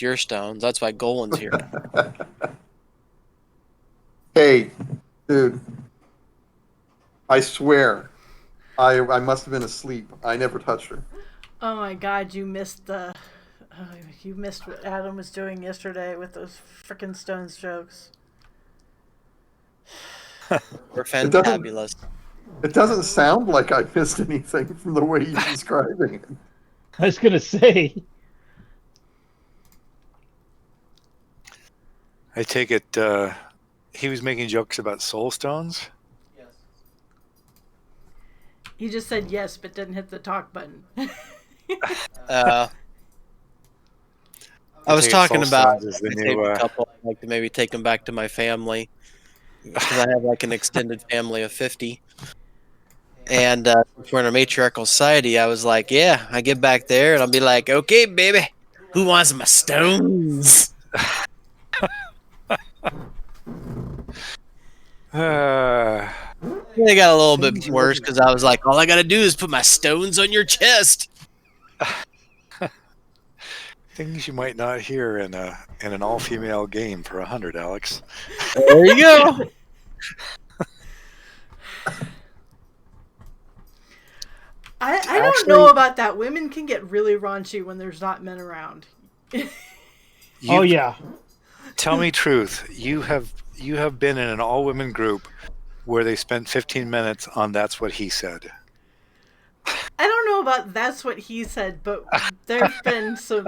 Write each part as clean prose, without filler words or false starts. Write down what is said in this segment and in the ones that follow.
your stones. That's why Golan's here. Hey, dude, I swear, I must have been asleep. I never touched her. Oh my God, you missed what Adam was doing yesterday with those frickin' Stones jokes. We're It doesn't. fantabulous. It doesn't sound like I missed anything from the way you're describing it. I was gonna say, I take it he was making jokes about Soulstones? He just said yes, but didn't hit the talk button. Uh, I was take it talking about Soulstones is the I new saved a couple. I'd like to maybe take them back to my family because I have like an extended family of 50. And since we're in a matriarchal society, I was like, yeah, I get back there and I'll be like, okay, baby, who wants my stones? They got a little bit worse because I was like, all I got to do is put my stones on your chest. things you might not hear in an all-female game for 100, Alex. There you go. I don't Actually- know about that. Women can get really raunchy when there's not men around. oh yeah, Tell me truth. You have been in an all-women group where they spent 15 minutes on That's What He Said. I don't know about that's what he said, but there've been some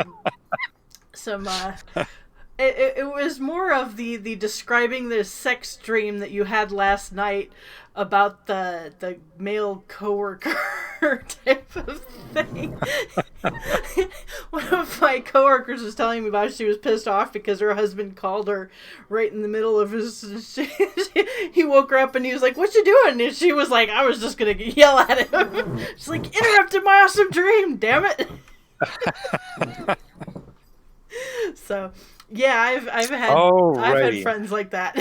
it was more of the describing the sex dream that you had last night about the male coworker type of thing. One of my coworkers was telling me about she was pissed off because her husband called her right in the middle of his he woke her up and he was like, "What you doing?" And she was like, "I was just gonna yell at him." She's like, "Interrupted my awesome dream, damn it." So yeah, I've had friends like that.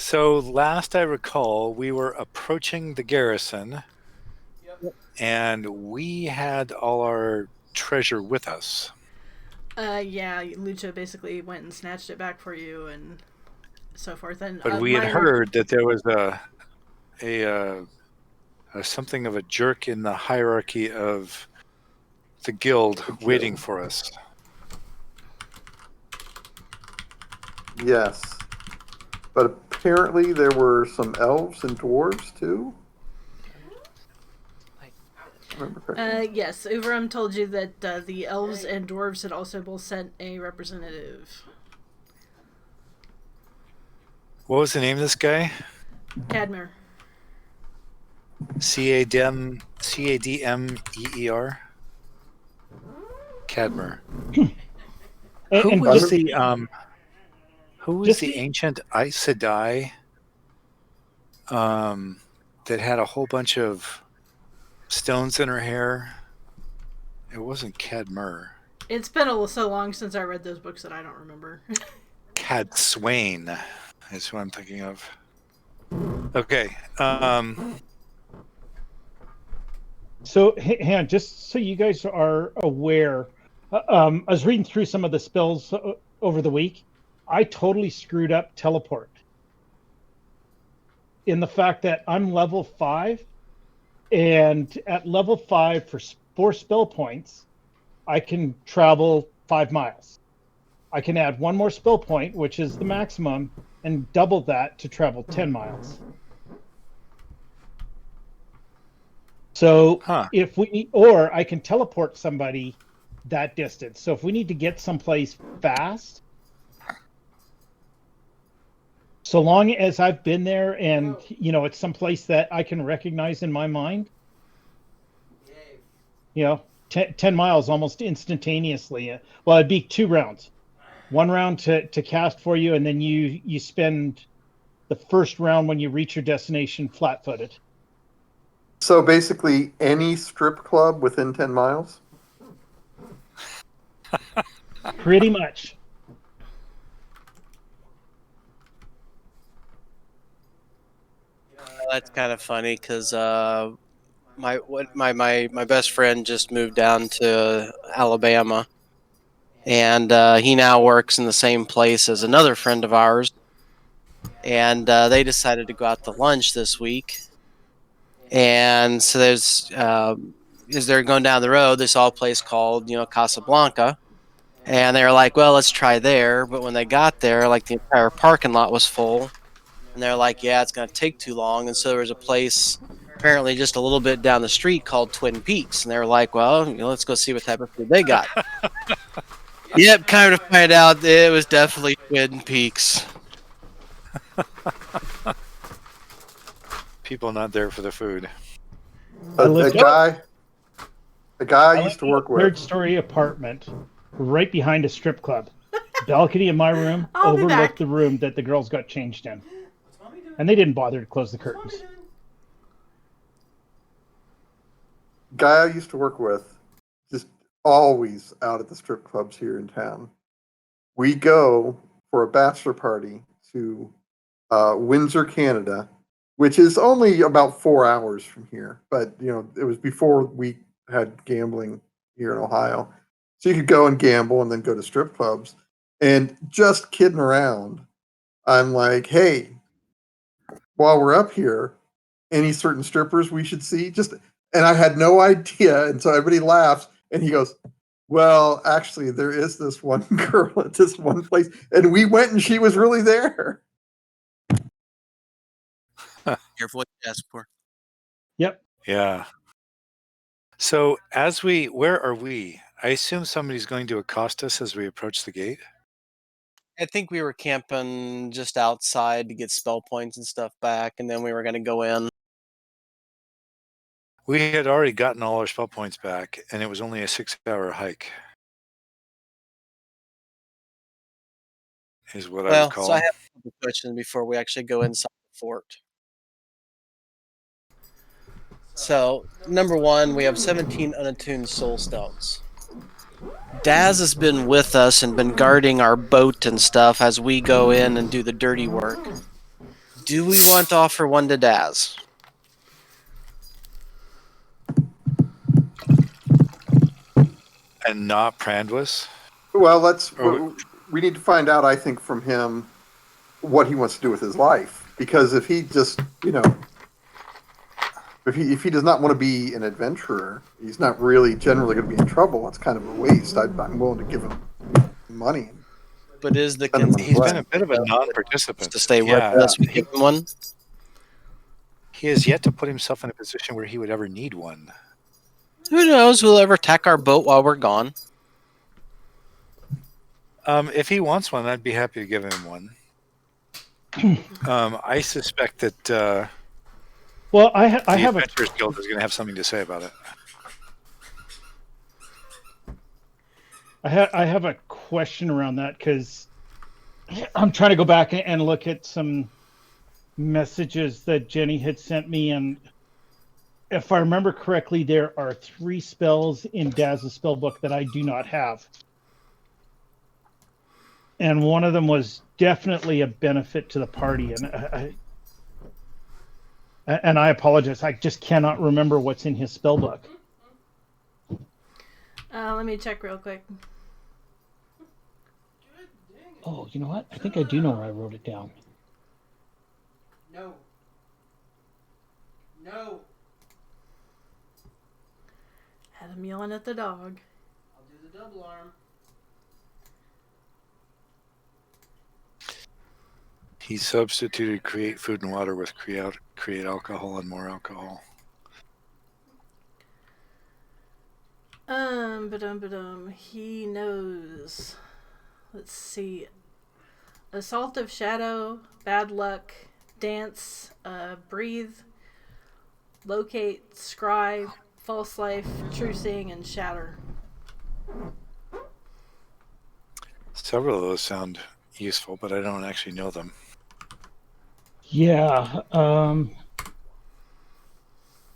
So last I recall, we were approaching the garrison, and we had all our treasure with us. Yeah, Lucha basically went and snatched it back for you and so forth. And But we had heard that there was a something of a jerk in the hierarchy of the guild waiting for us. Yes, but apparently there were some elves and dwarves too. Yes, Uverum told you that the elves and dwarves had also both sent a representative. What was the name of this guy? Cadmer. Cadmeer. Cadmer. Who was the ancient Aes Sedai that had a whole bunch of stones in her hair? It wasn't Cadmer. It's been so long since I read those books that I don't remember. Cad Swain is who I'm thinking of. Okay. So, hang on, just so you guys are aware, I was reading through some of the spells over the week. I totally screwed up teleport in the fact that I'm level 5, and at level 5 for 4 spell points, I can travel 5 miles. I can add 1 more spell point, which is the maximum, and double that to travel 10 miles. So if we, or I can teleport somebody that distance. So if we need to get someplace fast, so long as I've been there and, you know, it's someplace that I can recognize in my mind, you know, 10 miles almost instantaneously. Well, it'd be 2 rounds. 1 round to cast for you, and then you spend the first round when you reach your destination flat-footed. So basically, any strip club within 10 miles? Pretty much. That's kind of funny because my best friend just moved down to Alabama, and he now works in the same place as another friend of ours. And they decided to go out to lunch this week. And so as they're going down the road, they saw a place called, Casablanca. And they were like, well, let's try there. But when they got there, like the entire parking lot was full. And they're like, yeah, it's going to take too long. And so there was a place apparently just a little bit down the street called Twin Peaks. And they were like, well, let's go see what type of food they got. Yep, kind of find out it was definitely Twin Peaks. People not there for the food. A guy I used to work with. Third-story apartment, right behind a strip club. Balcony in my room overlooked the room that the girls got changed in, and they didn't bother to close the curtains. Guy I used to work with, just always out at the strip clubs here in town. We go for a bachelor party to Windsor, Canada, which is only about 4 hours from here. But, it was before we had gambling here in Ohio. So you could go and gamble and then go to strip clubs. And just kidding around, I'm like, hey, while we're up here, any certain strippers we should see? And I had no idea. And so everybody laughs. And he goes, well, actually, there is this one girl at this one place. And we went and she was really there. Careful what you ask for. Yep. Yeah. So where are we? I assume somebody's going to accost us as we approach the gate. I think we were camping just outside to get spell points and stuff back, and then we were going to go in. We had already gotten all our spell points back, and it was only a 6-hour hike. Is what I recall. So I have a couple questions before we actually go inside the fort. So, number one, we have 17 unattuned soul stones. Daz has been with us and been guarding our boat and stuff as we go in and do the dirty work. Do we want to offer one to Daz? And not Prandwas? Well, we need to find out, I think, from him what he wants to do with his life. Because if he just, if he does not want to be an adventurer, he's not really generally going to be in trouble. It's kind of a waste. I'm willing to give him money. But he's been a bit of a non-participant. To stay with us, we give him one? He has yet to put himself in a position where he would ever need one. Who knows? We'll ever attack our boat while we're gone. If he wants one, I'd be happy to give him one. I suspect that well, I have the Adventurers Guild is going to have something to say about it. I have a question around that, because I'm trying to go back and look at some messages that Jenny had sent me, and if I remember correctly, there are 3 spells in Daz's spell book that I do not have. And one of them was definitely a benefit to the party, and I apologize, I just cannot remember what's in his spell book. Let me check real quick. Oh, you know what? I think I do know where I wrote it down. No. Had him yelling at the dog. I'll do the double arm. He substituted create food and water with create alcohol and more alcohol. He knows. Let's see. Assault of Shadow, Bad Luck, Dance, Breathe, Locate, Scry, False Life, True Seeing, and Shatter. Several of those sound useful, but I don't actually know them. Yeah,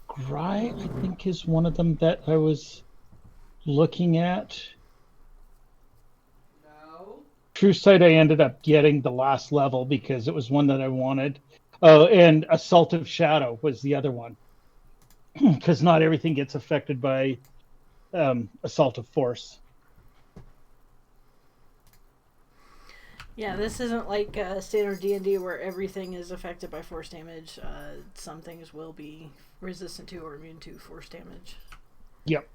Gry, I think, is one of them that I was looking at. No. True Sight I ended up getting the last level because it was one that I wanted. Oh, and Assault of Shadow was the other one. Because not everything gets affected by Assault of Force. Yeah, this isn't like standard D&D where everything is affected by force damage. Some things will be resistant to or immune to force damage. Yep.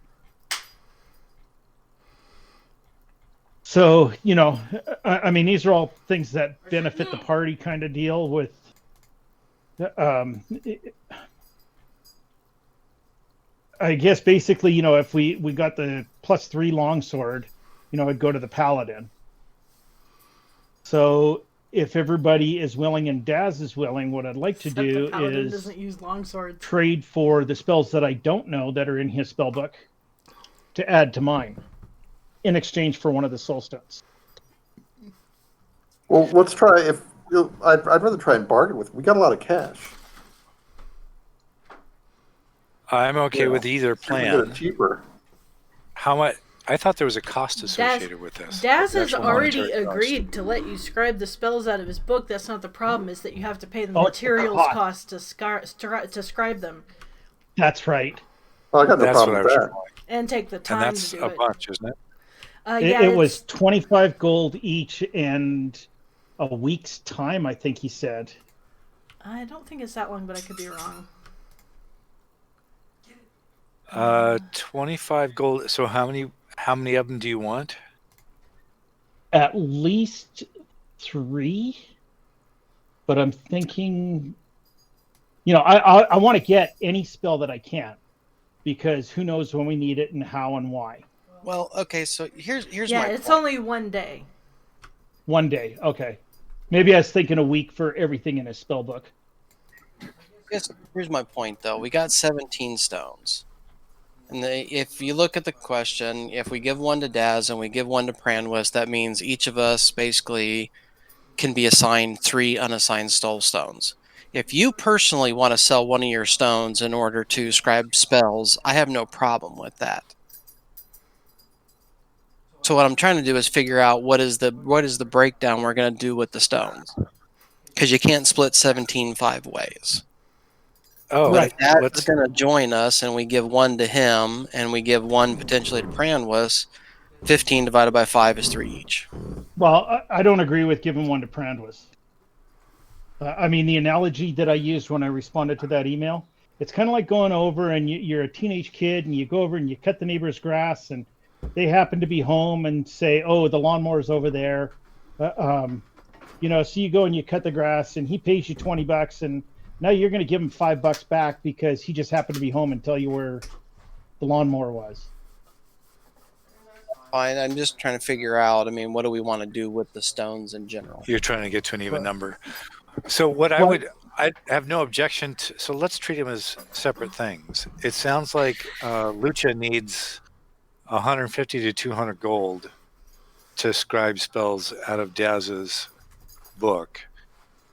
So, I mean, these are all things that benefit the party kind of deal with. I guess basically, if we got the +3 longsword, it'd go to the paladin. So if everybody is willing and Daz is willing, what I'd like to do the paladin is doesn't use longswords. Trade for the spells that I don't know that are in his spell book to add to mine in exchange for one of the Soulstones. Well, let's try. I'd rather try and bargain with. We got a lot of cash. I'm okay with either We get plan. it cheaper. How much? I thought there was a cost associated with this. Daz The has actual already monetary cost. agreed to let you scribe the spells out of his book. That's not the problem. Is that you have to pay the Oh, materials cost. cost to scribe them That's right. Oh, I got no That's problem what I with was that. calling. and take the And time that's to do a it. bunch, isn't it? Yeah, It was 25 gold each and a week's time, I think he said. I don't think it's that long, but I could be wrong. 25 gold. So how many of them do you want? At least 3. But I'm thinking, I want to get any spell that I can, because who knows when we need it and how and why. Well, okay, so here's Yeah, my it's point. only one day. One day, okay. Maybe I was thinking a week for everything in his spell book. Here's my point, though. We got 17 stones. And if you look at the question, if we give one to Daz and we give one to Pranwis, that means each of us basically can be assigned 3 unassigned Soulstones. If you personally want to sell one of your stones in order to scribe spells, I have no problem with that. So what I'm trying to do is figure out what is the breakdown we're going to do with the stones, because you can't split 17 5 ways. Oh, But if Dad's let's. going to join us and we give one to him and we give one potentially to Pranwis, 15 divided by 5 is 3 each. Well, I don't agree with giving one to Pranwis. I mean, the analogy that I used when I responded to that email, it's kind of like going over and you're a teenage kid and you go over and you cut the neighbor's grass and they happen to be home and say, oh, the lawnmower's over there. So you go and you cut the grass and he pays you $20 and now you're going to give him $5 back because he just happened to be home and tell you where the lawnmower was. Fine. I'm just trying to figure out, what do we want to do with the stones in general? You're trying to get to an even number. So what I have no objection to. So let's treat them as separate things. It sounds like Lucha needs 150 to 200 gold to scribe spells out of Daz's book.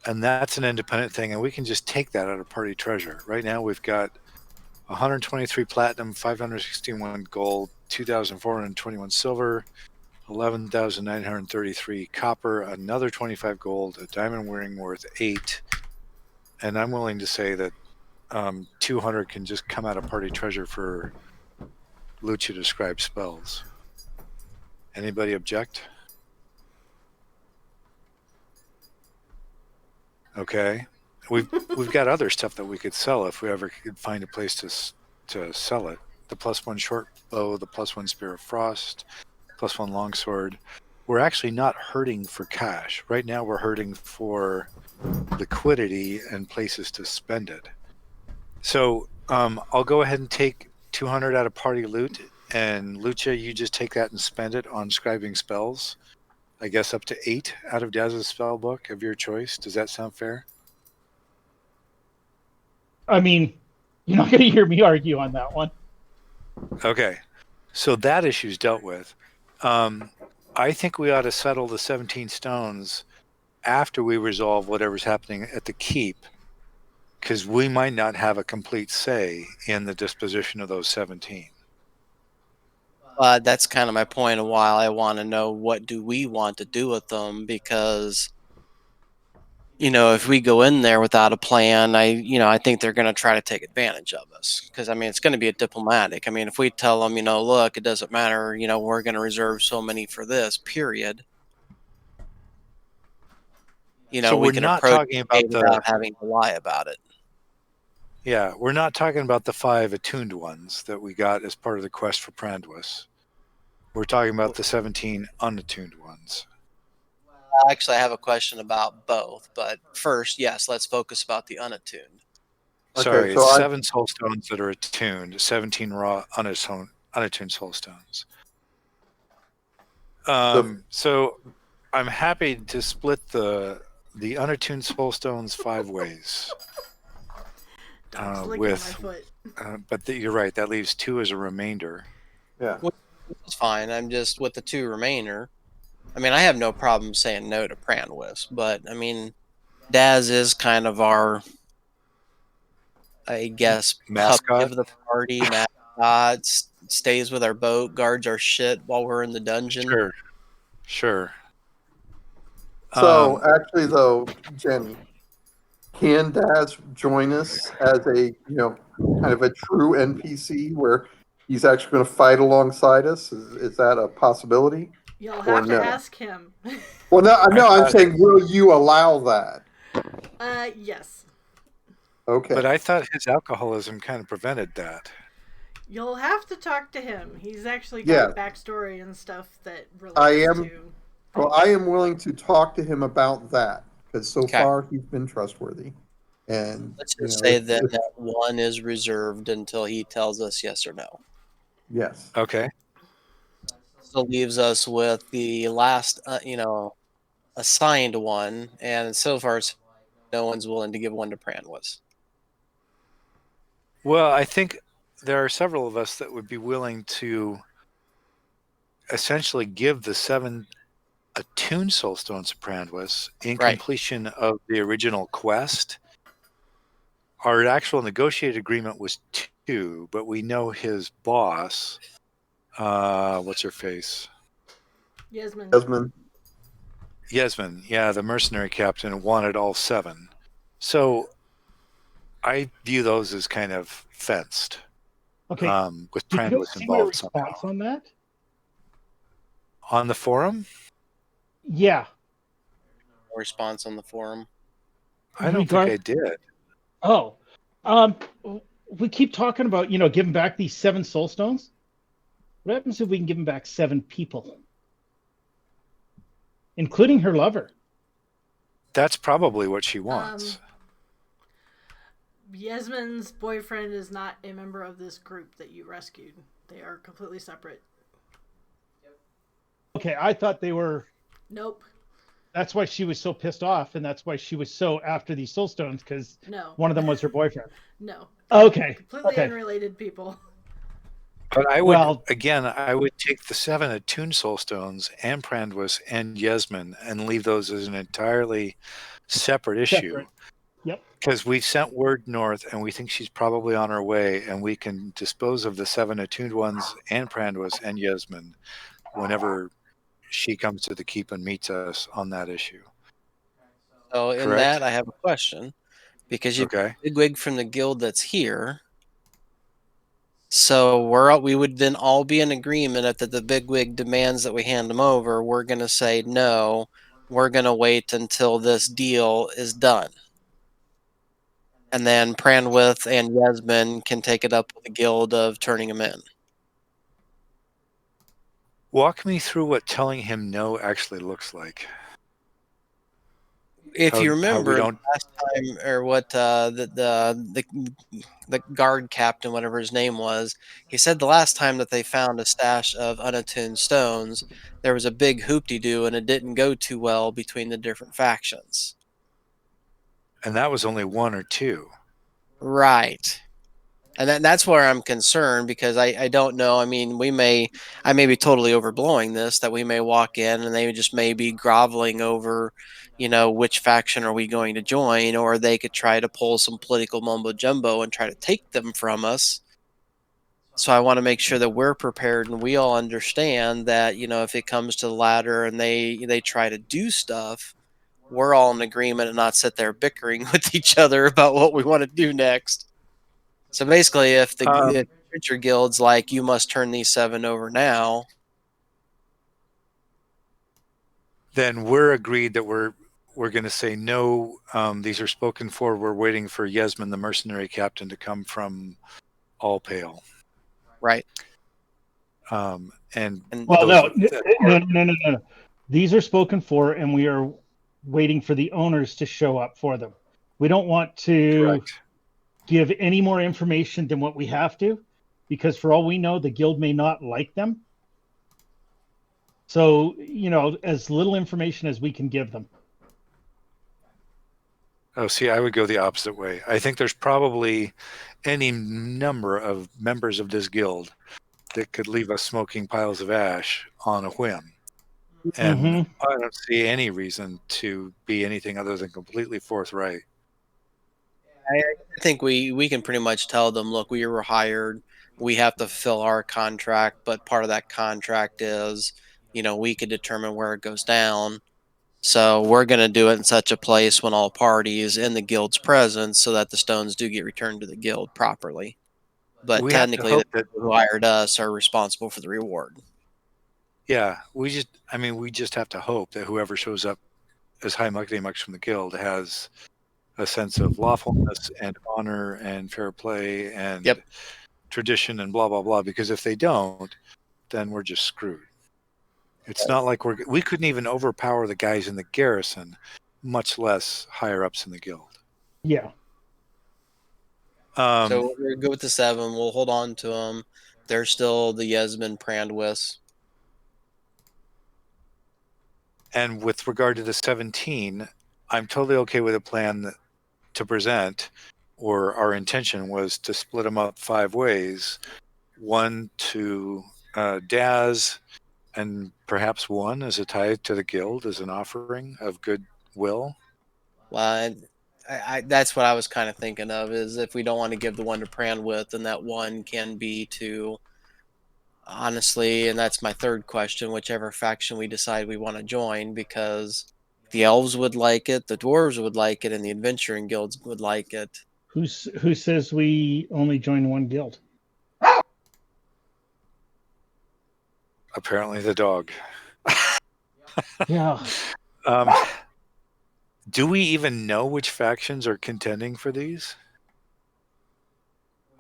And that's an independent thing, and we can just take that out of party treasure. Right now we've got 123 platinum, 561 gold, 2,421 silver, 11,933 copper, another 25 gold, a diamond ring worth 8. And I'm willing to say that 200 can just come out of party treasure for Lucha to scribe spells. Anybody object? Okay, we've got other stuff that we could sell if we ever could find a place to sell it. The +1 short bow, the +1 spear of frost, +1 longsword. We're actually not hurting for cash right now. We're hurting for liquidity and places to spend it. So I'll go ahead and take 200 out of party loot, and Lucha, you just take that and spend it on scribing spells. I guess up to 8 out of Daz's spell book of your choice. Does that sound fair? I mean, you're not going to hear me argue on that one. Okay. So that issue's dealt with. I think we ought to settle the 17 stones after we resolve whatever's happening at the keep, because we might not have a complete say in the disposition of those 17. That's kind of my point of why I want to know what do we want to do with them, because if we go in there without a plan, I think they're going to try to take advantage of us, because it's going to be a diplomatic. If we tell them, look, it doesn't matter, we're going to reserve so many for this period. So we we're can not approach talking it about without having to lie about it. Yeah, we're not talking about the 5 attuned ones that we got as part of the quest for Prandwis. We're talking about the 17 unattuned ones. Actually, I have a question about both, but first, yes, let's focus about the unattuned. Sorry, so it's I 7 soul stones that are attuned, 17 raw unattuned soul stones. So I'm happy to split the unattuned soul stones 5 ways. Dog's licking my foot. But you're right. That leaves 2 as a remainder. yeah. It's fine. I'm just with the 2 remainder. I mean, I have no problem saying no to Pranwis, but I mean, Daz is kind of our, I guess, puppy Mascot? of the party, mascot, stays with our boat, guards our shit while we're in the dungeon. Sure. So actually, though, Jenny, can Daz join us as a kind of a true NPC where he's actually going to fight alongside us? Is that a possibility? You'll Or have to no? ask him. Well, no, I I'm thought- saying, will you allow that? Yes. Okay. But I thought his alcoholism kind of prevented that. You'll have to talk to him. He's actually Yeah. got a backstory and stuff that I relates am. to. Well, I am willing to talk to him about that because so Okay. far he's been trustworthy. And Let's just say then that 1 is reserved until he tells us yes or no. yes. Okay. So leaves us with the last, assigned one, and so far no one's willing to give one to Pranwis. Well, I think there are several of us that would be willing to essentially give the 7 attuned soulstones to Prandwis in Right. completion of the original quest. Our actual negotiated agreement was 2, but we know his boss, what's her face? Yasmin. Yasmin, yeah, the mercenary captain, wanted all 7. So I view those as kind of fenced. Okay. With Did you Prandwis see a involved response somehow. on that? On the forum? Yeah. Response on the forum. I don't think I did. Oh, we keep talking about giving back these 7 soul stones. What happens if we can give them back 7 people, including her lover? That's probably what she wants. Yasmin's boyfriend is not a member of this group that you rescued. They are completely separate. Okay, I thought they were. Nope. That's why she was so pissed off, and that's why she was so after these soul stones, because No. one of them was her boyfriend. No. Okay. Completely unrelated people. But I would, I would take the 7 attuned soul stones and Prandwis and Yasmin and leave those as an entirely separate issue. Yep. Because we've sent word north and we think she's probably on her way, and we can dispose of the 7 attuned ones and Prandwis and Yasmin whenever she comes to the keep and meets us on that issue. So in Correct? that, I have a question, because you've got a bigwig from the guild that's here. So we would then all be in agreement that the bigwig demands that we hand them over. We're going to say no. We're going to wait until this deal is done, and then Pranwith and Yasmin can take it up with the guild of turning them in. Walk me through what telling him no actually looks like. If you remember last time, or what the guard captain, whatever his name was, he said the last time that they found a stash of unattuned stones, there was a big hoop-de-doo, and it didn't go too well between the different factions. And that was only 1 or 2. Right. And that's where I'm concerned, because I don't know. I mean, I may be totally overblowing this, that we may walk in and they just may be groveling over, which faction are we going to join, or they could try to pull some political mumbo jumbo and try to take them from us. So I want to make sure that we're prepared and we all understand that, if it comes to the latter and they try to do stuff, we're all in agreement and not sit there bickering with each other about what we want to do next. So basically, if the Adventure Guild's like, you must turn these 7 over now, then we're agreed that we're going to say no. These are spoken for. We're waiting for Yasmin, the mercenary captain, to come from All Pale. Right. And Well, those no. These are spoken for, and we are waiting for the owners to show up for them. We don't want to correct. give any more information than what we have to, because for all we know, the guild may not like them. So, as little information as we can give them. Oh, see, I would go the opposite way. I think there's probably any number of members of this guild that could leave us smoking piles of ash on a whim. And I don't see any reason to be anything other than completely forthright. I think we can pretty much tell them, look, we were hired. We have to fulfill our contract, but part of that contract is, we could determine where it goes down. So we're going to do it in such a place when all parties in the guild's presence so that the stones do get returned to the guild properly. But We have to technically, the hope that people who hired us are responsible for the reward. yeah, we just have to hope that whoever shows up as High Muckety from the guild has a sense of lawfulness and honor and fair play and Yep. tradition and blah blah blah. Because if they don't, then we're just screwed. It's not like we couldn't even overpower the guys in the garrison, much less higher ups in the guild. Yeah. So we're good with the 7. We'll hold on to them. They're still the Yasmin Prandwis. And with regard to the 17, I'm totally okay with a plan to present, or our intention was to split them up 5 ways. 1 to Daz, and perhaps 1 as a tie to the guild as an offering of goodwill. Well, I that's what I was kind of thinking of, is if we don't want to give the 1 to Prandwith, then that 1 can be to, honestly, and that's my third question, whichever faction we decide we want to join, because the elves would like it, the dwarves would like it, and the adventuring guilds would like it. Who says we only join one guild? Apparently the dog. Yeah. Do we even know which factions are contending for these?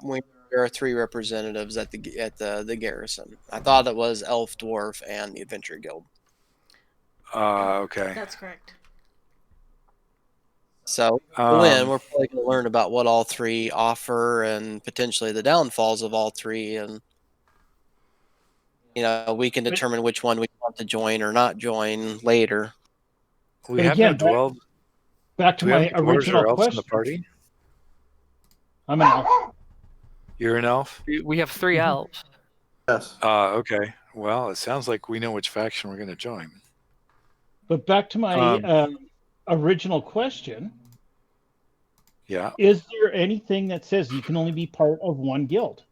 There are 3 representatives at the garrison. I thought it was elf, dwarf, and the adventure guild. Okay. That's correct. So we're probably going to learn about what all 3 offer and potentially the downfalls of all 3, and we can determine which one we want to join or not join later. We have no dwelled. Back to my original question. In the party? I'm an elf. You're an elf? We have 3 elves. Yes. Okay. Well, it sounds like we know which faction we're going to join. But back to my original question. Yeah. Is there anything that says you can only be part of one guild?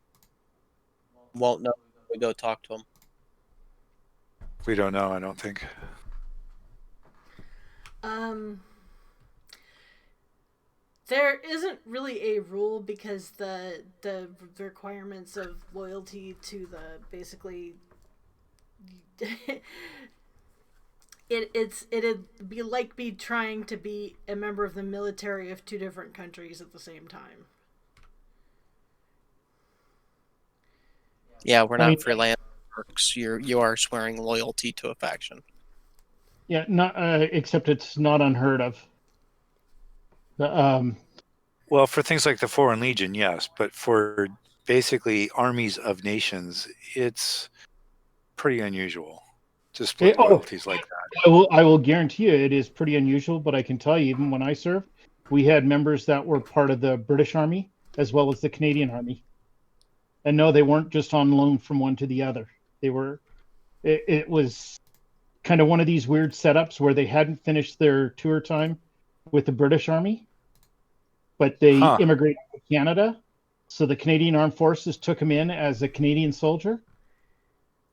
Won't know. We go talk to them. We don't know, I don't think. There isn't really a rule, because the requirements of loyalty to the basically it'd be like me trying to be a member of the military of 2 different countries at the same time. Yeah, we're not freelance works. You are swearing loyalty to a faction. Yeah, not except it's not unheard of. Well, for things like the Foreign Legion, yes, but for basically armies of nations, it's pretty unusual to split loyalties like that. I will guarantee you it is pretty unusual, but I can tell you, even when I served, we had members that were part of the British Army as well as the Canadian Army. And no, they weren't just on loan from one to the other. They were. It was kind of one of these weird setups where they hadn't finished their tour time with the British Army, but they immigrated to Canada. So the Canadian Armed Forces took them in as a Canadian soldier,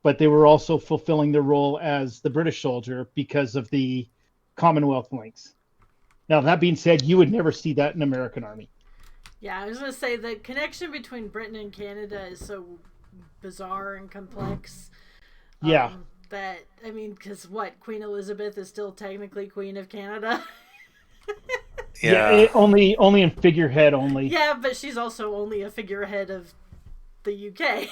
but they were also fulfilling their role as the British soldier because of the Commonwealth links. Now, that being said, you would never see that in American Army. Yeah, I was going to say the connection between Britain and Canada is so bizarre and complex. Yeah. that, I mean, because what, Queen Elizabeth is still technically Queen of Canada? Yeah. only in figurehead only. Yeah, but she's also only a figurehead of the UK.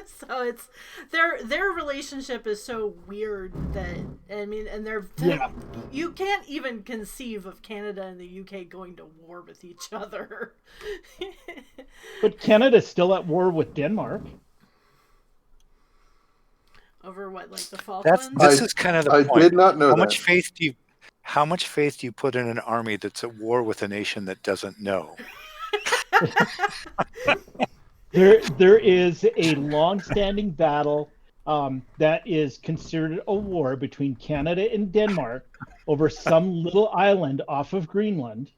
So it's their relationship is so weird that, I mean, and Yeah. you can't even conceive of Canada and the UK going to war with each other. But Canada's still at war with Denmark. Over what, like the This Falklands? is kind of the I point. did not know How that. much faith do you put in an army that's at war with a nation that doesn't know? There is a long-standing battle that is considered a war between Canada and Denmark over some little island off of Greenland.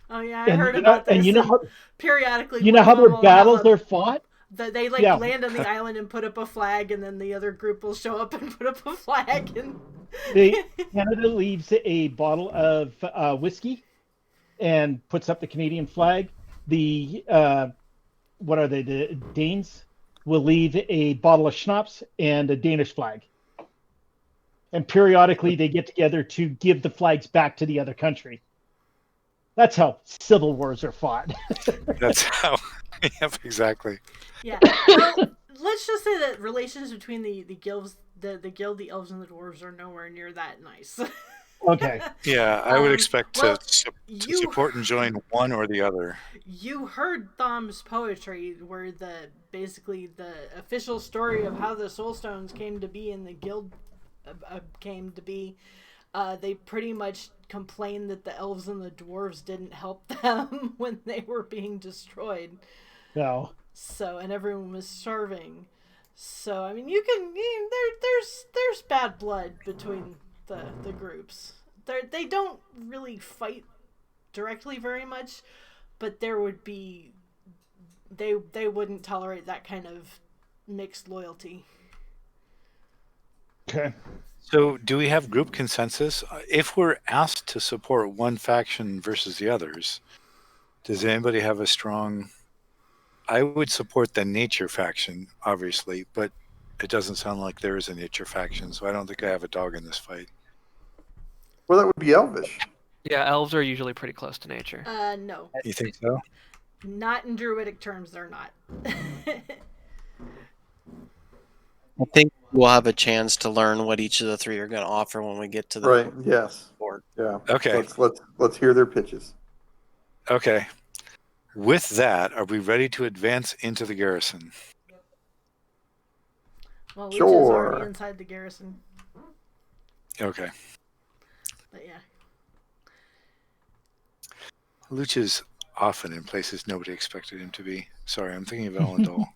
Oh yeah, I And heard about this. and Periodically, you know one how of them their will have battles are fought? they like Yeah. land on the island and put up a flag, and then the other group will show up and put up a flag. And Canada leaves a bottle of whiskey and puts up the Canadian flag. The what are they? The Danes will leave a bottle of schnapps and a Danish flag. And periodically they get together to give the flags back to the other country. That's how civil wars are fought. That's how. Yep, exactly. yeah, well, let's just say that relations between the guilds, the guild, the elves, and the dwarves are nowhere near that nice. Okay. Yeah, I would expect well, to you- support and join one or the other. You heard Thom's poetry, where basically the official story of how the Soulstones came to be and the guild came to be. They pretty much complained that the elves and the dwarves didn't help them when they were being destroyed. No. So, and everyone was starving. So, I mean, there's bad blood between the groups. They don't really fight directly very much, but there would be they wouldn't tolerate that kind of mixed loyalty. Okay. So, do we have group consensus? If we're asked to support one faction versus the others, does anybody have a strong... I would support the nature faction, obviously, but it doesn't sound like there is a nature faction, so I don't think I have a dog in this fight. Well, that would be Elvish. Yeah, elves are usually pretty close to nature. No. You think so? Not in druidic terms, they're not. I think we'll have a chance to learn what each of the three are going to offer when we get to the Right. Yes. board. Yeah. Okay. Let's hear their pitches. Okay. With that, are we ready to advance into the garrison? Well, Lucha's Sure. already inside the garrison. Okay. But yeah. Luch is often in places nobody expected him to be. Sorry, I'm thinking of Elendil.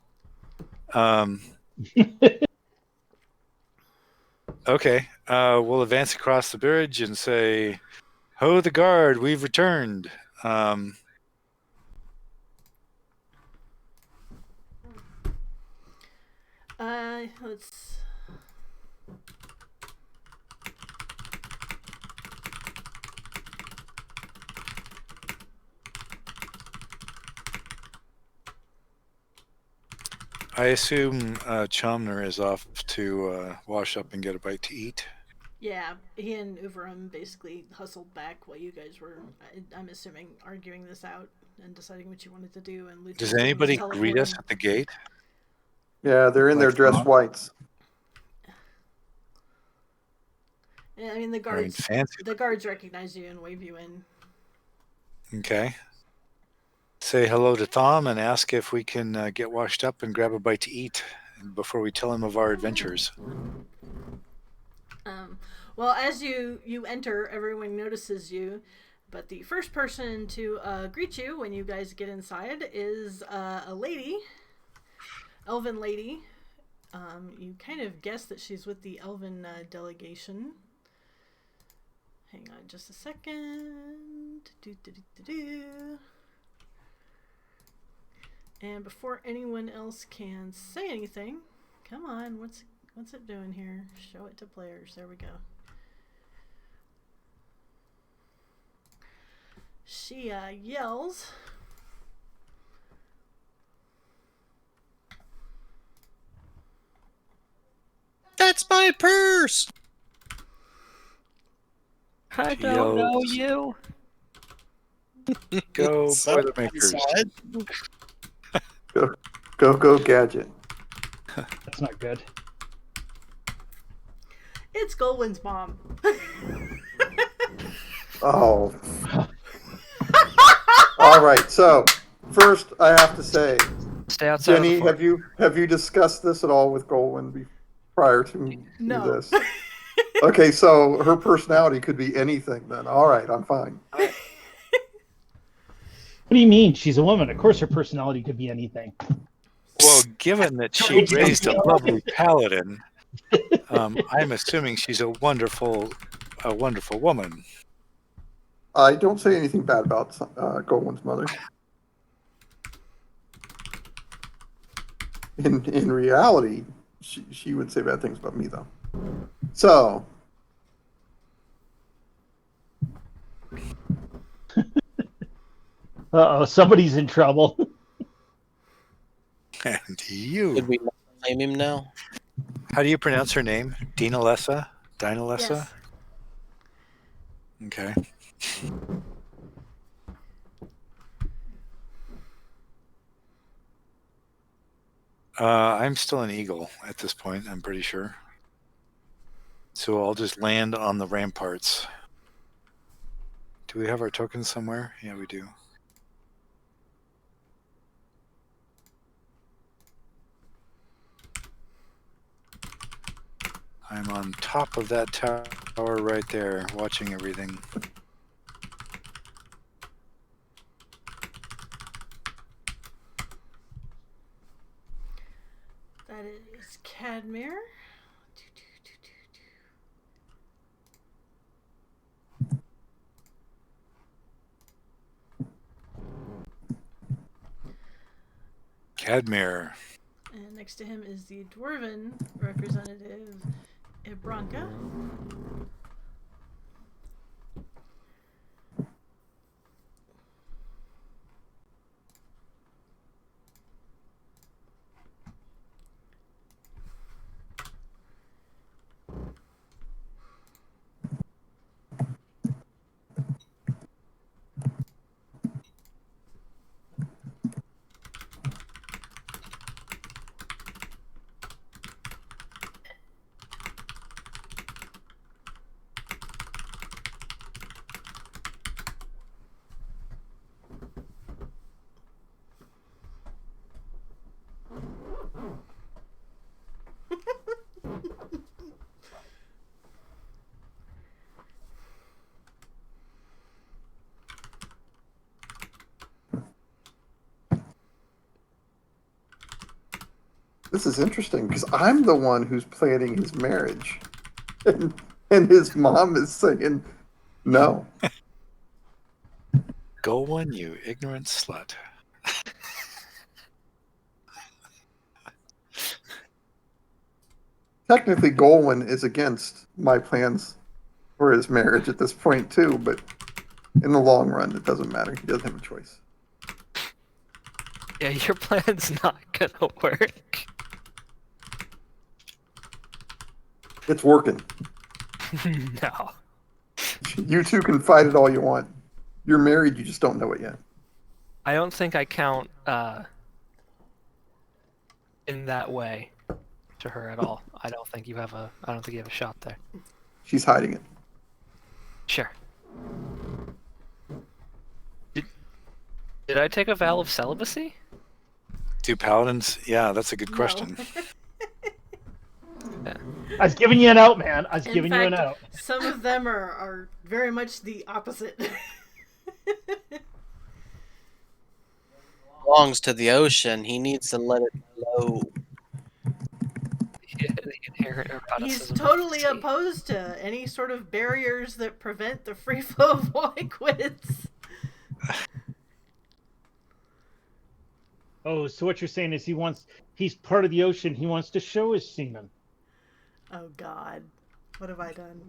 Okay. We'll advance across the bridge and say, "Ho, the guard! We've returned." Let's. I assume Chomner is off to wash up and get a bite to eat. Yeah, he and Uverum basically hustled back while you guys were, I'm assuming, arguing this out and deciding what you wanted to do. And Lucha Does anybody greet us at the gate? Yeah, they're in their Like dress Tom? whites. I mean, Fancy. the guards recognize you and wave you in. Okay. Say hello to Tom and ask if we can get washed up and grab a bite to eat before we tell him of our adventures. Well, as you enter, everyone notices you, but the first person to greet you when you guys get inside is a lady, elven lady. You kind of guess that she's with the elven delegation. Hang on just a second. And before anyone else can say anything, come on, what's it doing here? Show it to players. There we go. She yells. That's my purse. I He don't know yells, you. "Go, Somebody Boilermakers!" saw it. Go gadget. That's not good. It's Goldwyn's mom. Oh. All right. So first, I have to say, Stay outside Jenny, of the fort. have you discussed this at all with Goldwyn prior to No. this? Okay, so her personality could be anything then. All right, I'm fine. What do you mean? She's a woman. Of course, her personality could be anything. Well, given that she raised a lovely paladin, I'm assuming she's a wonderful woman. I don't say anything bad about Goldwyn's mother. In reality, she would say bad things about me, though. So, Uh-oh, somebody's in trouble. And you. Did we not claim him now? How do you pronounce her name? Dinalessa? Dinalessa? Yes. Okay. I'm still an eagle at this point, I'm pretty sure. So I'll just land on the ramparts. Do we have our tokens somewhere? Yeah, we do. I'm on top of that tower right there, watching everything. That is Cadmere. Cadmere. And next to him is the Dwarven representative, Ibranka. this is interesting because I'm the one who's planning his marriage. And his mom is saying no. Goldwyn, you ignorant slut. Technically, Goldwyn is against my plans for his marriage at this point, too, but in the long run, it doesn't matter. He doesn't have a choice. Yeah, your plan's not gonna work. It's working. No. You two can fight it all you want. You're married, you just don't know it yet. I don't think I count in that way to her at all. I don't think you have a shot there. She's hiding it. Sure. Did I take a vow of celibacy? Do paladins? Yeah, that's a good question. Yeah. I was giving you an out, man. I was In giving you an fact, out. some of them are very much the opposite. Belongs to the ocean. He needs to let it flow. The inherent He's eroticism of totally the sea. opposed to any sort of barriers that prevent the free flow of liquids. Oh, so what you're saying is he's part of the ocean. He wants to show his semen. Oh God, what have I done?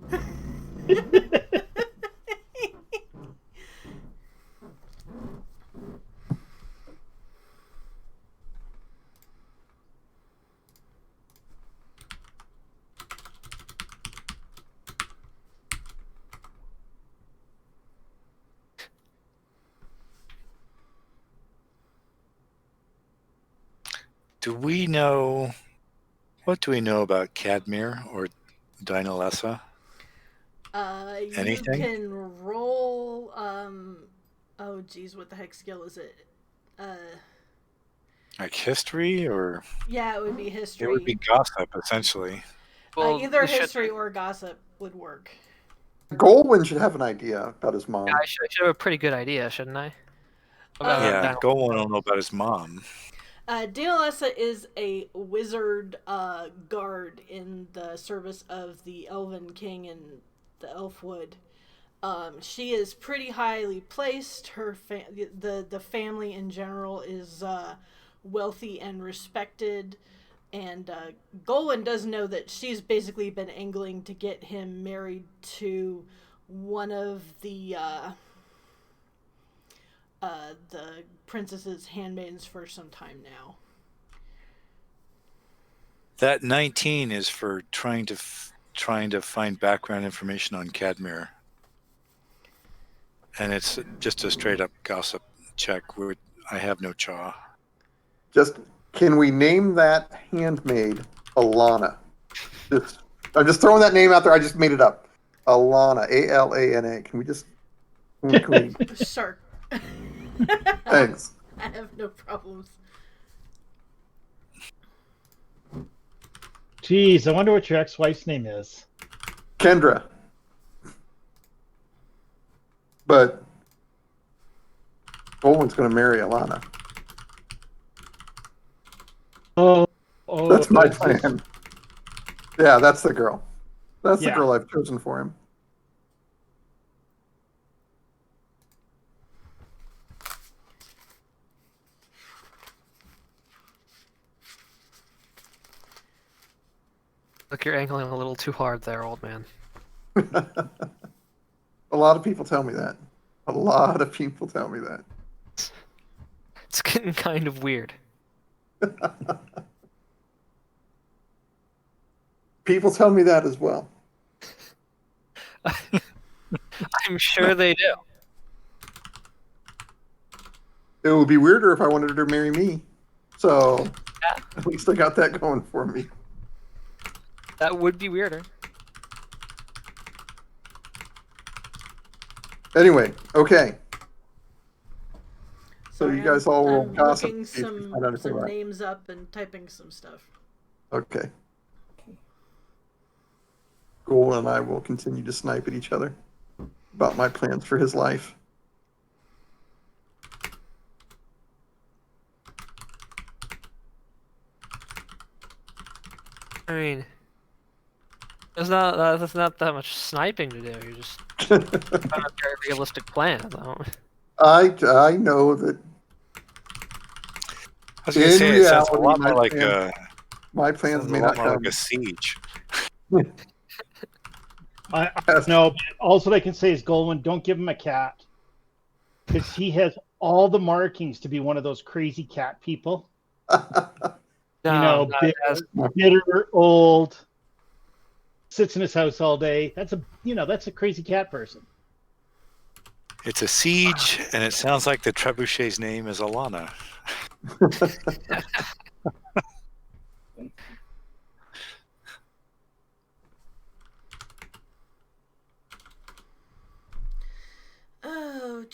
Do we know what do we know about Cadmere or Dynalessa? You Anything? can roll. Oh, geez, what the heck skill is it? Like history, or Yeah, it would be it history. would be gossip, essentially. Well, Either it should history be. or gossip would work. Goldwyn should have an idea about his mom. I should have a pretty good idea, shouldn't I? About Um, Yeah, Dino- Golan don't know about his mom. Dinalessa is a wizard guard in the service of the Elven King and the Elfwood. She is pretty highly placed. Her the family in general is wealthy and respected. And Golan does know that she's basically been angling to get him married to one of the princess's handmaidens for some time now. That 19 is for trying to find background information on Cadmere, and it's just a straight up gossip check. Where I have no chaw. Just can we name that handmaid Alana? I'm just throwing that name out there. I just made it up. Alana, Alana. Can we just? Can we, Sure. thanks. I have no problems. Geez, I wonder what your ex-wife's name is. Kendra. But Goldwyn's going to marry Alana. Oh, That's my it's just- plan. Yeah, that's the girl. That's the Yeah. girl I've chosen for him. Look, you're angling a little too hard there, old man. A lot of people tell me that. A lot of people tell me that. It's getting kind of weird. People tell me that as well. I'm sure they do. It would be weirder if I wanted her to marry me. So Yeah. at least I got that going for me. That would be weirder. Anyway, okay. So Sorry, you guys all roll I'm gossip. looking see if you some find anything right. names up and typing some stuff. Okay. Goal and I will continue to snipe at each other about my plans for his life. I mean, that's not that much sniping to do. You're just trying to have a very realistic plan. Though. I know that I was going to In say it sounds a reality, lot more my like plan- my plans sounds may a not lot more come. like a siege. I no. But all that I can say is, Goldwyn, don't give him a cat, because he has all the markings to be one of those crazy cat people. No, Bitter, old, sits in his house all day. That's a crazy cat person. It's a siege, and it sounds like the trebuchet's name is Alana. Oh,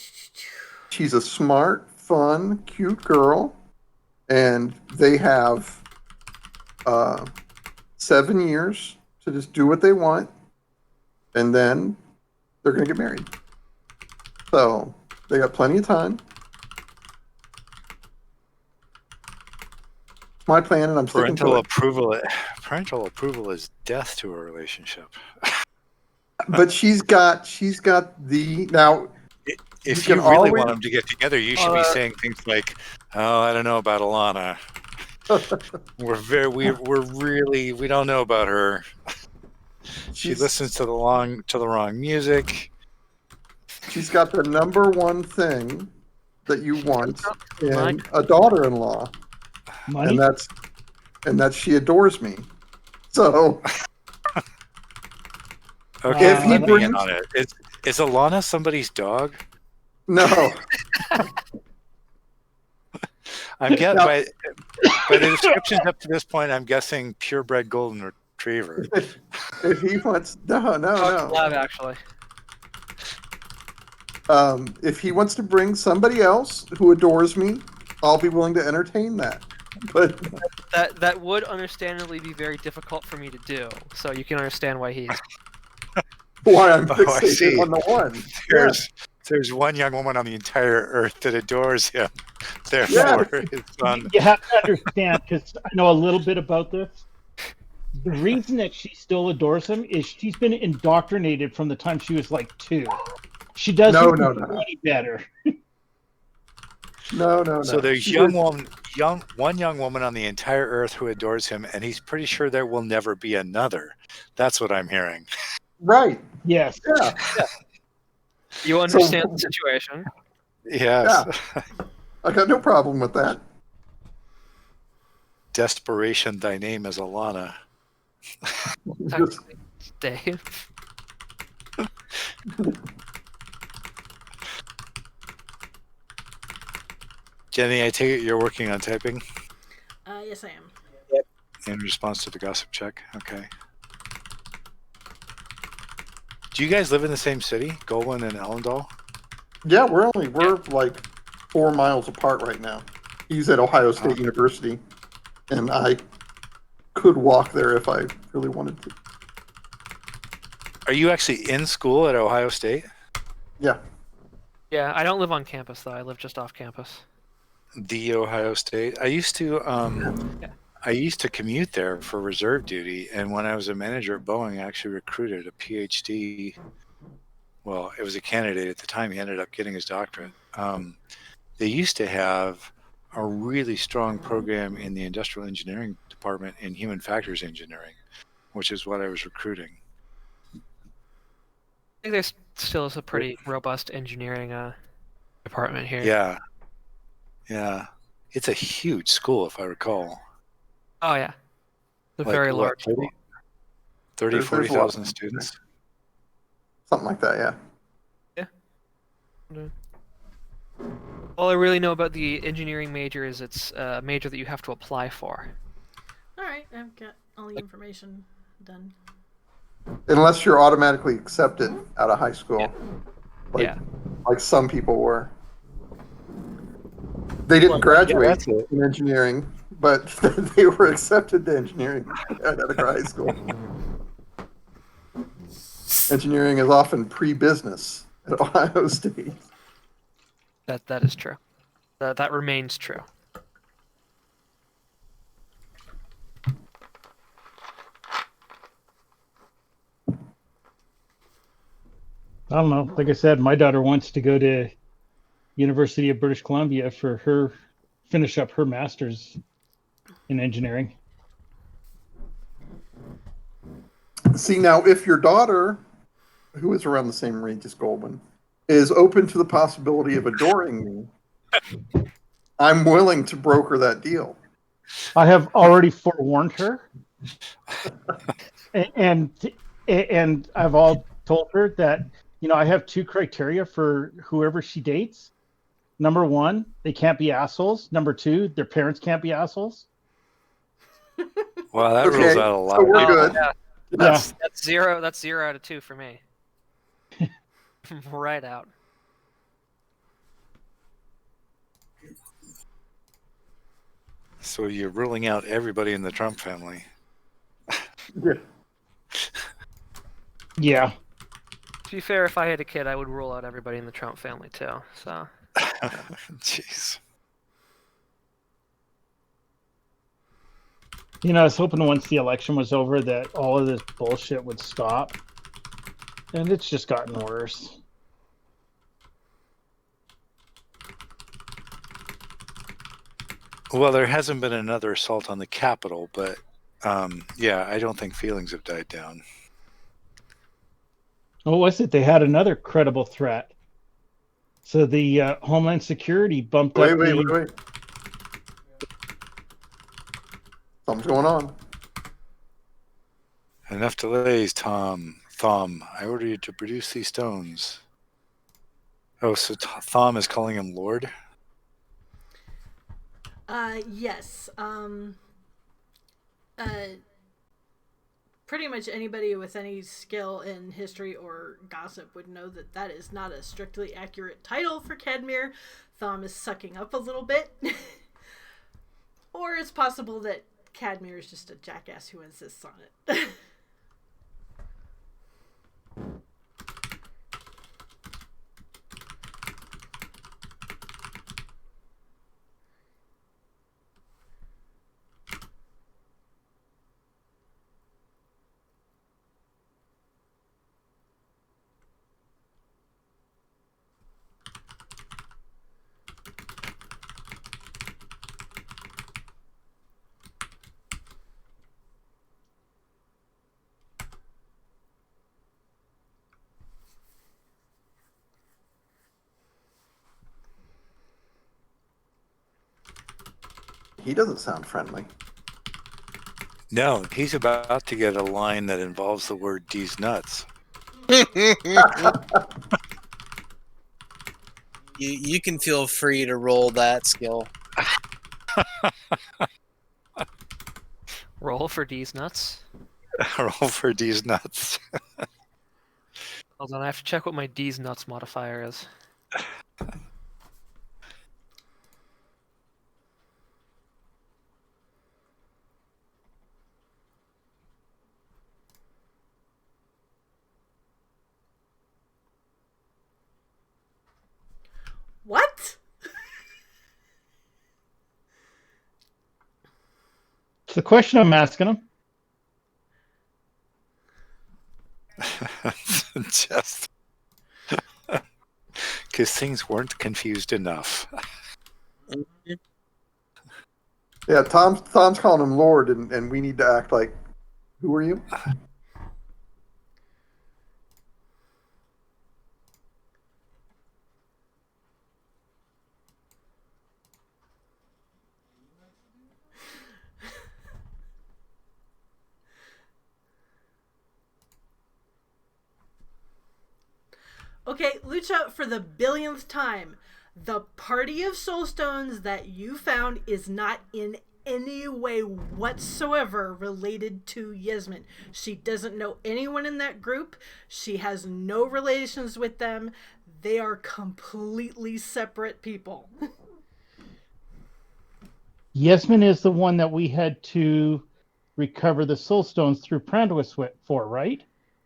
She's a smart, fun, cute girl, and they have 7 years to just do what they want, and then they're going to get married. So they got plenty of time. It's my plan, and I'm sticking to it. Parental approval is death to a relationship. But she's got the now. If You you can really always- want them to get together, you should be saying things like, "Oh, I don't know about Alana. We don't know about her. She She's- listens to the wrong music." She's got the number one thing that you want in Like- a daughter-in-law, Money. and that's she adores me. So Okay, If he let me in brings- on it. Is Alana somebody's dog? no, I'm Now- by the descriptions up to this point, I'm guessing purebred golden retriever. If he wants, Oh, it's no. lab, actually. If he wants to bring somebody else who adores me, I'll be willing to entertain that. But That would understandably be very difficult for me to do. So you can understand why he's. why I'm Oh, I fixated see. on the one. Yeah. There's one young woman on the entire earth that adores him. Yeah. Therefore, his son. You have to understand, because I know a little bit about this. The reason that she still adores him is she's been indoctrinated from the time she was like 2. She doesn't No. know any better. No. So there's She one was- young woman on the entire earth who adores him, and he's pretty sure there will never be another. That's what I'm hearing. Right. Yes. Yeah. You understand the situation. Yes. I got no problem with that. Desperation, thy name is Alana. Just- Dave. Jenny, I take it you're working on typing Yes, I am. in response to the gossip check. Okay. Do you guys live in the same city, Golan and Ellendale? yeah, we're like 4 miles apart right now. He's at Ohio State University, and I could walk there if I really wanted to. Are you actually in school at Ohio State? Yeah. Yeah, I don't live on campus though. I live just off campus. The Ohio State. I used to commute there for reserve duty, and when I was a manager at Boeing, I actually recruited a PhD. Well, it was a candidate at the time. He ended up getting his doctorate. They used to have a really strong program in the industrial engineering department in human factors engineering, which is what I was recruiting. I think there still is a pretty robust engineering department here. Yeah. It's a huge school, if I recall. Oh yeah, it's a very large. 30, There's a lot 40,000 of- students. Something like that, yeah. All I really know about the engineering major is it's a major that you have to apply for. All right, I've got all the information done. Unless you're automatically accepted out of high school. Yeah. Like some people were. They didn't graduate that's it. in engineering, but they were accepted to engineering out of high school. Engineering is often pre-business at Ohio State. That is true. That remains true. I don't know. Like I said, my daughter wants to go to University of British Columbia for her finish up her master's in engineering. See, now, if your daughter, who is around the same range as Goldman, is open to the possibility of adoring me, I'm willing to broker that deal. I have already forewarned her, and I've all told her that I have 2 criteria for whoever she dates. Number 1, they can't be assholes. Number 2, their parents can't be assholes. Wow, that Okay, rules out a lot so of we're people. good. Yeah, Yeah. that's 0. That's 0 out of 2 for me. Right out. So you're ruling out everybody in the Trump family. Yeah. Yeah. To be fair, if I had a kid, I would rule out everybody in the Trump family too. So Jeez. I was hoping once the election was over that all of this bullshit would stop. And it's just gotten worse. Well, there hasn't been another assault on the Capitol, but yeah, I don't think feelings have died down. What was it? They had another credible threat. So the Homeland Security bumped up Wait. Something's going on. Enough delays, Tom. Thom, I order you to produce these stones. Oh, so Thom is calling him Lord? Yes. Pretty much anybody with any skill in history or gossip would know that that is not a strictly accurate title for Cadmere. Thom is sucking up a little bit. Or it's possible that Cadmere is just a jackass who insists on it. He doesn't sound friendly. No, he's about to get a line that involves the word "D's nuts." You can feel free to roll that skill. Roll for D's nuts. Roll for D's nuts. Hold on, I have to check what my D's nuts modifier is. What? It's the question I'm asking him. Just because things weren't confused enough. Yeah, Tom's calling him Lord, and we need to act like, who are you? Okay, Lucha, for the billionth time, the party of Soulstones that you found is not in any way whatsoever related to Yasmin. She doesn't know anyone in that group. She has no relations with them. They are completely separate people. Yasmin is the one that we had to recover the soul stones through Pranduis for, right?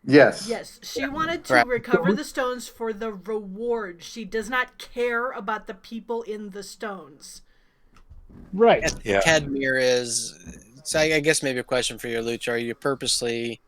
Yes. Yes, she wanted to Right. recover the stones for the reward. She does not care about the people in the stones. Right. Yeah. Cadmere is. So I guess maybe a question for you, Luch. Are you purposely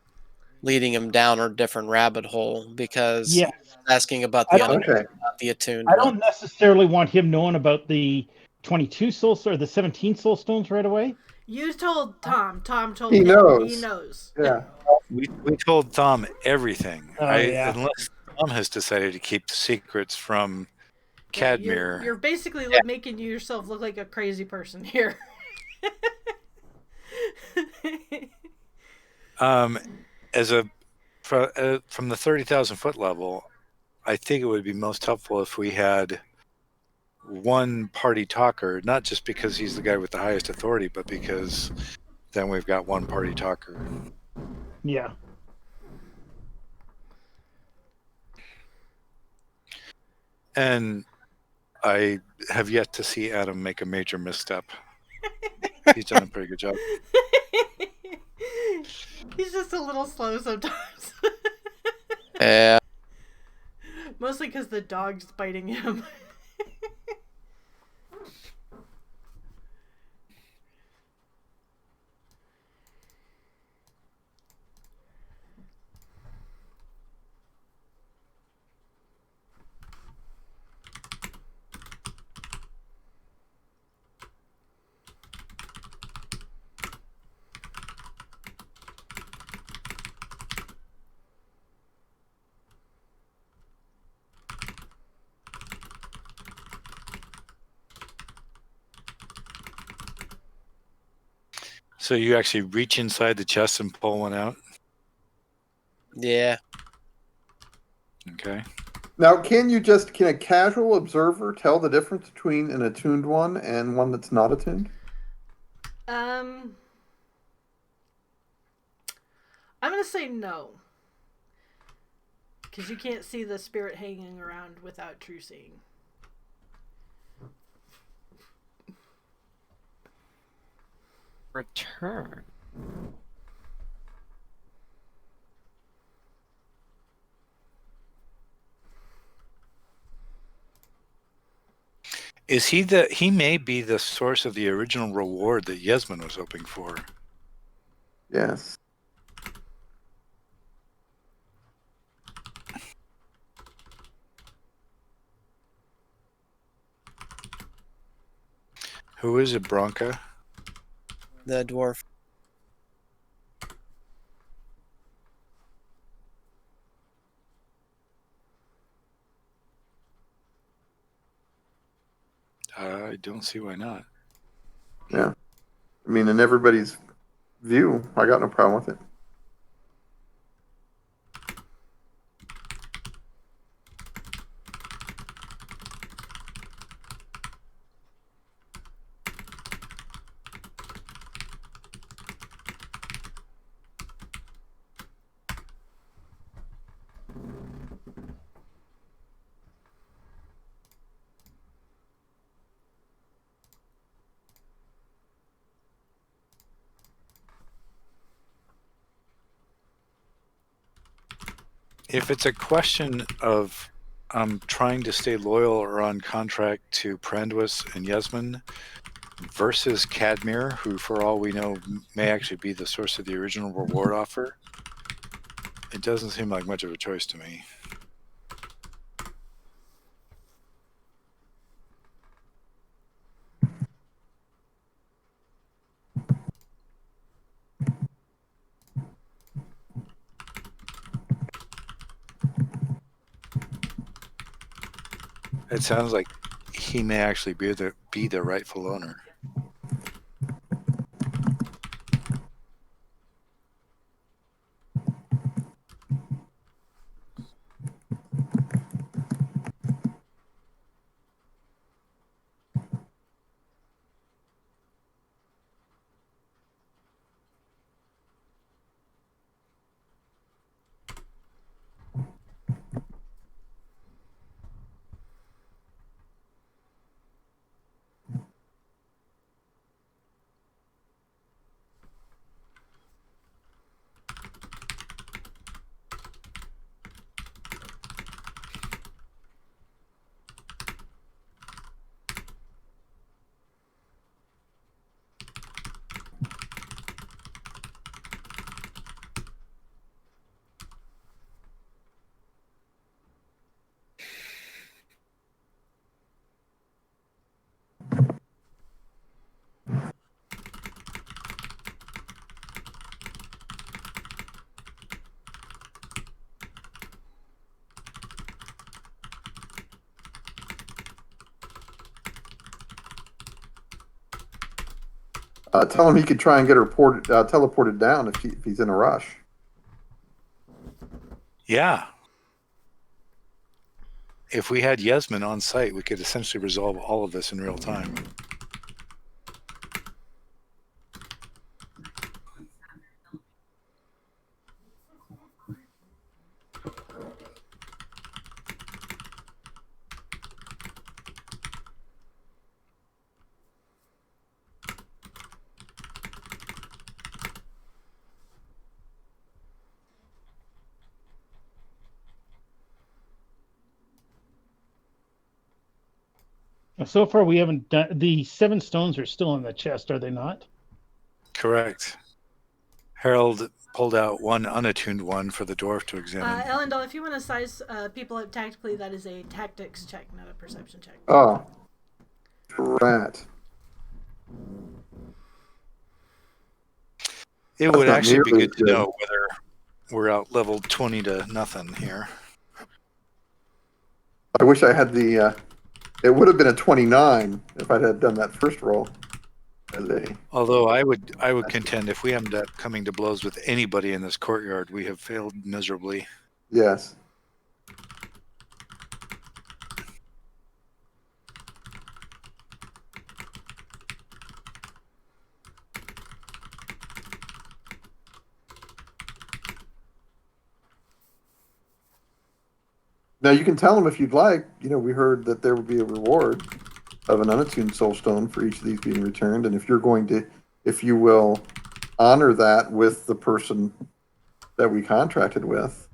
leading him down a different rabbit hole because Yeah. asking about the Okay. not the attuned I one? don't necessarily want him knowing about the 22 soul or the 17 soul stones right away. You told Tom. Tom told He him. knows. He knows. Yeah. We told Thom everything. Oh, yeah. Unless Thom has decided to keep the secrets from Yeah, Cadmere. you're basically making yourself look like a crazy person here. As a from the 30,000 foot level, I think it would be most helpful if we had one party talker, not just because he's the guy with the highest authority, but because then we've got one party talker. Yeah. And I have yet to see Adam make a major misstep. He's done a pretty good job. He's just a little slow sometimes. Yeah. Mostly because the dog's biting him. So you actually reach inside the chest and pull one out? Yeah. Okay. Now, can a casual observer tell the difference between an attuned one and one that's not attuned? I'm gonna say no, because you can't see the spirit hanging around without true seeing. Return. Is he he may be the source of the original reward that Yasmin was hoping for. Yes. Who is it, Bronca? The dwarf. I don't see why not. Yeah. I mean, in everybody's view, I got no problem with it. If it's a question of trying to stay loyal or on contract to Prandwis and Yasmin versus Cadmir, who for all we know may actually be the source of the original reward offer, it doesn't seem like much of a choice to me. It sounds like he may actually be the rightful owner. Tell him he could try and get her teleported down if he's in a rush. Yeah. If we had Yasmin on site, we could essentially resolve all of this in real time. So far, we haven't done the 7 stones are still in the chest, are they not? Correct. Harold pulled out one unattuned one for the dwarf to examine. Elendil, if you want to size people up tactically, that is a tactics check, not a perception check. Oh, rat. It That's would not actually be nearly good as to good. know whether we're out level 20 to nothing here. I wish I had the. It would have been a 29 if I'd had done that first roll. Although I would contend if we end up coming to blows with anybody in this courtyard, we have failed miserably. Yes. Now you can tell them if you'd like. We heard that there would be a reward of an unattuned soulstone for each of these being returned, and if you will honor that with the person that we contracted with.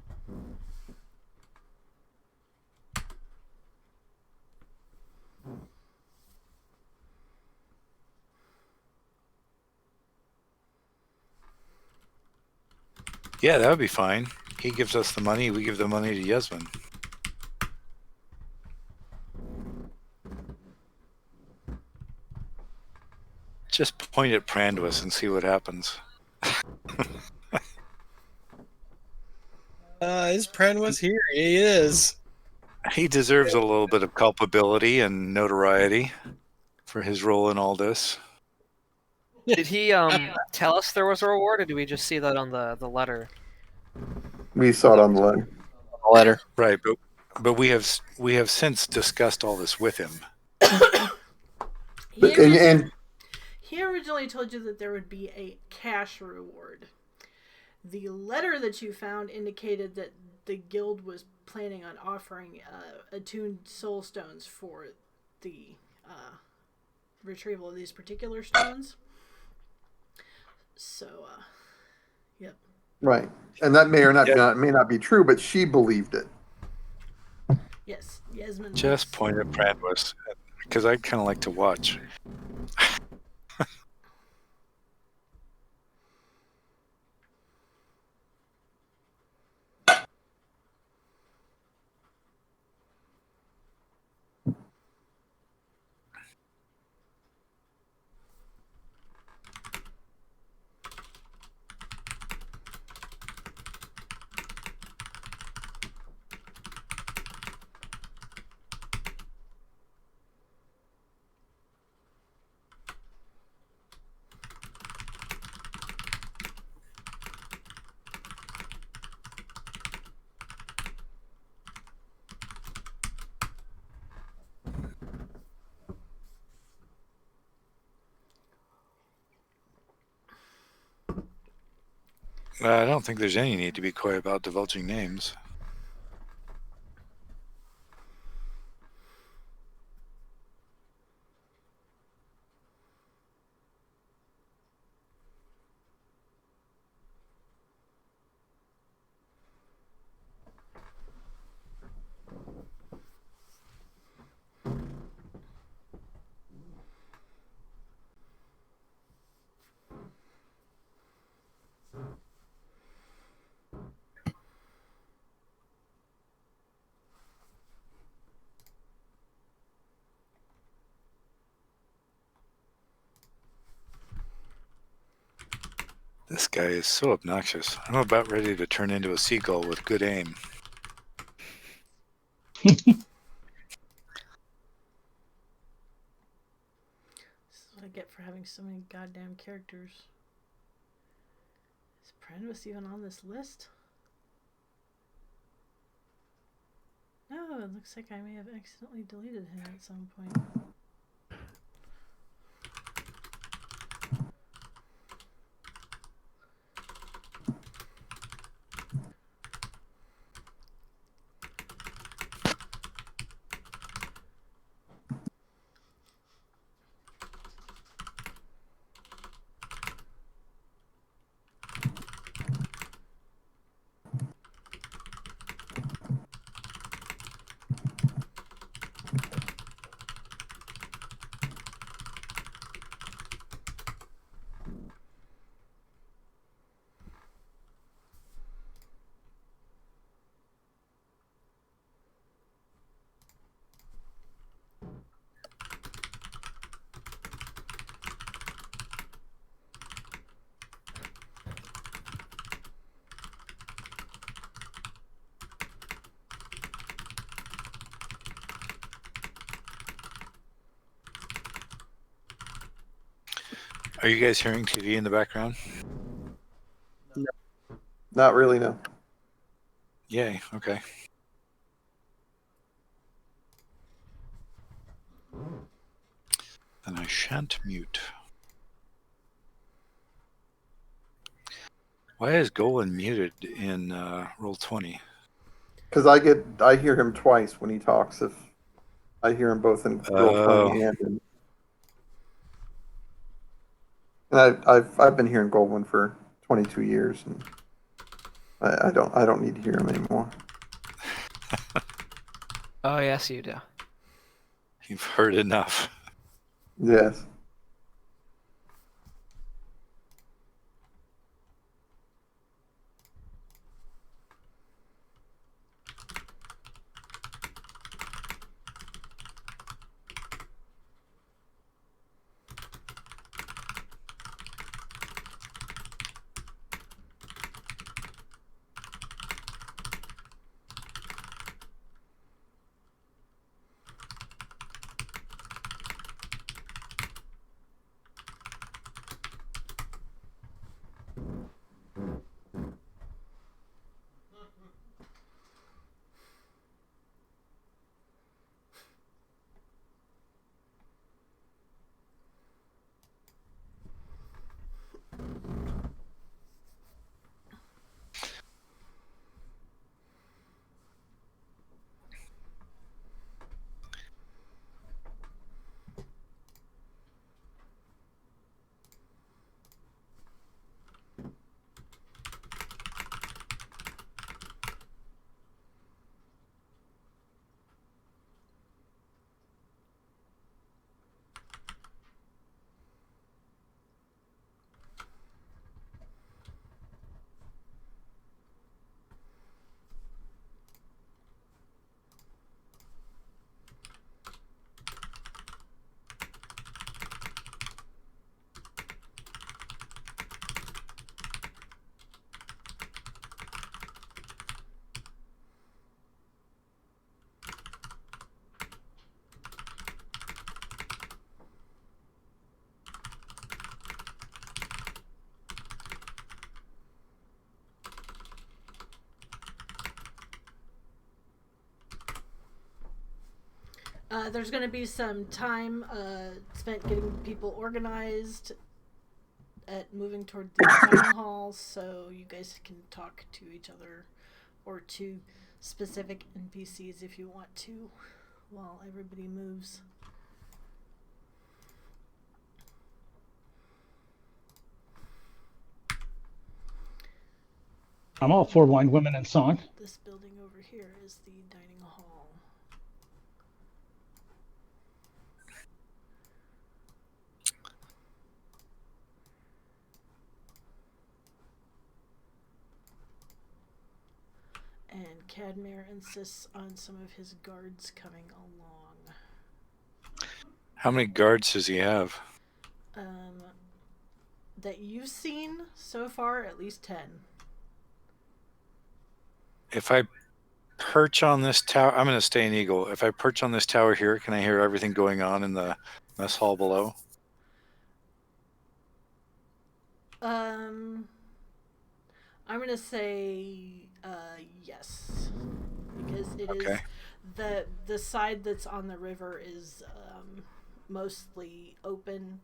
Yeah, that would be fine. He gives us the money, we give the money to Yasmin. Just point at Prandwis and see what happens. Is Pranwis here? He is. He deserves a little bit of culpability and notoriety for his role in all this. Did he tell us there was a reward, or did we just see that on the letter? We saw it on the letter. Letter. Right, but we have since discussed all this with him. He originally told you that there would be a cash reward. The letter that you found indicated that the guild was planning on offering attuned soul stones for the retrieval of these particular stones. So, yep. Right, and that may or may not be true, but she believed it. Yes, Yasmin. Just point at Prandwis, because I'd kind of like to watch. I don't think there's any need to be coy about divulging names. This guy is so obnoxious. I'm about ready to turn into a seagull with good aim. This is what I get for having so many goddamn characters. Is Prandwis even on this list? No, it looks like I may have accidentally deleted him at some point. Are you guys hearing TV in the background? No. Not really, no. Yay, okay. Then I shan't mute. Why is Golan muted in Roll20? because I hear him twice when he talks. If I hear him both in Roll20 and I've been hearing Goldwyn for 22 years, and I don't need to hear him anymore. Oh yes, you do. You've heard enough. Yes. There's going to be some time spent getting people organized at moving toward the dining hall, so you guys can talk to each other or to specific NPCs if you want to while everybody moves. I'm all for wine, women, and song. This building over here is the dining hall. And Cadmere insists on some of his guards coming along. How many guards does he have? That you've seen so far, at least 10. If I perch on this tower, I'm going to stay in Eagle. If I perch on this tower here, can I hear everything going on in the mess hall below? I'm gonna say yes, because it Okay. is the side that's on the river is mostly open.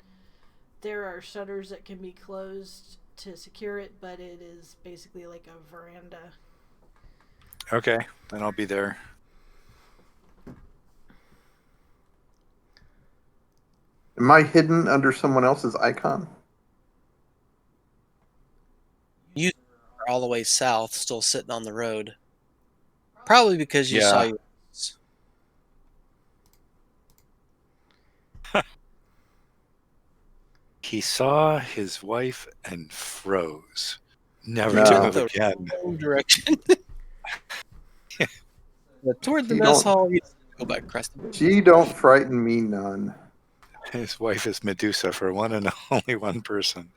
There are shutters that can be closed to secure it, but it is basically like a veranda. Okay, then I'll be there. Am I hidden under someone else's icon? You are all the way south, still sitting on the road. Probably because you saw Yeah. your. He saw his wife and froze. Never No. to Took move the again. wrong direction. But toward the She mess don't- hall, you go back, Creston. She don't frighten me none. His wife is Medusa for one and only one person.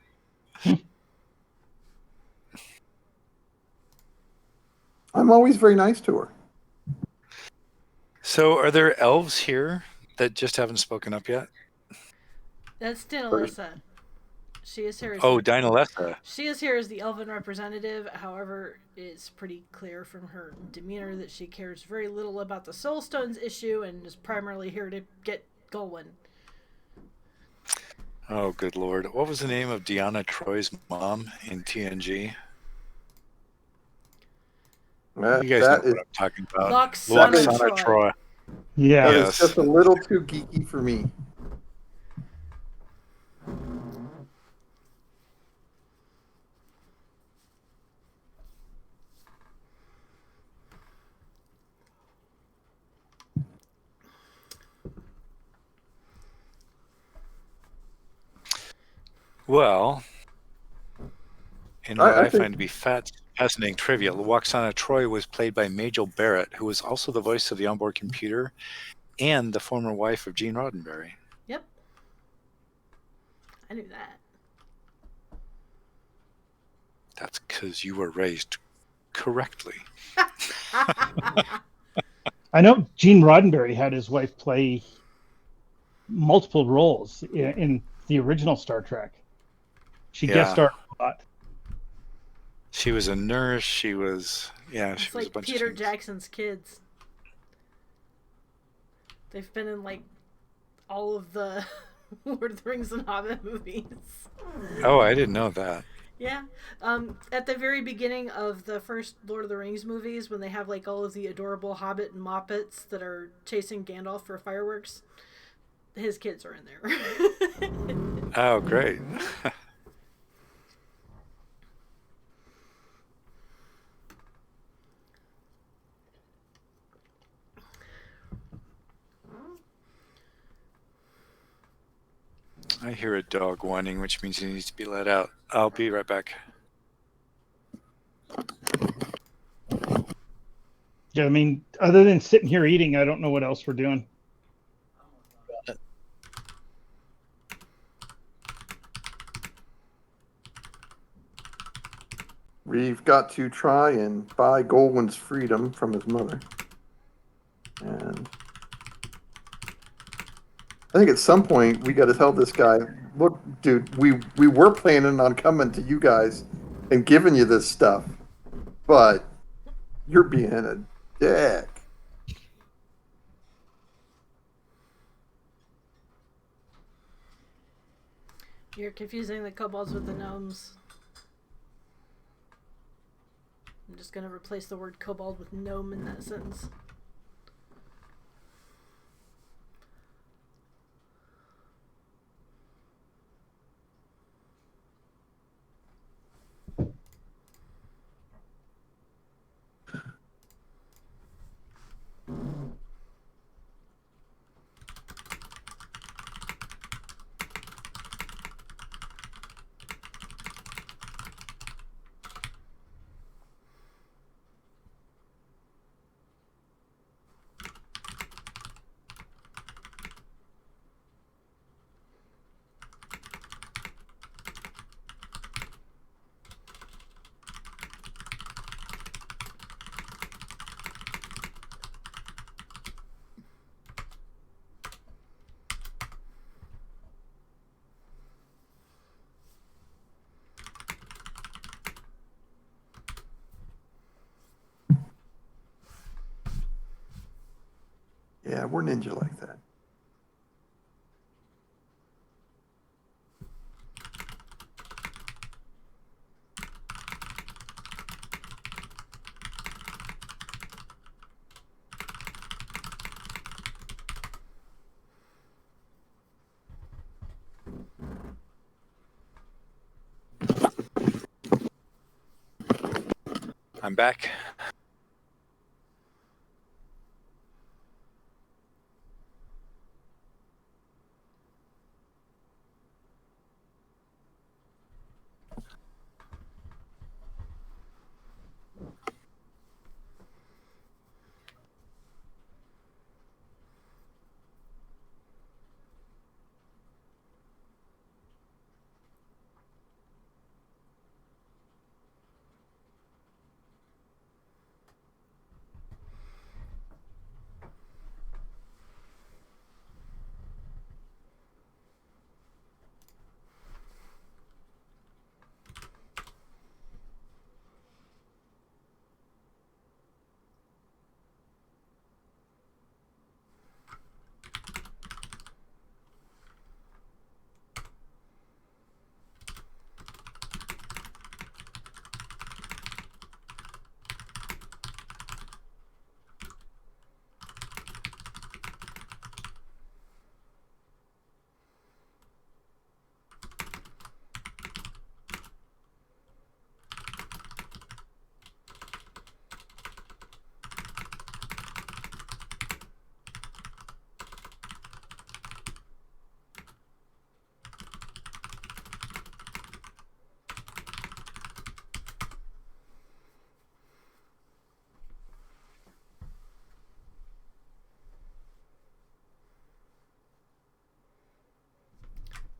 I'm always very nice to her. So, are there elves here that just haven't spoken up yet? That's Dinalissa. She is here. Oh, Dinalessa. She is here as the elven representative. However, it's pretty clear from her demeanor that she cares very little about the Soulstones issue and is primarily here to get Golwyn. Oh, good lord. What was the name of Deanna Troy's mom in TNG? You guys know what I'm talking about. Loxana Loxana Troy. Yeah. that Yes. is just a little too geeky for me. Well, in what I think find to be fascinating trivia, Loxana Troy was played by Majel Barrett, who was also the voice of the onboard computer and the former wife of Gene Roddenberry. Yep. I knew that. That's because you were raised correctly. I know Gene Roddenberry had his wife play multiple roles in the original Star Trek. She guest starred a lot. She was a nurse. She was, she It's was a like bunch Peter of things. Jackson's kids. They've been in like all of the Lord of the Rings and Hobbit movies. Oh, I didn't know that. Yeah. At the very beginning of the first Lord of the Rings movies, when they have like all of the adorable Hobbit and Moppets that are chasing Gandalf for fireworks, his kids are in there. Oh, great. I hear a dog whining, which means he needs to be let out. I'll be right back. Yeah, I mean, other than sitting here eating, I don't know what else we're doing. we've got to try and buy Golwyn's freedom from his mother. And I think at some point we got to tell this guy, look, dude, we were planning on coming to you guys and giving you this stuff, but you're being a dick. You're confusing the kobolds with the gnomes. I'm just gonna replace the word kobold with gnome in that sentence. Yeah, we're ninja like that. I'm back.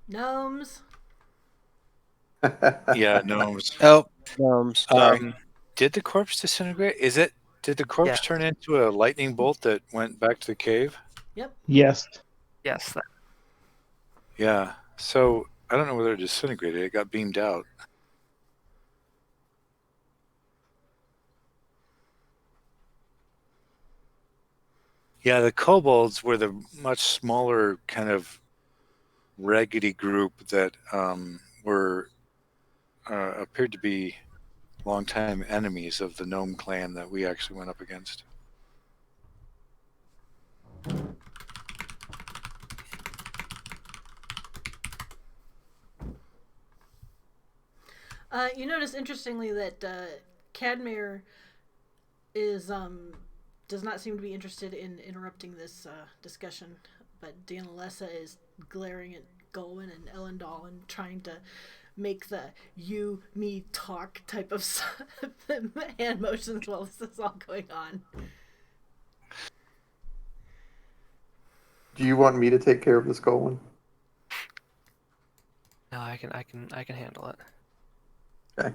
Gnomes. Yeah, gnomes. Oh, sorry. Did the corpse disintegrate? Did the corpse Yeah. turn into a lightning bolt that went back to the cave? Yep. Yes. Yes. Yeah. So I don't know whether it disintegrated. It got beamed out. Yeah, the kobolds were the much smaller kind of raggedy group that were appeared to be longtime enemies of the gnome clan that we actually went up against. You notice interestingly that Cadmere is does not seem to be interested in interrupting this discussion, but Danalessa is glaring at Golwyn and Elendal and trying to make the you me talk type of hand motions while this is all going on. Do you want me to take care of this Golem? No, I can handle it. Okay.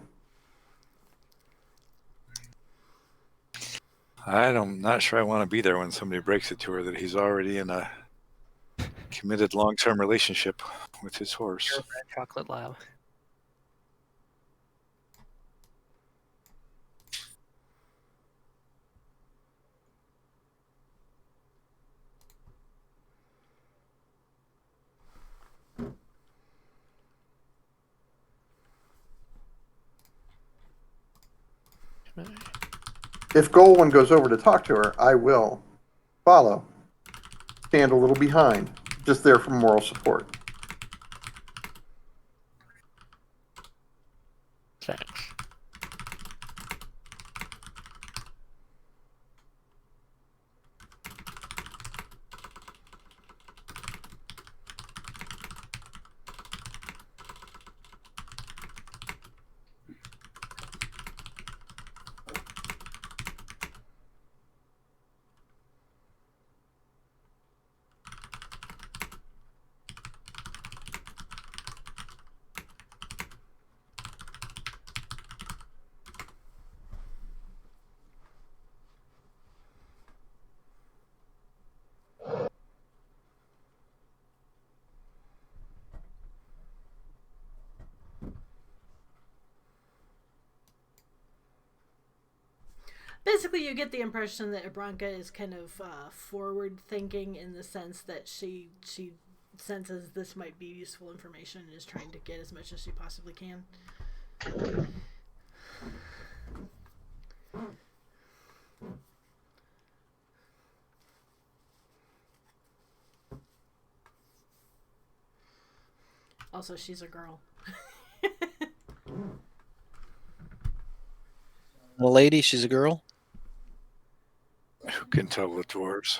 I'm not sure I want to be there when somebody breaks it to her that he's already in a committed long-term relationship with his horse. Chocolate lab. If Golwyn goes over to talk to her, I will follow. Stand a little behind, just there for moral support. Thanks. Basically, you get the impression that Abranka is kind of forward thinking in the sense that she senses this might be useful information and is trying to get as much as she possibly can. Also, she's a girl. A lady, she's a girl. Who can tell the dwarves?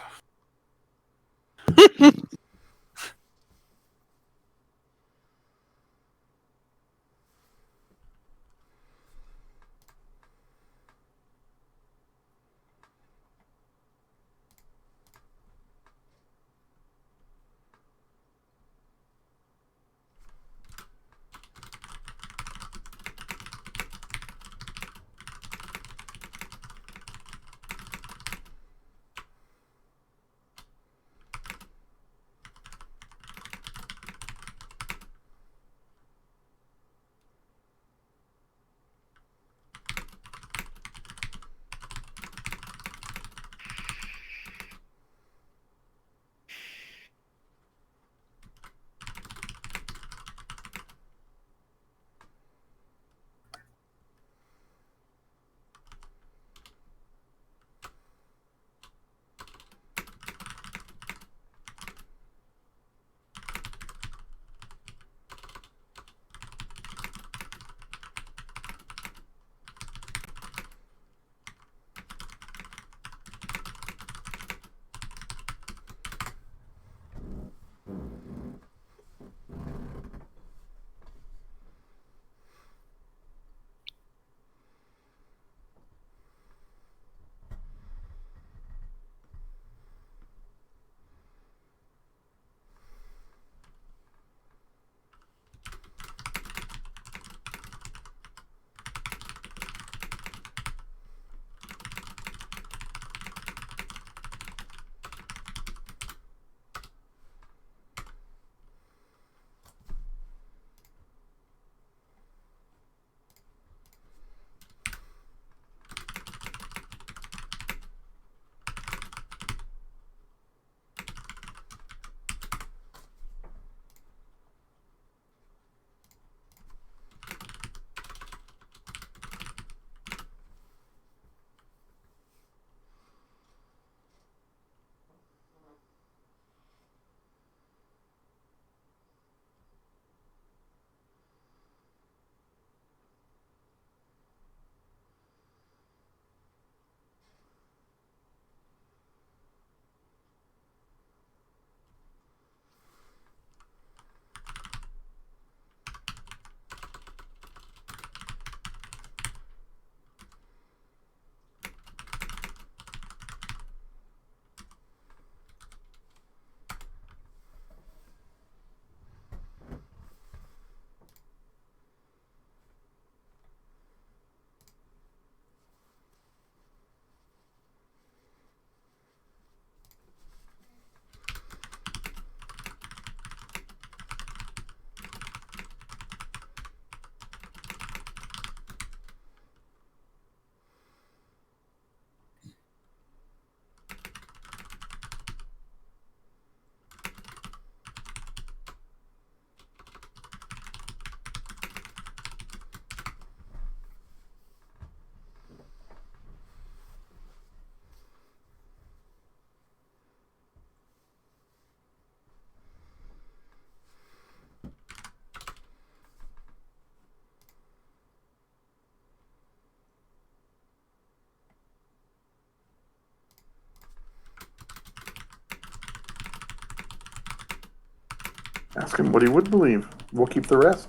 Ask him what he would believe. We'll keep the rest.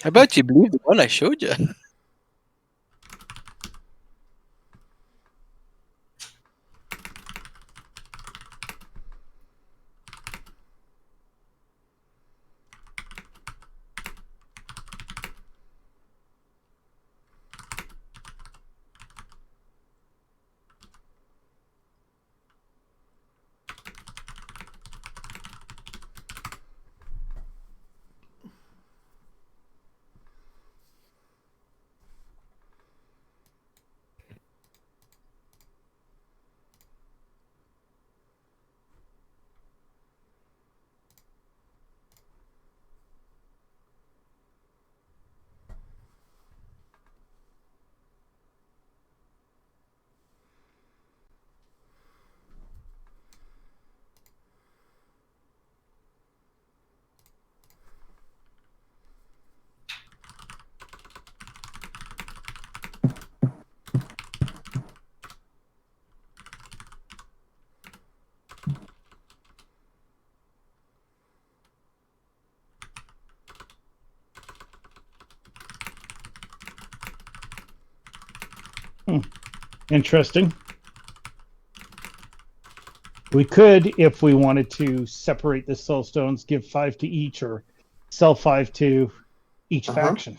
I bet you believe the one I showed you. Interesting. We could, if we wanted to separate the soul stones, give 5 to each or sell 5 to each faction.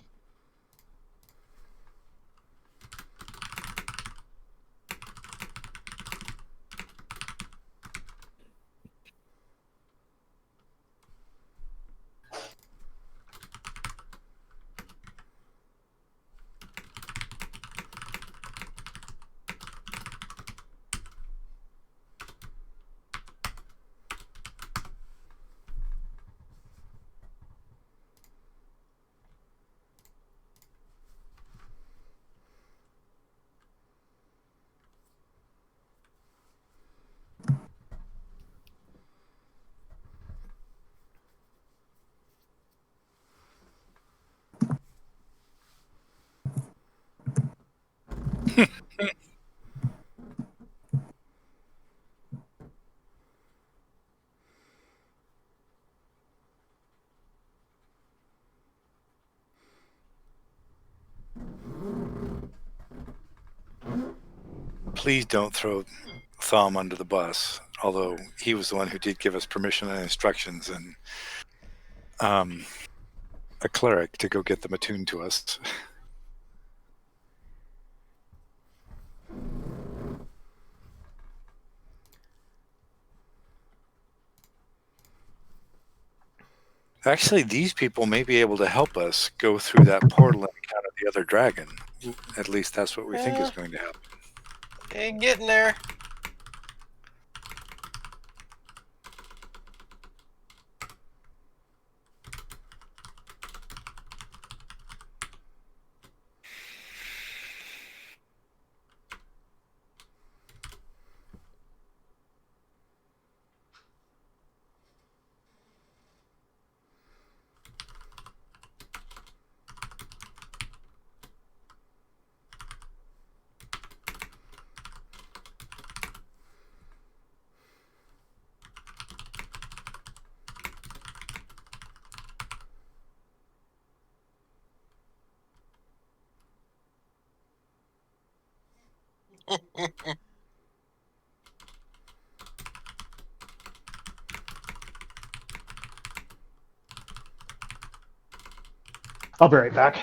Please don't throw Thumb under the bus, although he was the one who did give us permission and instructions and a cleric to go get them attuned to us. Actually, these people may be able to help us go through that portal and encounter the other dragon. At least that's what we think is going to happen. Ain't getting there. I'll be right back.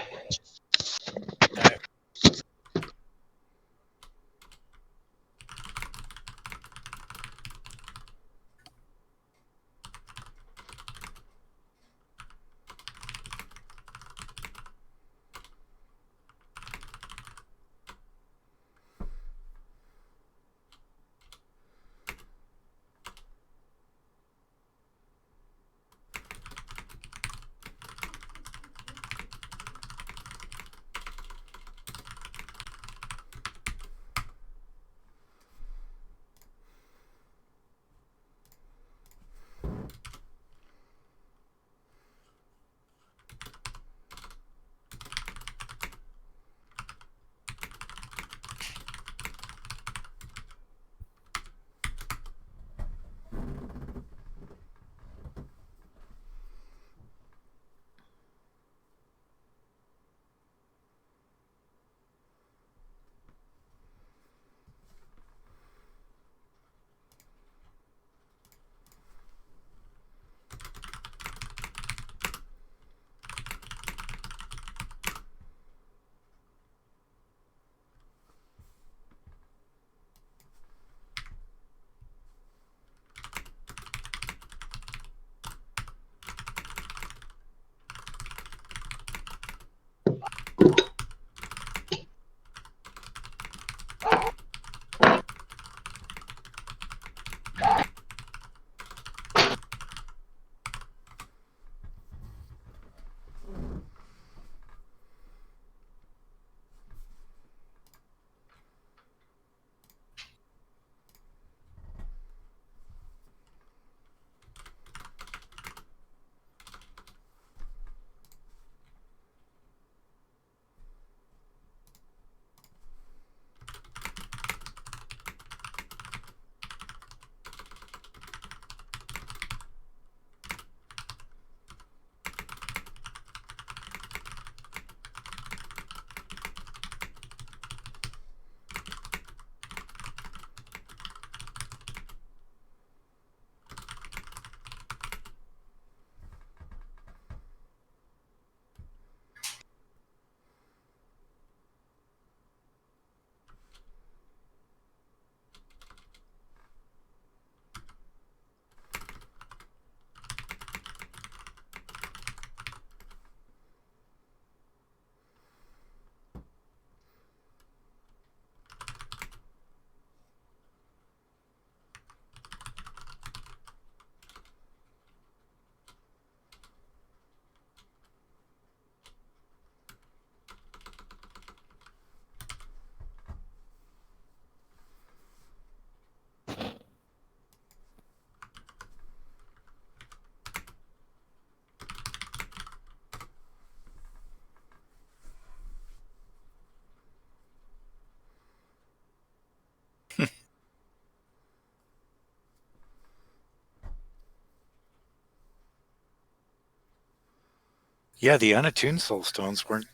Yeah, the unattuned soul stones weren't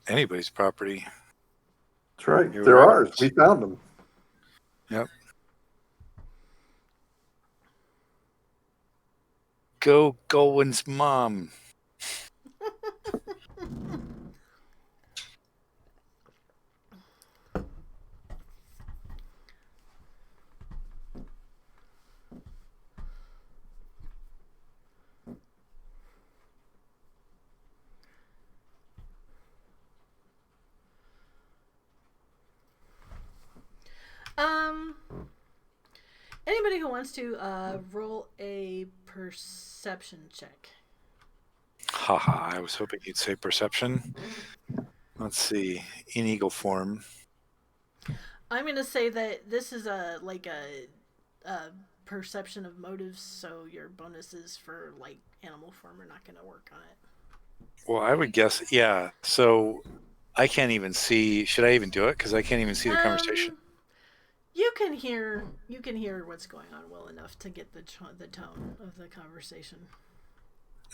anybody's property. That's right. They were They're ours. We found them. Yep. Go Goldwyn's mom. Anybody who wants to roll a perception check. Haha, I was hoping you'd say perception. Let's see. In eagle form. I'm gonna say that this is a perception of motives, so your bonuses for like animal form are not gonna work on it. Well, I would guess, yeah. So I can't even see. Should I even do it? Because I can't even see the conversation. You can hear what's going on well enough to get the tone of the conversation.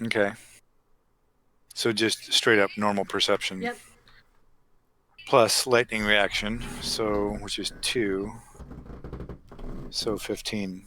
Okay. So just straight up normal perception. Yep. Plus lightning reaction, so which is 2. So 15.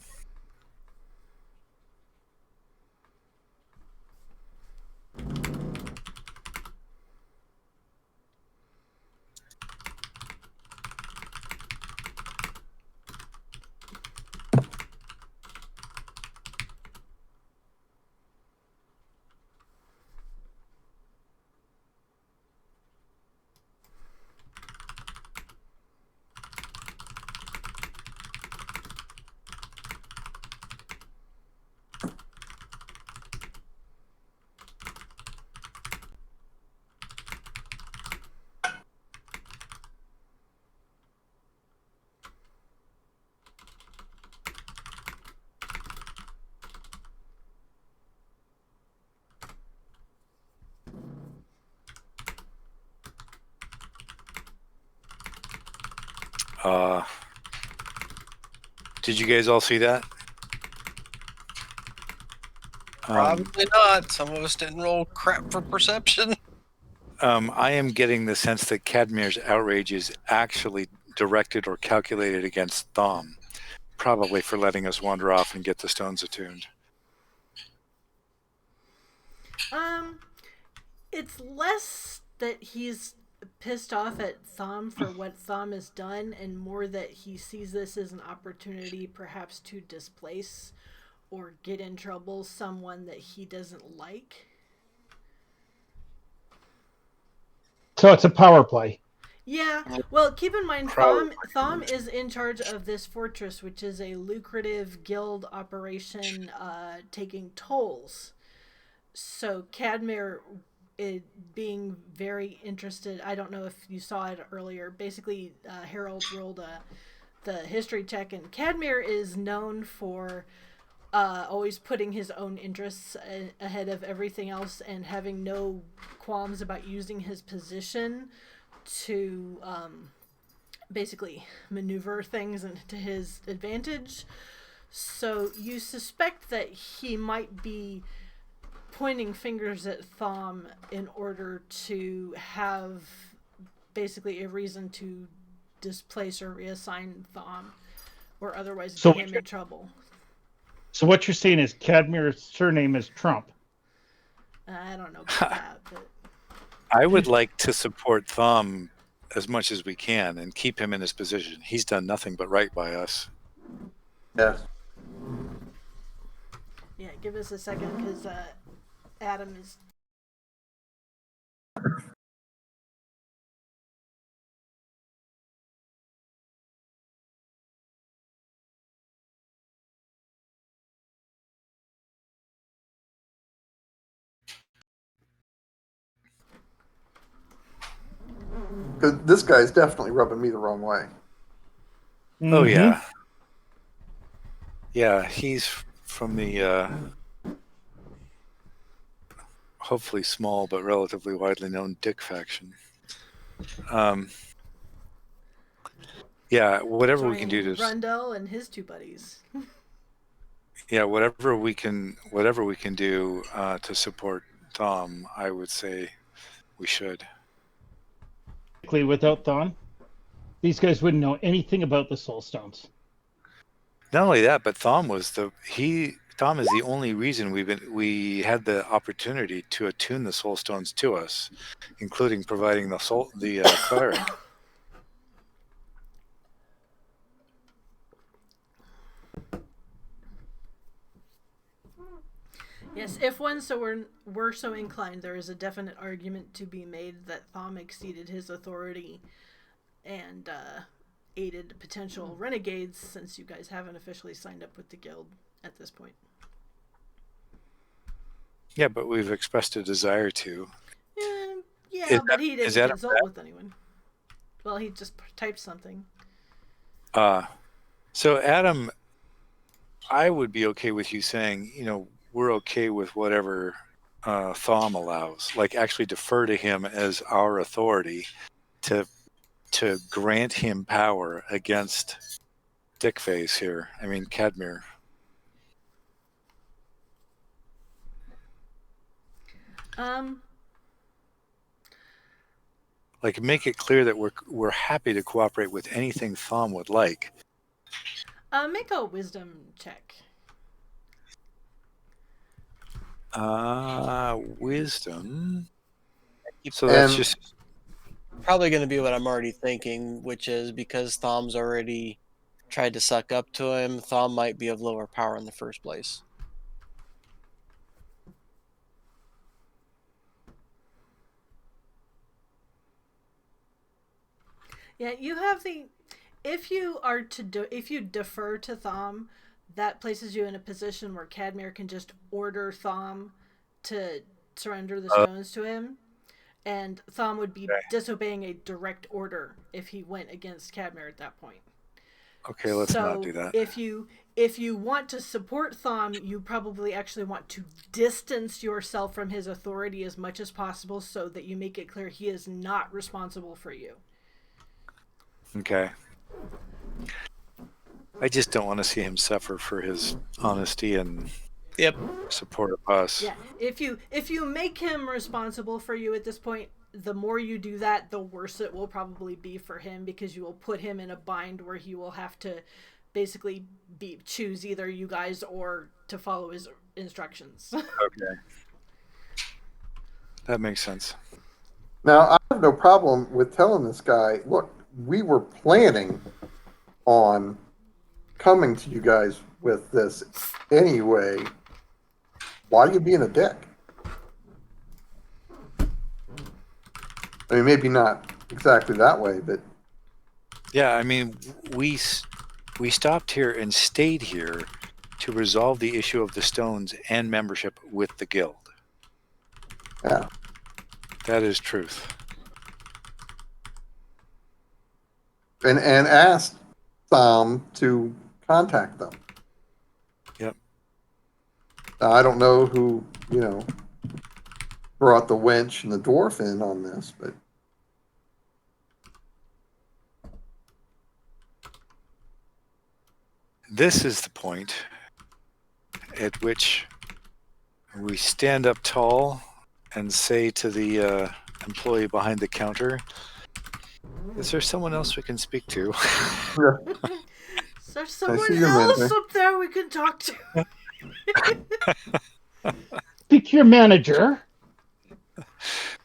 Did you guys all see that? Probably not. Some of us didn't roll crap for perception. I am getting the sense that Cadmir's outrage is actually directed or calculated against Thom, probably for letting us wander off and get the stones attuned. It's less that he's pissed off at Thom for what Thom has done, and more that he sees this as an opportunity perhaps to displace or get in trouble someone that he doesn't like. So it's a power play. Yeah, well, keep in mind, Thom is in charge of this fortress, which is a lucrative guild operation taking tolls. So Cadmir, being very interested, I don't know if you saw it earlier, basically Harold rolled the history check, and Cadmir is known for always putting his own interests ahead of everything else and having no qualms about using his position to basically maneuver things to his advantage. So you suspect that he might be pointing fingers at Thom in order to have basically a reason to displace or reassign Thom or otherwise get him in trouble. So what you're saying is Cadmir's surname is Trump. I don't know about that, but I would like to support Thom as much as we can and keep him in his position. He's done nothing but right by us. Yes. Yeah, give us a second because Adam is. Because this guy's definitely rubbing me the wrong way. Oh, yeah. Yeah, he's from the hopefully small but relatively widely known Dick faction. Yeah, whatever we can do to Rundell and his two buddies. Yeah, whatever we can do to support Thom, I would say we should. Without Thom, these guys wouldn't know anything about the Soulstones. Not only that, but Thom is the only reason we had the opportunity to attune the Soulstones to us, including providing the cleric. Yes, if one were so inclined, there is a definite argument to be made that Thom exceeded his authority and aided potential renegades, since you guys haven't officially signed up with the guild at this point. Yeah, but we've expressed a desire to. But he didn't consult with anyone. Well, he just typed something. So Adam, I would be okay with you saying, we're okay with whatever Thom allows. Like, actually defer to him as our authority to grant him power against Dickface here. I mean, Cadmir. Like, make it clear that we're happy to cooperate with anything Thom would like. Make a wisdom check. Wisdom. So that's just probably going to be what I'm already thinking, which is because Thom's already tried to suck up to him, Thom might be of lower power in the first place. Yeah, you have if you defer to Thom, that places you in a position where Cadmir can just order Thom to surrender the stones to him, and Thom would be disobeying a direct order if he went against Cadmir at that point. Okay, let's not do that. If you want to support Thom, you probably actually want to distance yourself from his authority as much as possible, so that you make it clear he is not responsible for you. Okay. I just don't want to see him suffer for his honesty and support of us. Yeah, if you make him responsible for you at this point, the more you do that, the worse it will probably be for him, because you will put him in a bind where he will have to basically choose either you guys or to follow his instructions. Okay. That makes sense. Now, I have no problem with telling this guy, look, we were planning on coming to you guys with this anyway. Why are you being a dick? I mean, maybe not exactly that way, but... Yeah, I mean, we stopped here and stayed here to resolve the issue of the stones and membership with the guild. Yeah. That is truth. And asked Thom to contact them. Yep. I don't know who, brought the wench and the dwarf in on this, but... This is the point at which we stand up tall and say to the employee behind the counter, is there someone else we can speak to? Is there someone else up there we can talk to? Speak to your manager.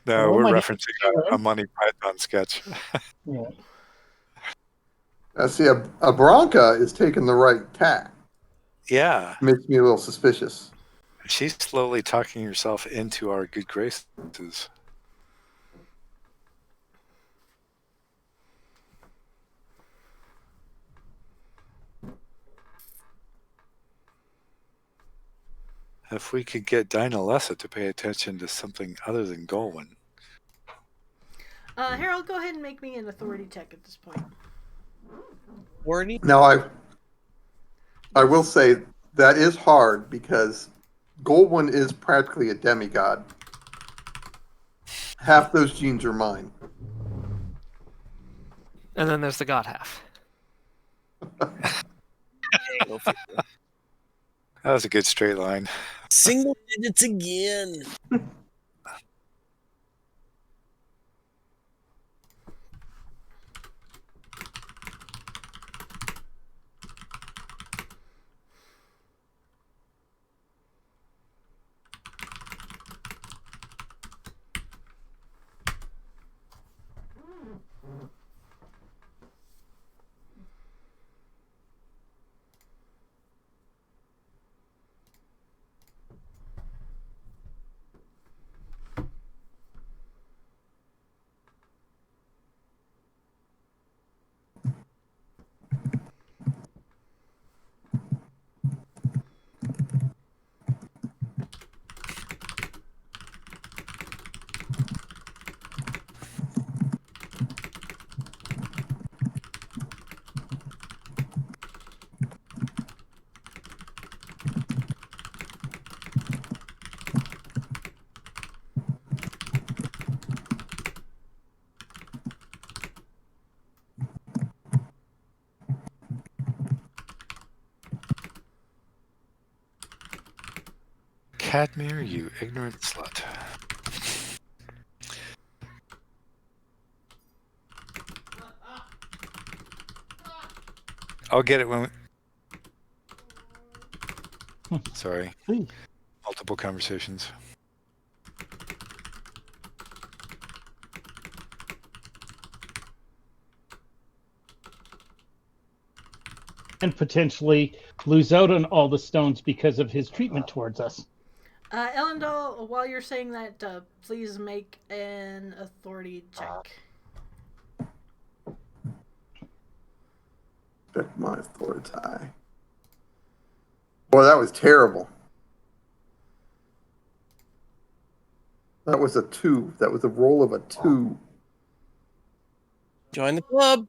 No, we're referencing a Monty Python sketch. Yeah. I see a Bronca is taking the right tack. Yeah. Makes me a little suspicious. She's slowly talking herself into our good graces. If we could get Dinah Lessa to pay attention to something other than Golwyn. Harold, go ahead and make me an authority check at this point. Authority? Now, I will say that is hard because Golwyn is practically a demigod. Half those genes are mine. And then there's the god half. That was a good straight line. Single digits again. Cadmere, you ignorant slut. I'll get it when we... Sorry. Please. Multiple conversations. And potentially lose out on all the stones because of his treatment towards us. Elendil, while you're saying that, please make an authority check. Check my authority. Boy, that was terrible. That was a 2. That was a roll of a 2. Join the club.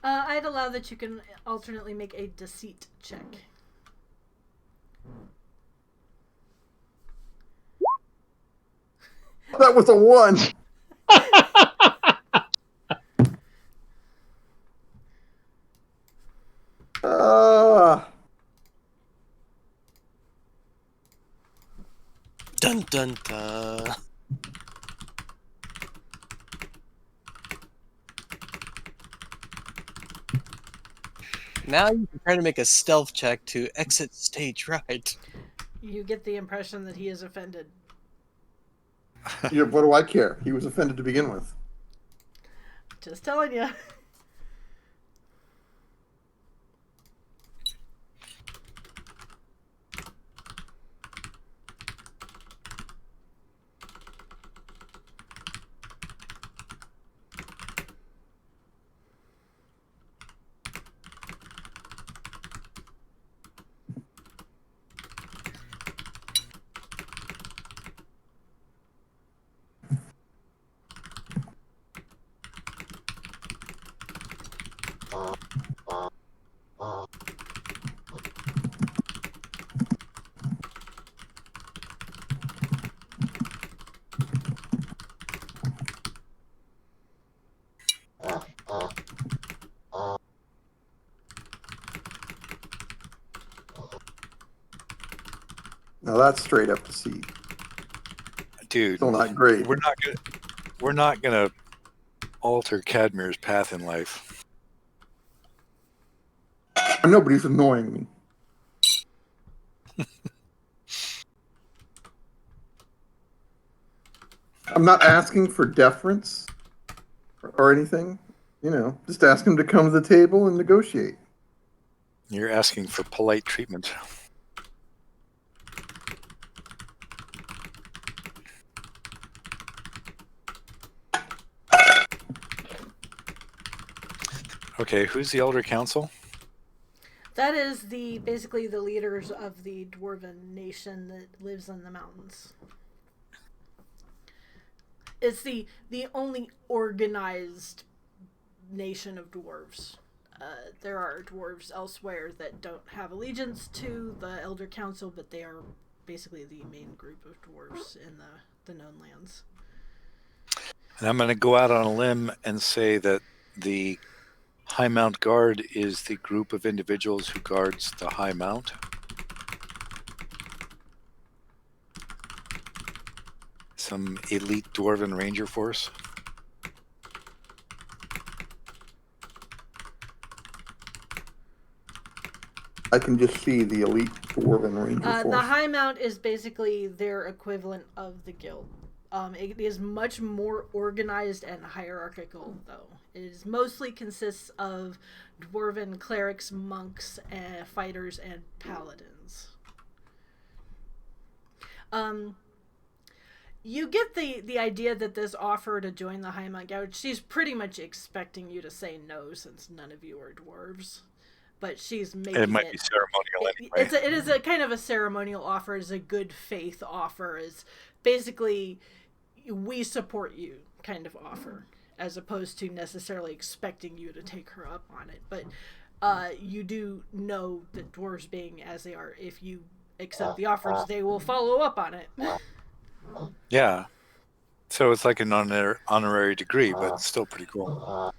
I'd allow that you can alternately make a deceit check. That was a 1. Dun dun dun. Now you can try to make a stealth check to exit stage right. You get the impression that he is offended. Yeah, what do I care? He was offended to begin with. Just telling you. Now that's straight up deceit. Dude, Still not great. we're not gonna alter Cadmere's path in life. Nobody's annoying me. I'm not asking for deference or anything. You know, just ask him to come to the table and negotiate. You're asking for polite treatment. Okay, who's the Elder Council? That is basically the leaders of the dwarven nation that lives in the mountains. It's the only organized nation of dwarves. There are dwarves elsewhere that don't have allegiance to the Elder Council, but they are basically the main group of dwarves in the known lands. And I'm going to go out on a limb and say that the High Mount Guard is the group of individuals who guards the High Mount. Some elite dwarven ranger force. I can just see the elite dwarven ranger force. The High Mount is basically their equivalent of the guild. It is much more organized and hierarchical, though. It is mostly consists of dwarven clerics, monks, fighters, and paladins. You get the idea that this offer to join the High Mount Guard, she's pretty much expecting you to say no, since none of you are dwarves. But she's making it might be ceremonial anyway. It is a kind of a ceremonial offer. It's a good faith offer. Is basically, we support you kind of offer, as opposed to necessarily expecting you to take her up on it. But you do know that dwarves being as they are, if you accept the offers, they will follow up on it. Yeah. So it's like an honorary degree, but still pretty cool.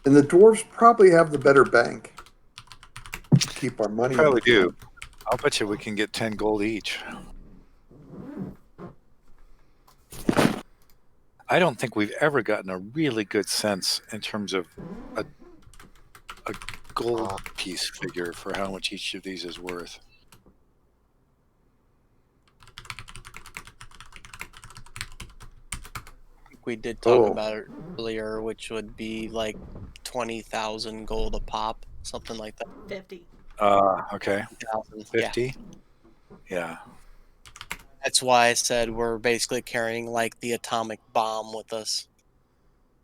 And the dwarves probably have the better bank. Keep our money. Probably do. I'll bet you we can get 10 gold each. I don't think we've ever gotten a really good sense in terms of a gold piece figure for how much each of these is worth. We did talk about it earlier, which would be like 20,000 gold a pop, something like that. 50. Okay. 50? Yeah. That's why I said we're basically carrying like the atomic bomb with us.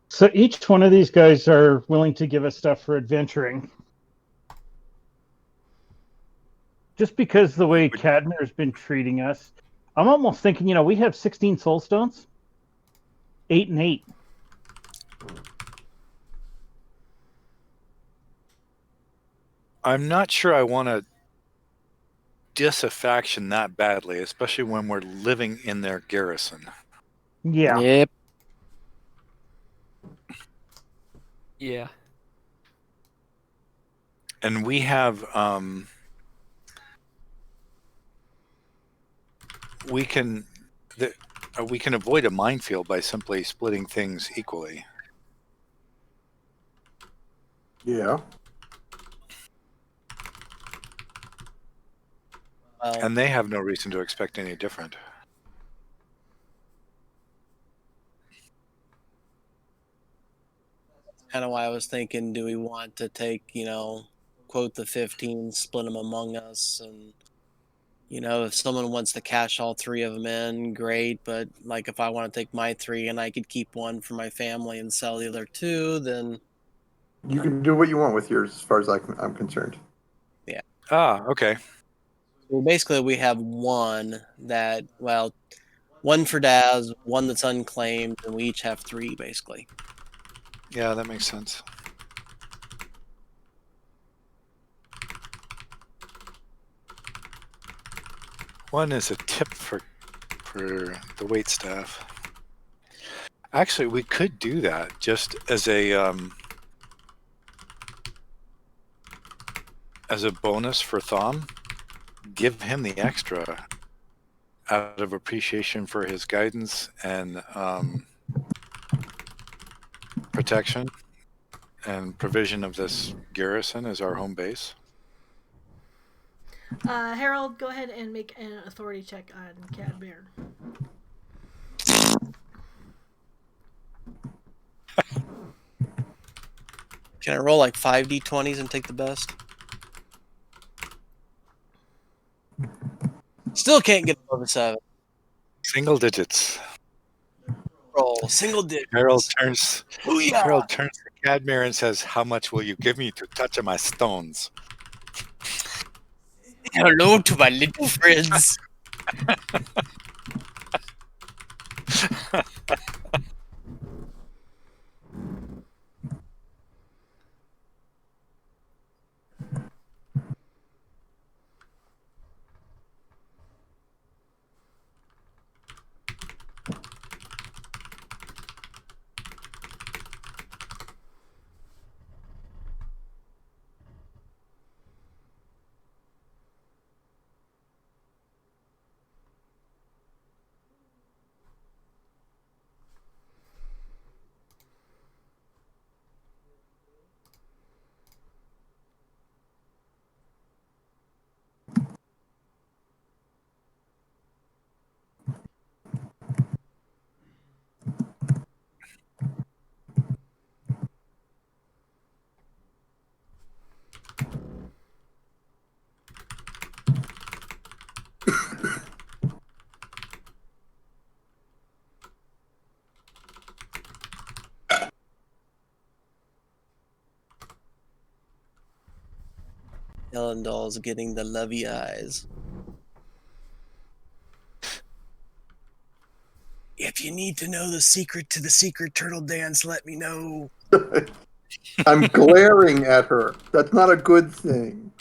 So each one of these guys are willing to give us stuff for adventuring. Just because the way Cadmir's been treating us, I'm almost thinking, we have 16 Soulstones. 8 and 8. I'm not sure I want to disaffection that badly, especially when we're living in their garrison. Yeah. Yep. Yeah. And we have we can avoid a minefield by simply splitting things equally. Yeah. And they have no reason to expect any different. Kind of why I was thinking, do we want to take, quote the 15, split them among us, and if someone wants to cash all 3 of them in, great. But like, if I want to take my 3 and I could keep one for my family and sell the other 2, then you can do what you want with yours, as far as I'm concerned. Yeah. Okay. Well, basically, we have one for Daz, one that's unclaimed, and we each have 3, basically. Yeah, that makes sense. One is a tip for the wait staff. Actually, we could do that just as a bonus for Thom. Give him the extra out of appreciation for his guidance and protection and provision of this garrison as our home base. Harold, go ahead and make an authority check on Cadmir. Can I roll like 5 d20s and take the best? Still can't get above a 7. Single digits. Roll single digits. Harold turns Booyah! to Cadmir and says, "How much will you give me to touch my stones?" Hello to my little friends. Elendal's getting the lovey eyes. If you need to know the secret to the secret turtle dance, let me know. I'm glaring at her. That's not a good thing.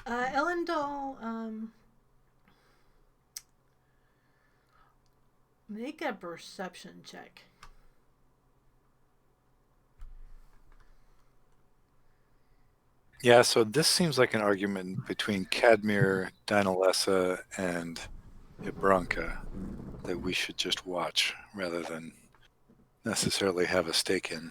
Elendil, make a perception check. Yeah, so this seems like an argument between Cadmir, Dynalessa, and Ibranka that we should just watch rather than necessarily have a stake in.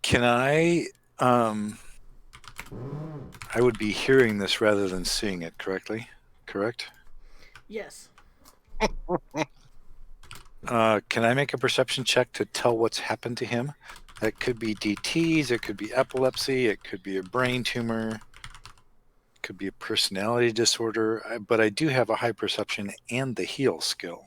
Can I would be hearing this rather than seeing it, correct? Yes. Can I make a perception check to tell what's happened to him? That could be DTs, it could be epilepsy, it could be a brain tumor, it could be a personality disorder, but I do have a high perception and the heal skill.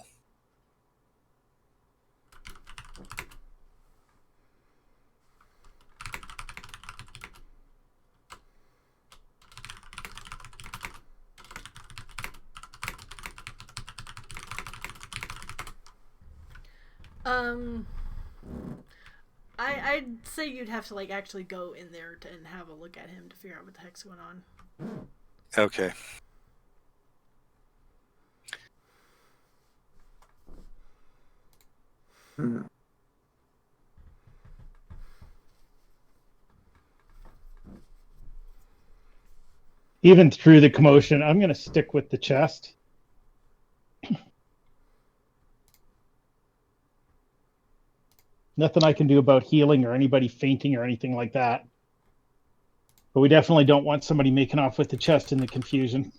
I'd say you'd have to like actually go in there and have a look at him to figure out what the heck's going on. Okay. Hmm. Even through the commotion, I'm going to stick with the chest. Nothing I can do about healing or anybody fainting or anything like that. But we definitely don't want somebody making off with the chest in the confusion.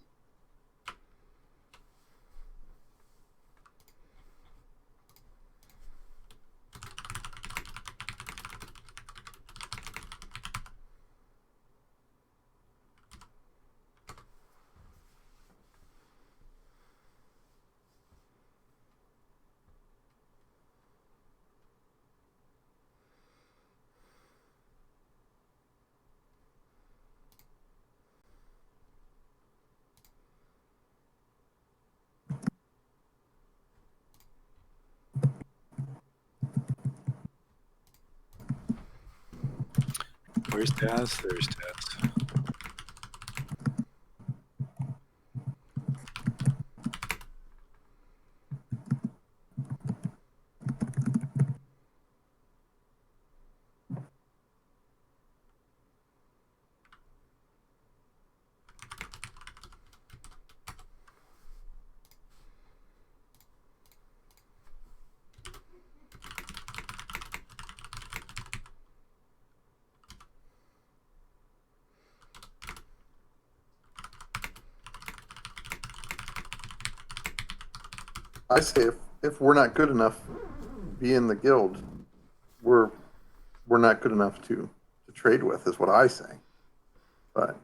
Where's Daz? There's Daz. I say if we're not good enough to be in the guild, we're not good enough to trade with, is what I say. But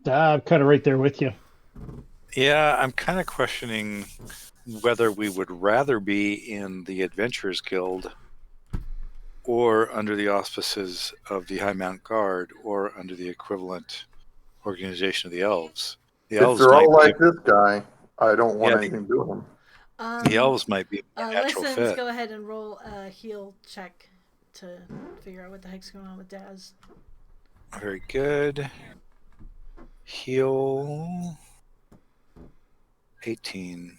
I'm kind of right there with you. Yeah, I'm kind of questioning whether we would rather be in the Adventurers Guild or under the auspices of the High Mount Guard or under the equivalent organization of the Elves. The if Elves they're all might be, like this guy, I don't want yeah, anything to do with them. the Elves might be a natural Lessons, fit. go ahead and roll a heal check to figure out what the heck's going on with Daz. Very good. Heal 18.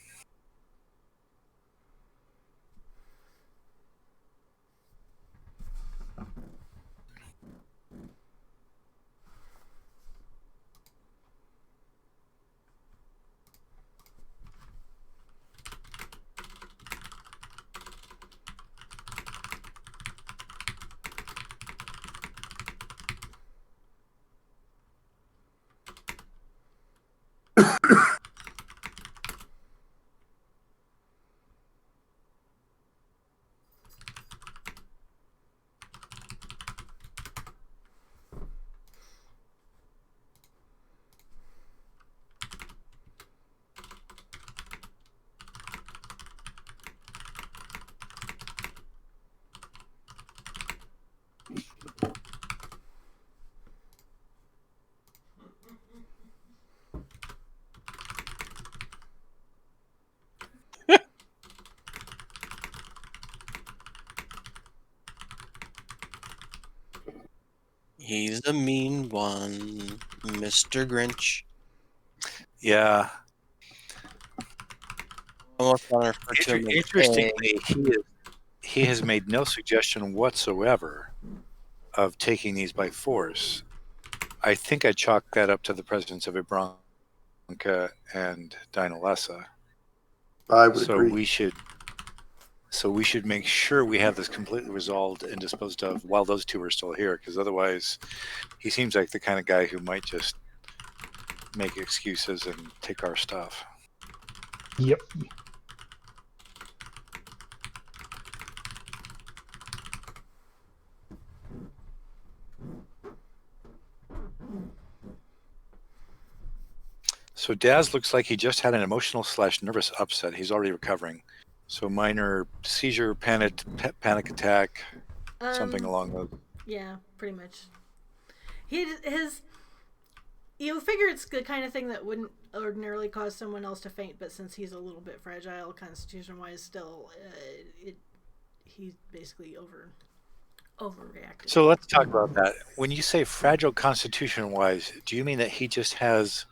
He's a mean one, Mr. Grinch. Yeah. Almost want to refer to him as Interestingly, he has made no suggestion whatsoever of taking these by force. I think I chalk that up to the presence of a Bronca and Dinalessa. I would So agree. we should make sure we have this completely resolved and disposed of while those two are still here, because otherwise he seems like the kind of guy who might just make excuses and take our stuff. Yep. So Daz looks like he just had an emotional / nervous upset. He's already recovering. So minor seizure, panic attack, something along those. Yeah, pretty much. You figure it's the kind of thing that wouldn't ordinarily cause someone else to faint, but since he's a little bit fragile constitution-wise, still, he's basically overreacted. So let's talk about that. When you say fragile constitution-wise, do you mean that he just has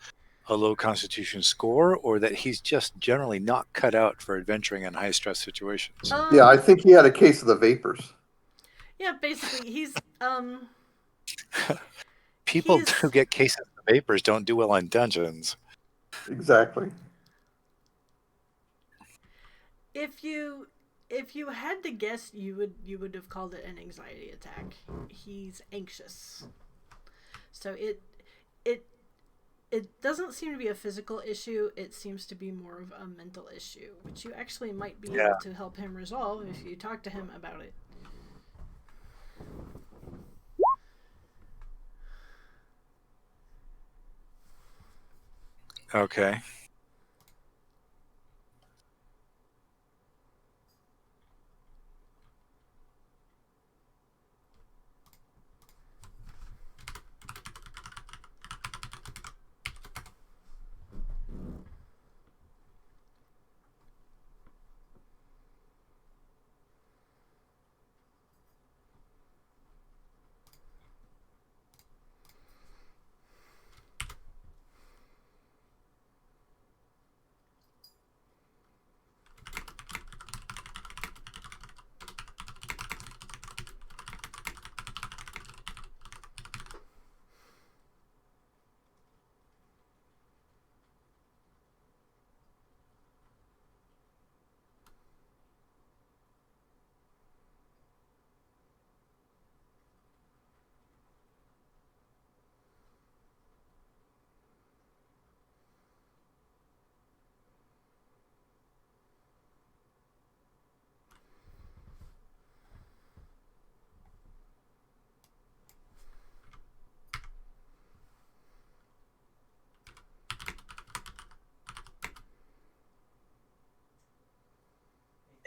a low constitution score, or that he's just generally not cut out for adventuring in high-stress situations? Yeah, I think he had a case of the vapors. Yeah, basically, he's People who get cases of vapors don't do well in dungeons. Exactly. If you had to guess, you would have called it an anxiety attack. He's anxious, so it doesn't seem to be a physical issue. It seems to be more of a mental issue, which you actually might be able to help him resolve if you talk to him about it. Okay.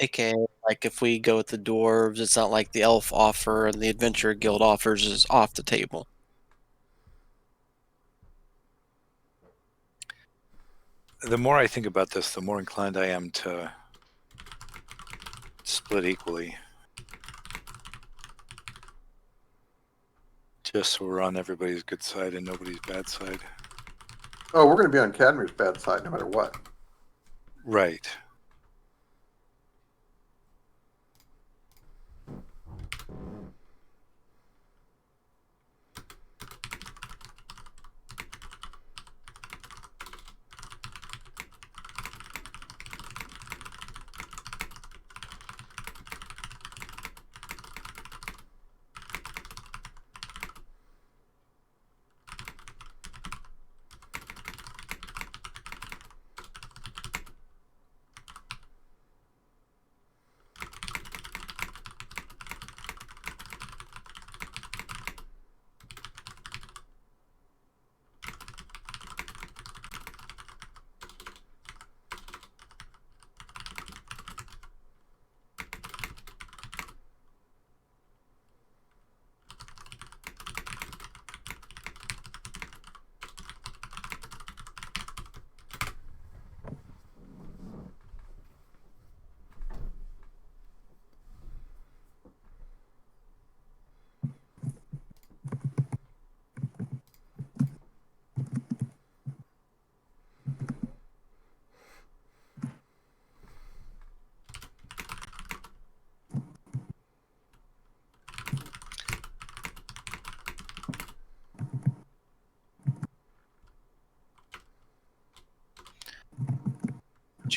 AKA, like if we go with the dwarves, it's not like the elf offer and the adventure guild offers is off the table. The more I think about this, the more inclined I am to split equally. Just so we're on everybody's good side and nobody's bad side. Oh, we're going to be on Cadmir's bad side no matter what. Right.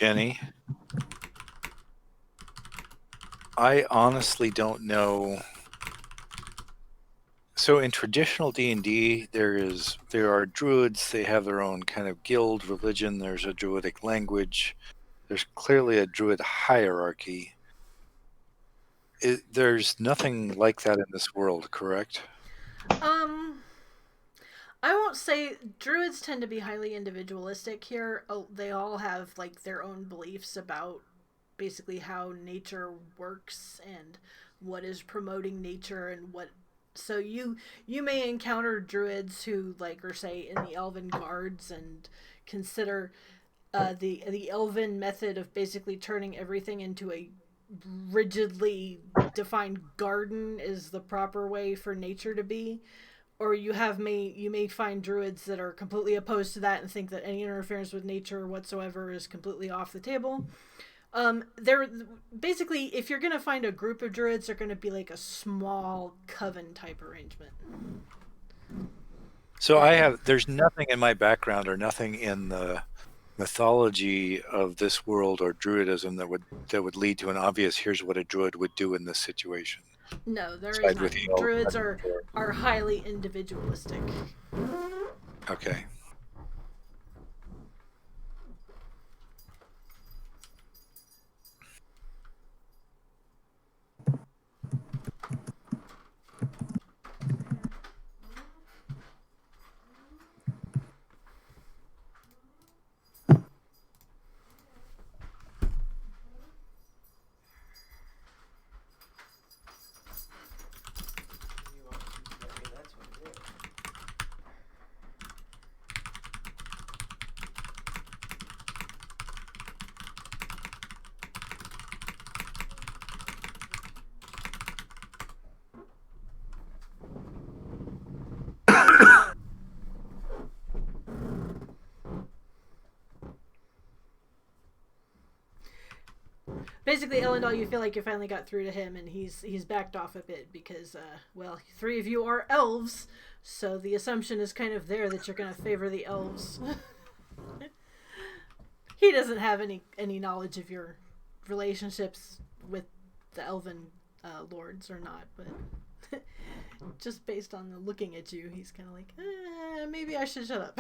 Jenny. I honestly don't know. So in traditional D&D, there are druids. They have their own kind of guild religion. There's a druidic language. There's clearly a druid hierarchy. There's nothing like that in this world, correct? I won't say druids tend to be highly individualistic here. Oh, they all have like their own beliefs about basically how nature works and what is promoting nature and what. So you may encounter druids who like are say in the elven guards and consider the elven method of basically turning everything into a rigidly defined garden is the proper way for nature to be. Or you may find druids that are completely opposed to that and think that any interference with nature whatsoever is completely off the table. They're basically, if you're gonna find a group of druids, they're gonna be like a small coven type arrangement. So there's nothing in my background or nothing in the mythology of this world or druidism that would lead to an obvious here's what a druid would do in this situation. No, there is Side not. with the elves. Druids are highly individualistic. Okay. Basically, Elendil, you feel like you finally got through to him, and he's backed off a bit because, well, three of you are elves, so the assumption is kind of there that you're going to favor the elves. He doesn't have any knowledge of your relationships with the elven lords or not, but just based on the looking at you, he's kind of like, maybe I should shut up.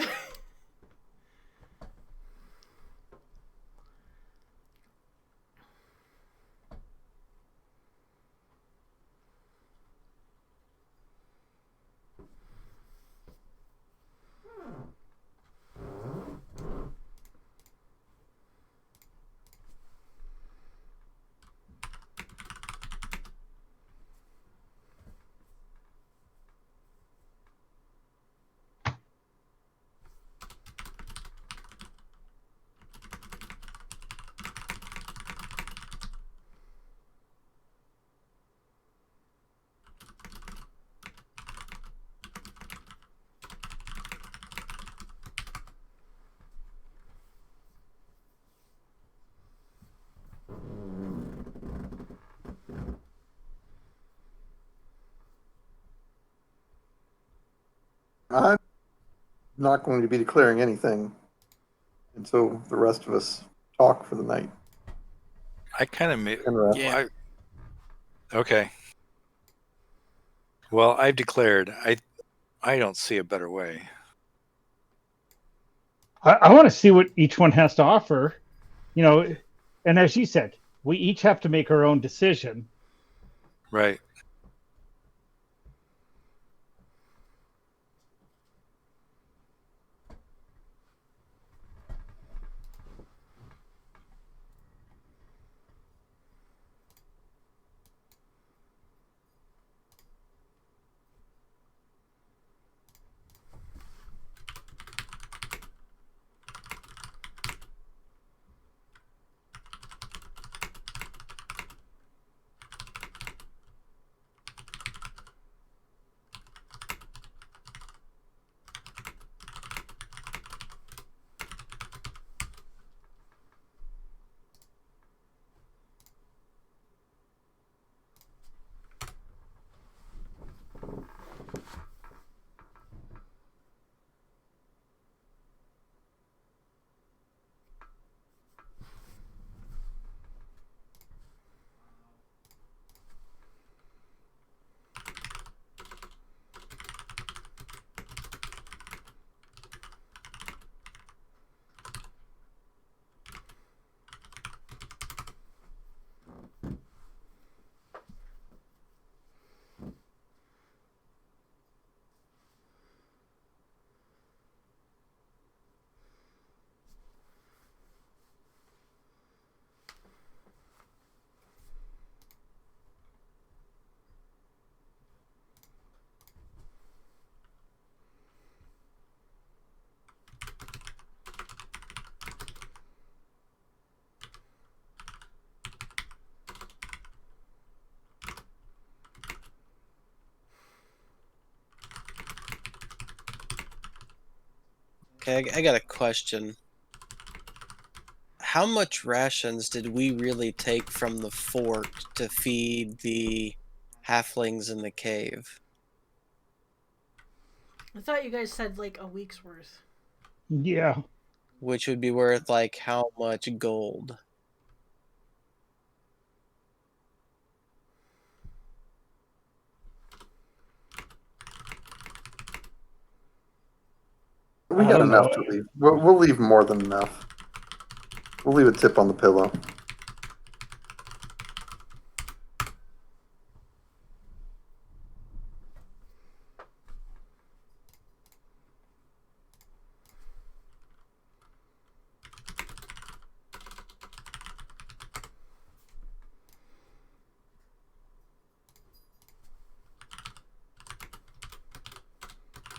I'm not going to be declaring anything until the rest of us talk for the night. I kind of made. Yeah. Okay. Well, I've declared. I don't see a better way. I want to see what each one has to offer, you know, and as you said, we each have to make our own decision. Right. Okay, I got a question. How much rations did we really take from the fort to feed the halflings in the cave? I thought you guys said like a week's worth. Yeah. Which would be worth like how much gold? We I got don't enough know. to leave. We'll leave more than enough. We'll leave a tip on the pillow.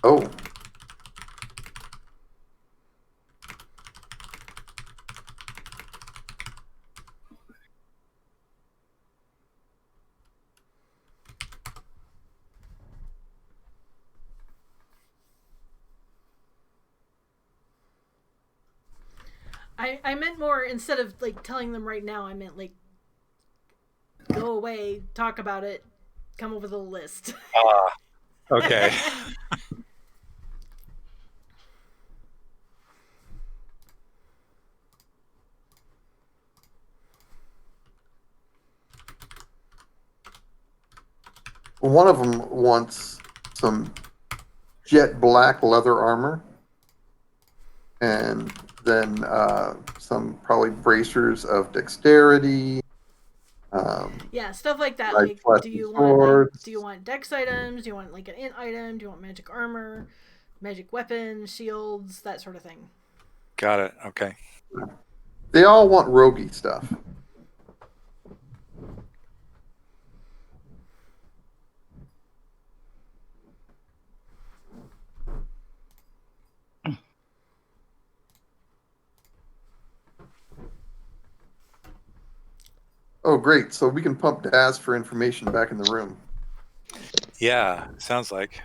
Oh, I meant more instead of like telling them right now. I meant like go away, talk about it, come over the list. Okay. one of them wants some jet black leather armor, and then some probably bracers of dexterity. Yeah, stuff like that. Like Like, flesh do and you want swords. do you want dex items? Do you want like an int item? Do you want magic armor, magic weapons, shields, that sort of thing? Got it. Okay. They all want roguey stuff. Oh, great. So we can pump Daz for information back in the room. Yeah. Sounds like.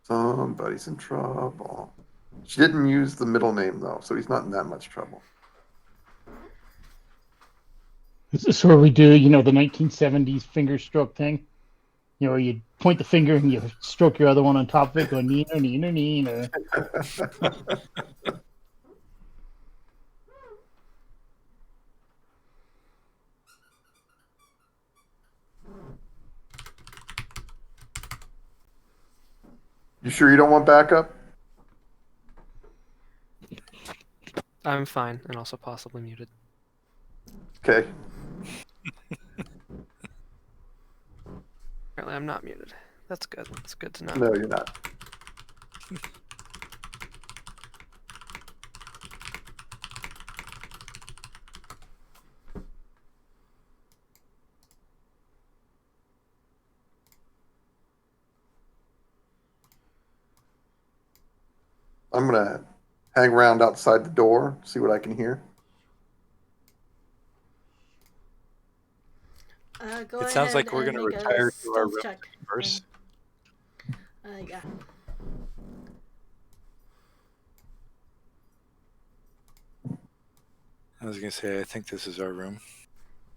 Somebody's in trouble. She didn't use the middle name, though, so he's not in that much trouble. This is where we do, the 1970s finger stroke thing. Where you point the finger and you stroke your other one on top of it, go neener, neener, neener. You sure you don't want backup? I'm fine, and also possibly muted. Okay. Apparently, I'm not muted. That's good. That's good to know. No, you're not. I'm going to hang around outside the door, see what I can hear. Go It ahead sounds like we're and going to make a retire to our stealth room check. first. Yeah. I was going to say, I think this is our room.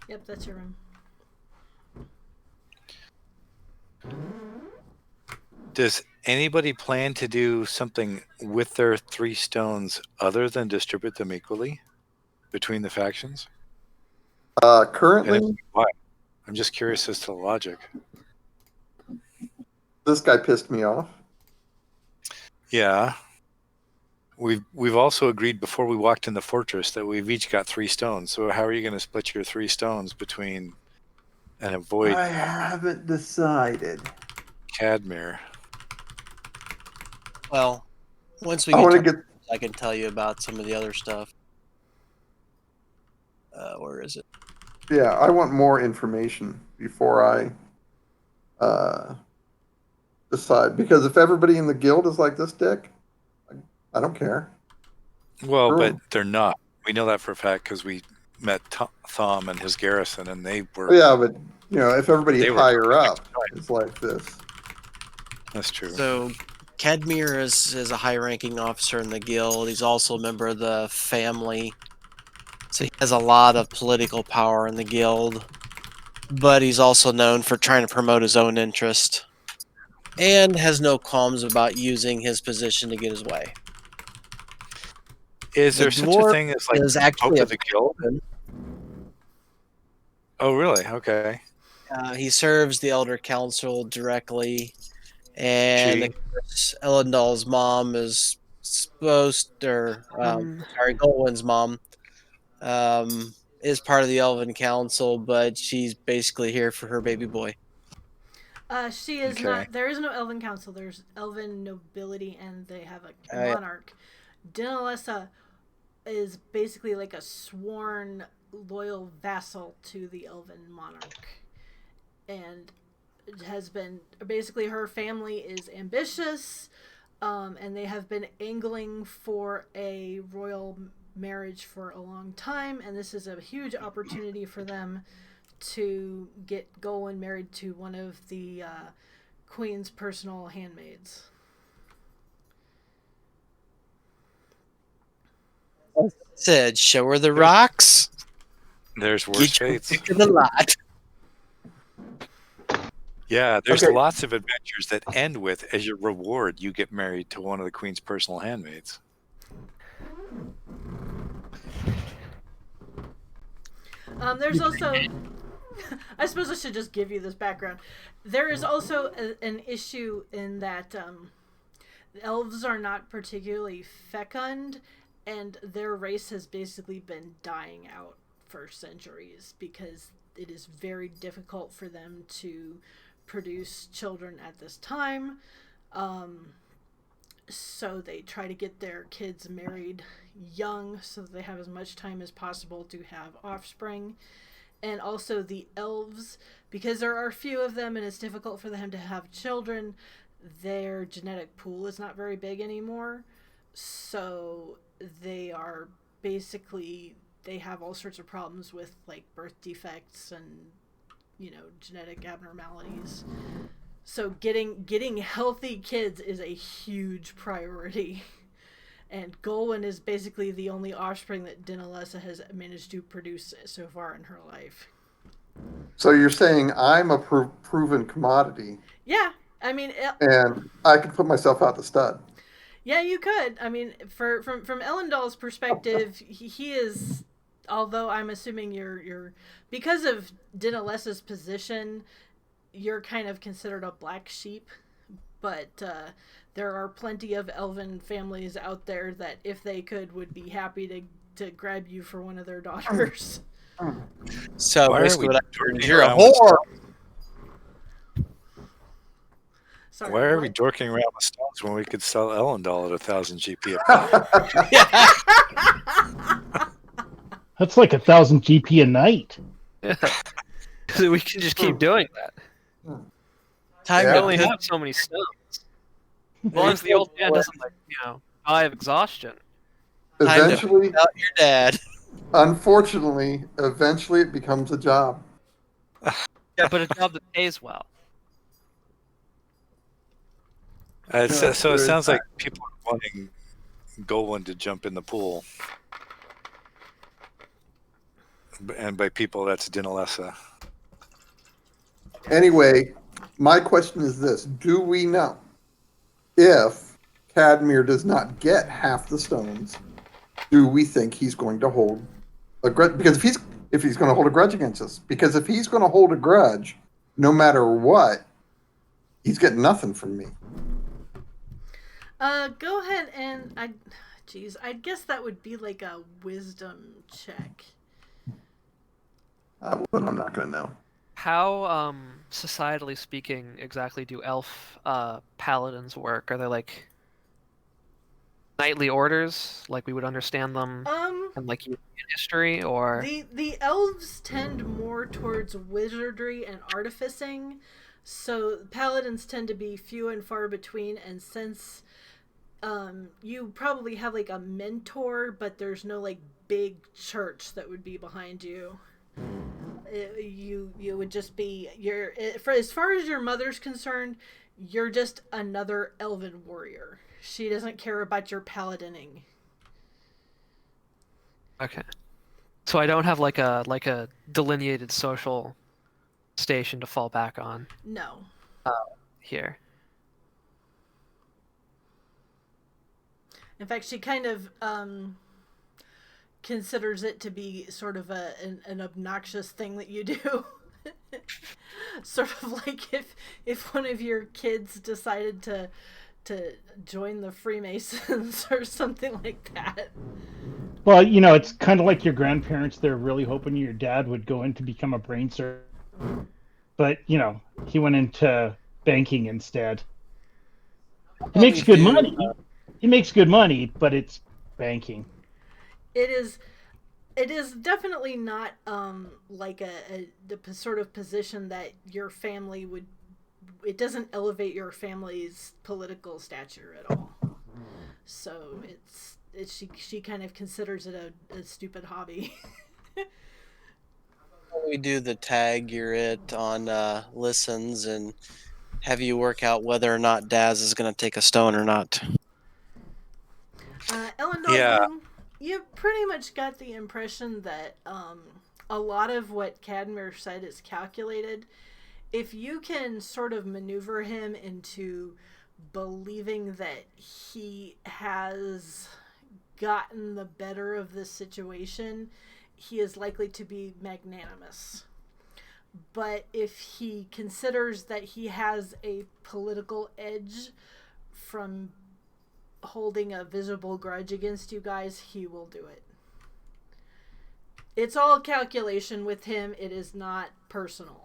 Yep, that's your room. Does anybody plan to do something with their 3 stones other than distribute them equally between the factions? And if, Currently, why? I'm just curious as to the logic. this guy pissed me off. Yeah. We've also agreed before we walked in the fortress that we've each got 3 stones. So how are you going to split your 3 stones between and avoid I haven't decided. Cadmere? Well, once we I get want to to get. I can tell you about some of the other stuff. Where is it? Yeah, I want more information before I decide. Because if everybody in the guild is like this dick, I don't care. Well, Screw but 'em. they're not. We know that for a fact because we met Thom and his garrison, and they were. Yeah, but if everybody They were higher up right. is like this, That's true. So, Cadmere is a high-ranking officer in the guild. He's also a member of the family. So he has a lot of political power in the guild. But he's also known for trying to promote his own interest. And has no qualms about using his position to get his way. Is The there such a dwarf thing as like is the actually Pope a of the guild? Oh, really? Okay. He serves the Elder Council directly, and She. of course, Elendal's mom is supposed, or sorry, Golwyn's mom is part of the Elven Council, but she's basically here for her baby boy. She is Okay. not. There is no Elven Council. There's Elven nobility, and they have a Yeah. monarch. Dinalessa is basically like a sworn loyal vassal to the Elven monarch, and has been basically her family is ambitious, and they have been angling for a royal marriage for a long time, and this is a huge opportunity for them to get Golwyn married to one of the queen's personal handmaids. Said, show her the rocks. There's worse Get your fates. pick of the lot. Yeah, there's Okay. lots of adventures that end with, as your reward, you get married to one of the queen's personal handmaids. There's also, I suppose I should just give you this background. There is also an issue in that elves are not particularly fecund, and their race has basically been dying out for centuries because it is very difficult for them to produce children at this time. So they try to get their kids married young so that they have as much time as possible to have offspring. And also the elves, because there are few of them and it's difficult for them to have children, their genetic pool is not very big anymore. So they are basically, they have all sorts of problems with like birth defects and genetic abnormalities. So getting healthy kids is a huge priority. And Golwyn is basically the only offspring that Dinalessa has managed to produce so far in her life. So you're saying I'm a proven commodity, Yeah, I mean, and I could put myself out the stud. yeah, you could. I mean, from Elendal's perspective, he is. Although I'm assuming you're because of Dinalessa's position, you're kind of considered a black sheep, but there are plenty of elven families out there that, if they could, would be happy to grab you for one of their daughters. So Why are basically, we what I heard is dorking you're a around with whore. Sorry, Why are we what? dorking around with stones when we could sell Elendal at 1,000 GP a pop? Yeah. That's like 1,000 GP a night. Yeah. So we can just keep doing that. Time Yeah. We to only pick- have so many stones. As long as the old man doesn't, die of exhaustion. time to Eventually, pick out your dad. unfortunately, eventually it becomes a job. Yeah, but a job that pays well. So it There is sounds that. like people are wanting Golwyn to jump in the pool. And by people, that's Dinalessa. Anyway, my question is this: do we know if Cadmir does not get half the stones, do we think he's going to hold a grudge? Because if he's going to hold a grudge against us, because if he's going to hold a grudge, no matter what, he's getting nothing from me. Go ahead and geez, I guess that would be like a wisdom check. But I'm not going to know. How, societally speaking, exactly do elf paladins work? Are they like knightly orders, like we would understand them in like in history, or the elves tend more towards wizardry and artificing, so paladins tend to be few and far between. And since you probably have like a mentor, but there's no like big church that would be behind you. You would just be for as far as your mother's concerned, you're just another elven warrior. She doesn't care about your paladining. okay? So I don't have like a delineated social station to fall back on No. here. In fact, she kind of considers it to be sort of an obnoxious thing that you do. Sort of like if one of your kids decided to join the Freemasons or something like that. Well, you know, it's kind of like your grandparents. They're really hoping your dad would go in to become a brain surgeon, but you know, he went into banking instead. He makes good money. He makes good money, but it's banking. It is definitely not like the sort of position that your family would. It doesn't elevate your family's political stature at all. So she kind of considers it a stupid hobby. We do the tag you're it on listens and have you work out whether or not Daz is going to take a stone or not. Ellen, Yeah. you pretty much got the impression that a lot of what Cadmir said is calculated. If you can sort of maneuver him into believing that he has gotten the better of this situation, he is likely to be magnanimous. But if he considers that he has a political edge from holding a visible grudge against you guys, he will do it. It's all calculation with him. It is not personal.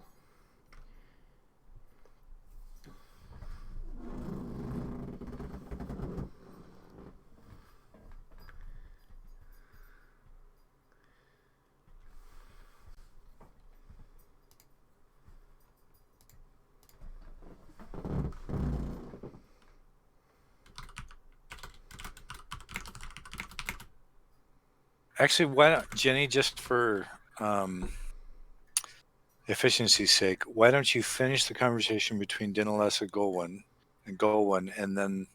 Actually, why not, Jenny, just for efficiency's sake, why don't you finish the conversation between Dinalessa Golwyn and then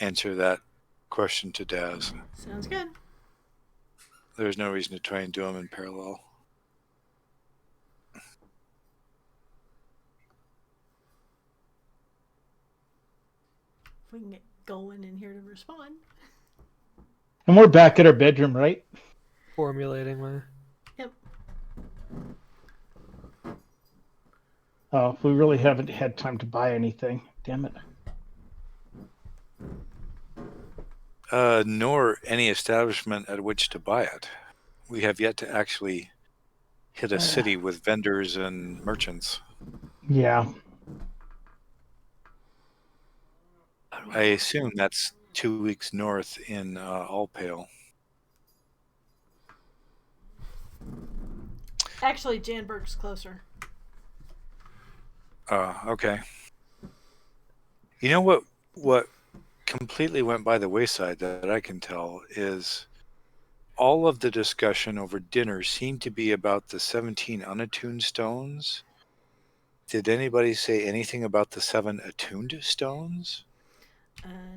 answer that question to Daz? Sounds good. There's no reason to try and do them in parallel. If we can get Golwyn in here to respond. And we're back at our bedroom, right? Formulating my. Yep. Oh, we really haven't had time to buy anything. Damn it. Nor any establishment at which to buy it. We have yet to actually hit a city with vendors and merchants. Yeah. I assume that's 2 weeks north in Allpale. Actually, Janberg's closer. Okay. You know what completely went by the wayside that I can tell is all of the discussion over dinner seemed to be about the 17 unattuned stones. Did anybody say anything about the 7 attuned stones?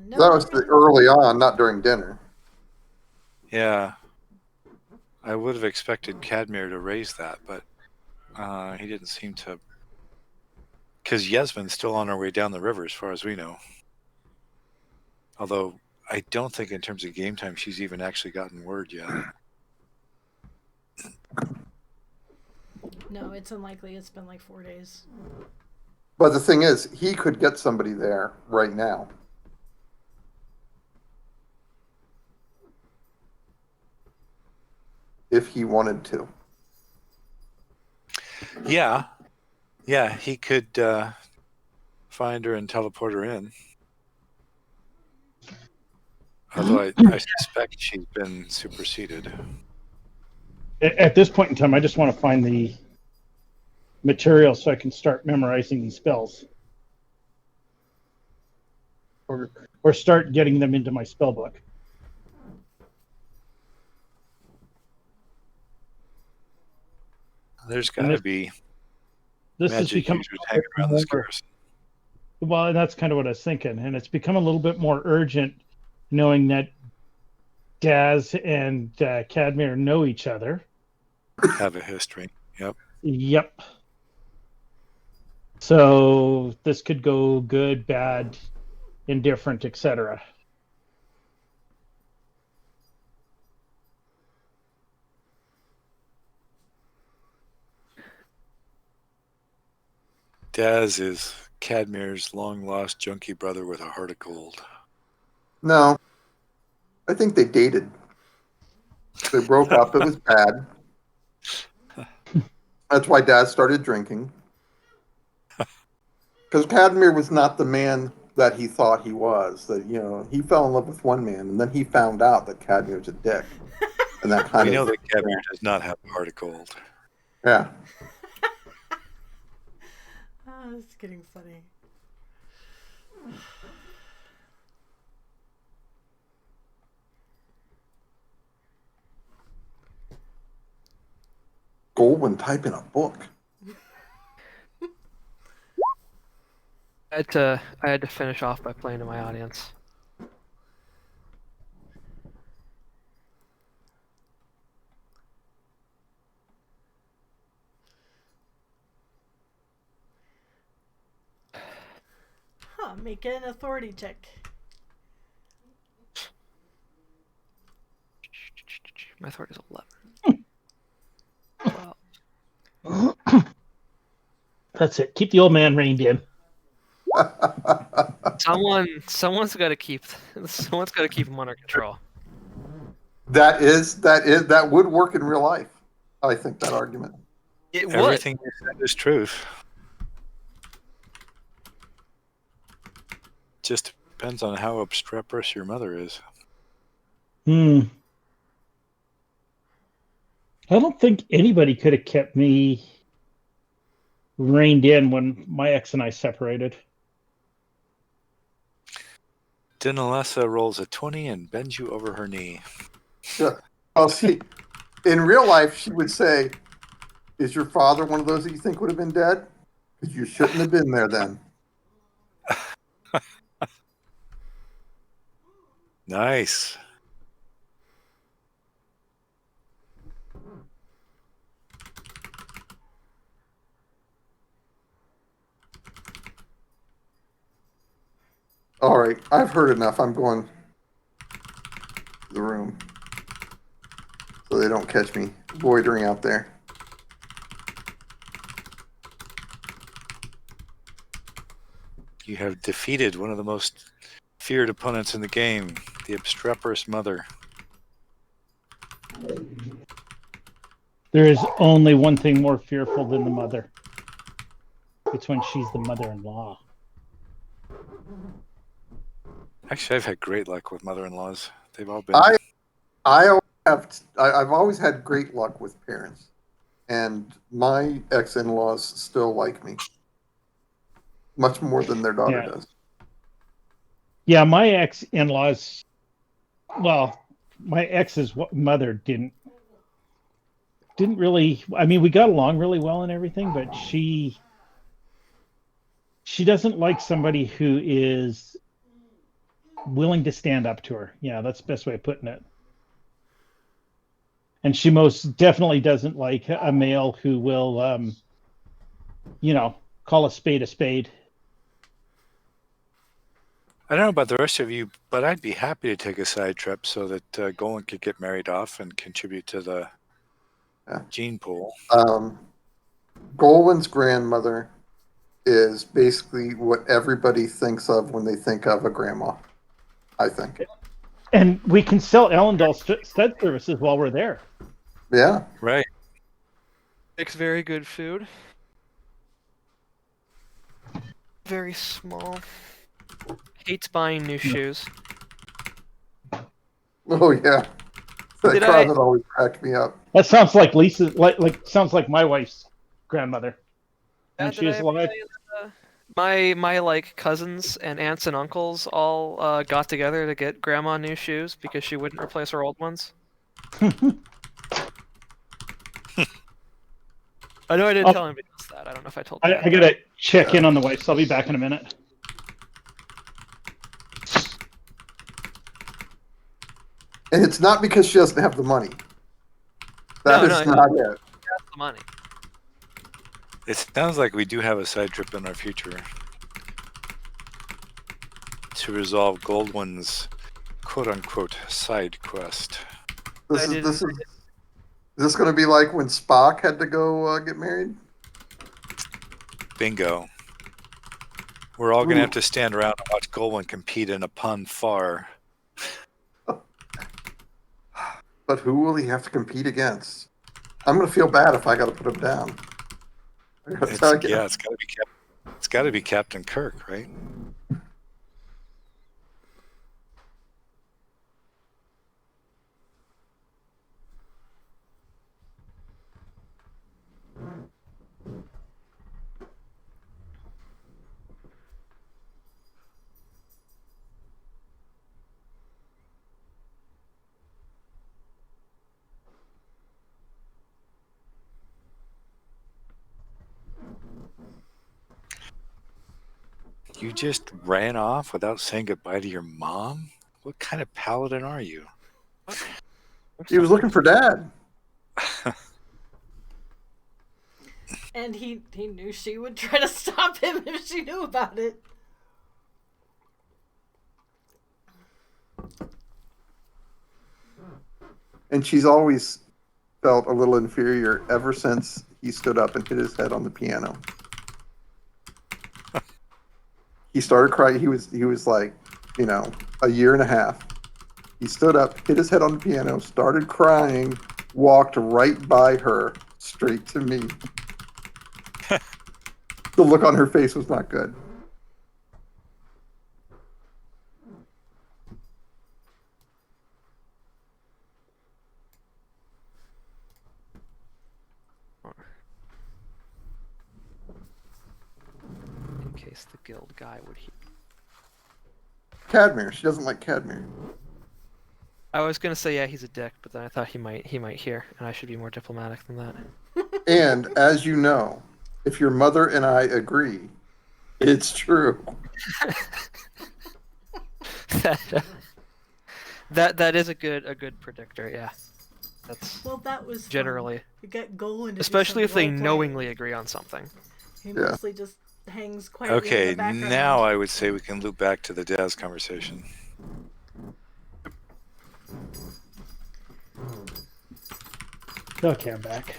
No, That was early on, not during dinner. Yeah. I would have expected Cadmir to raise that, but he didn't seem to. Because Yasmin's still on her way down the river, as far as we know. Although I don't think in terms of game time she's even actually gotten word yet. No, it's unlikely. It's been like 4 days. But the thing is, he could get somebody there right now. If he wanted to. Yeah, he could find her and teleport her in. Although I suspect she's been superseded. At this point in time, I just want to find the material so I can start memorizing these spells. Or start getting them into my spell book. There's got to be This has magic become users hanging around this garrison. well, and that's kind of what I was thinking, and it's become a little bit more urgent, knowing that Daz and Cadmere know each other. Have a history. Yep. Yep. So this could go good, bad, indifferent, etc. Daz is Cadmere's long-lost junkie brother with a heart of gold. No. I think they dated. They broke up. It was bad. That's why Dad started drinking. Because Cadmere was not the man that he thought he was. That, you know, he fell in love with one man, and then he found out that Cadmere was a dick. And that kind We of... know that Cadmere does not have a heart of gold. Yeah. Oh, it's getting funny. Gold when typing a book. I had to finish off by playing to my audience. Huh, make an authority check. My authority is 11. Wow. That's it. Keep the old man reined in. Someone's got to keep him under control. That would work in real life. I think that argument. It would. Everything you said is truth. Just depends on how obstreperous your mother is. I don't think anybody could have kept me reined in when my ex and I separated. Dinalessa rolls a 20 and bends you over her knee. Yeah. Well, see, in real life, she would say, "Is your father one of those that you think would have been dead? Because you shouldn't have been there then." Nice. All right, I've heard enough. I'm going to the room so they don't catch me loitering out there. You have defeated one of the most feared opponents in the game, the obstreperous mother. There is only one thing more fearful than the mother. It's when she's the mother-in-law. Actually, I've had great luck with mother-in-laws. They've all been. I've always had great luck with parents, and my ex-in-laws still like me much more than their daughter does. Yeah, my ex-in-laws. Well, my ex's mother didn't really. I mean, we got along really well and everything, but she doesn't like somebody who is willing to stand up to her. Yeah, that's the best way of putting it. And she most definitely doesn't like a male who will, call a spade a spade. I don't know about the rest of you, but I'd be happy to take a side trip so that Golan could get married off and contribute to the gene pool. Golan's grandmother is basically what everybody thinks of when they think of a grandma, I think. And we can sell Allendale stud services while we're there. Yeah. Right. Makes very good food. Very small. Hates buying new shoes. Oh, yeah. That closet always cracked me up. That sounds like Lisa, sounds like my wife's grandmother. And she was alive. My like cousins and aunts and uncles all got together to get grandma new shoes because she wouldn't replace her old ones. I know I didn't tell anybody else that. I don't know if I told you. I gotta check in on the wife, so I'll be back in a minute. And it's not because she doesn't have the money. That is not it. That's the money. It sounds like we do have a side trip in our future to resolve Goldwyn's quote-unquote side quest. Is this going to be like when Spock had to go get married? Bingo. We're all going to have to stand around and watch Goldwyn compete in a pun far. But who will he have to compete against? I'm going to feel bad if I got to put him down. It's got to be Captain Kirk, right? You just ran off without saying goodbye to your mom? What kind of paladin are you? He was looking for Dad. And he knew she would try to stop him if she knew about it. And she's always felt a little inferior ever since he stood up and hit his head on the piano. He started crying. He was like, a year and a half. He stood up, hit his head on the piano, started crying, walked right by her, straight to me. The look on her face was not good. In case the guild guy would hear. Cadmere. She doesn't like Cadmere. I was gonna say yeah, he's a dick, but then I thought he might hear, and I should be more diplomatic than that. And as you know, if your mother and I agree, it's true. that is a good predictor, yeah. That was generally fun. Get Golan to especially if they role-playing. knowingly agree on something. He mostly just hangs quietly in Okay, the background. now I would say we can loop back to the Daz conversation. Okay, I'm back.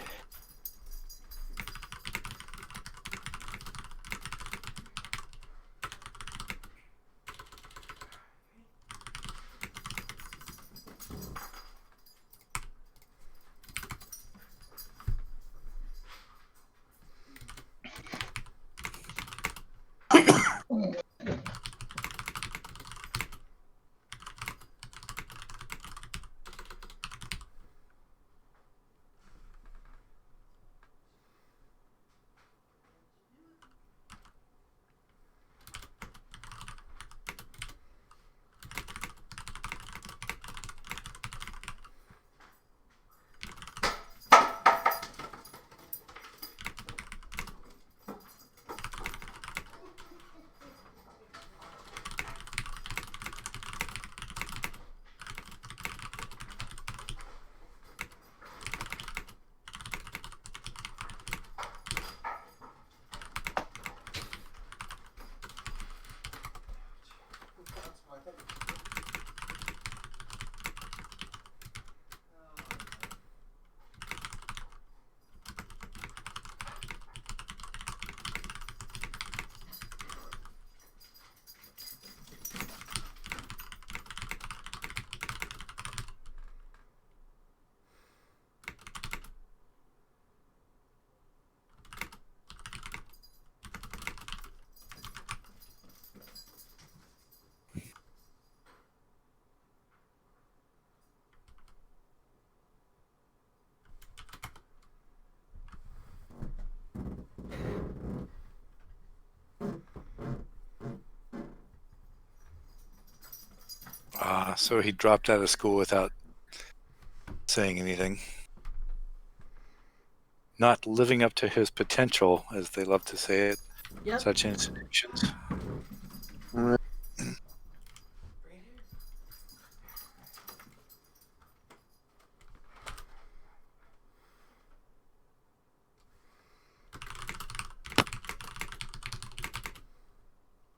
So he dropped out of school without saying anything. Not living up to his potential, as they love to say it. Yep. Such institutions.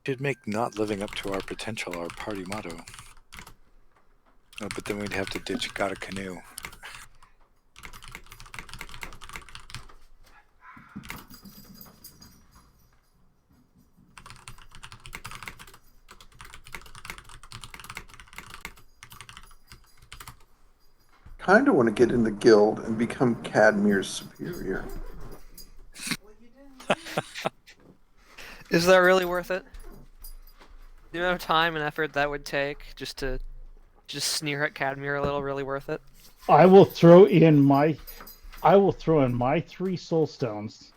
Should make not living up to our potential our party motto. Oh, but then we'd have to ditch got a canoe. Kind of want to get in the guild and become Cadmir's superior. Is that really worth it? The amount of time and effort that would take just to sneer at Cadmir a little, really worth it? I will throw in my 3 soul stones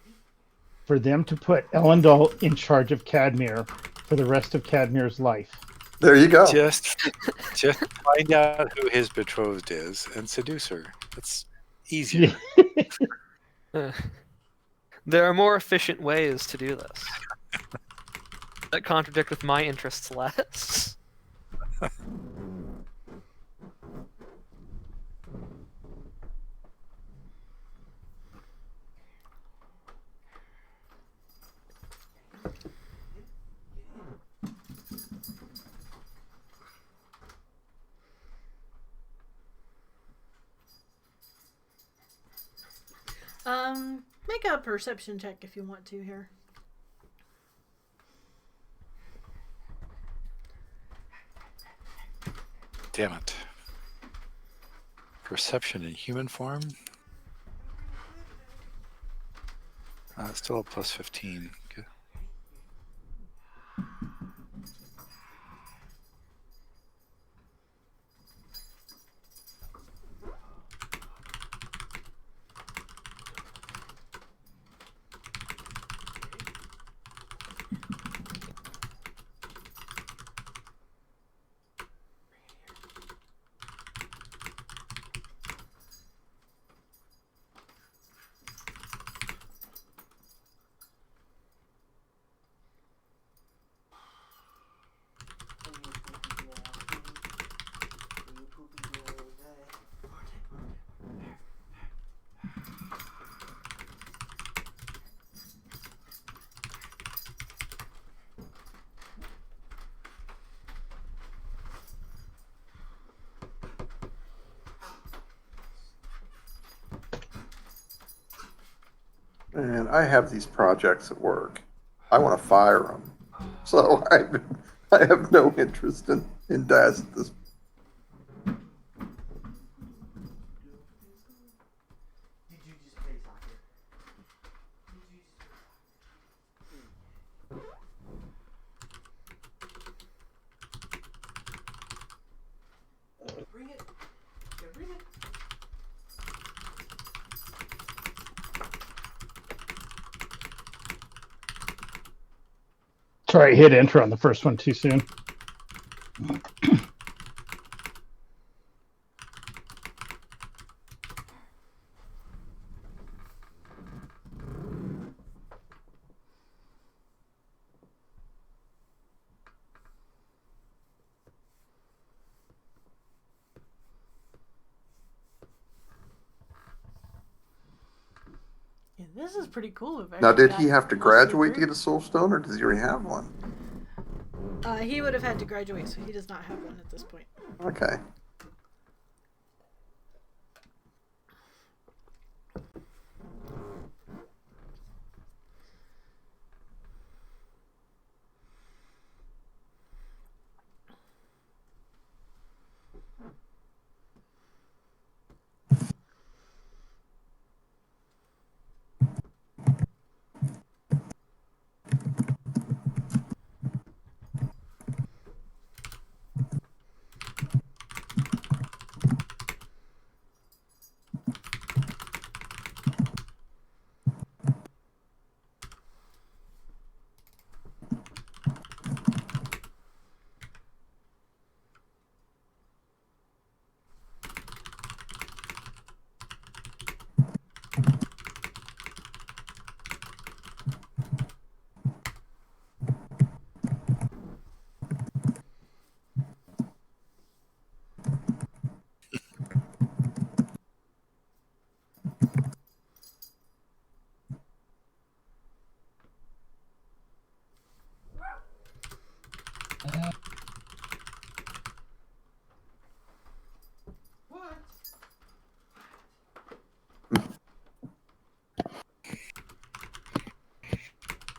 for them to put Elendil in charge of Cadmir for the rest of Cadmir's life. There you go. Just find out who his betrothed is and seduce her. That's easier. There are more efficient ways to do this that contradict with my interests less. Make a perception check if you want to here. Damn it. Perception in human form? Still a plus 15. Good. And I have these projects at work. I want to fire them. So I have no interest in Daz at this. Sorry, I hit enter on the first one too soon. Yeah, this is pretty cool. Now, did he have to graduate to get a soul stone, or does he already have one? He would have had to graduate, so he does not have one at this point. Okay.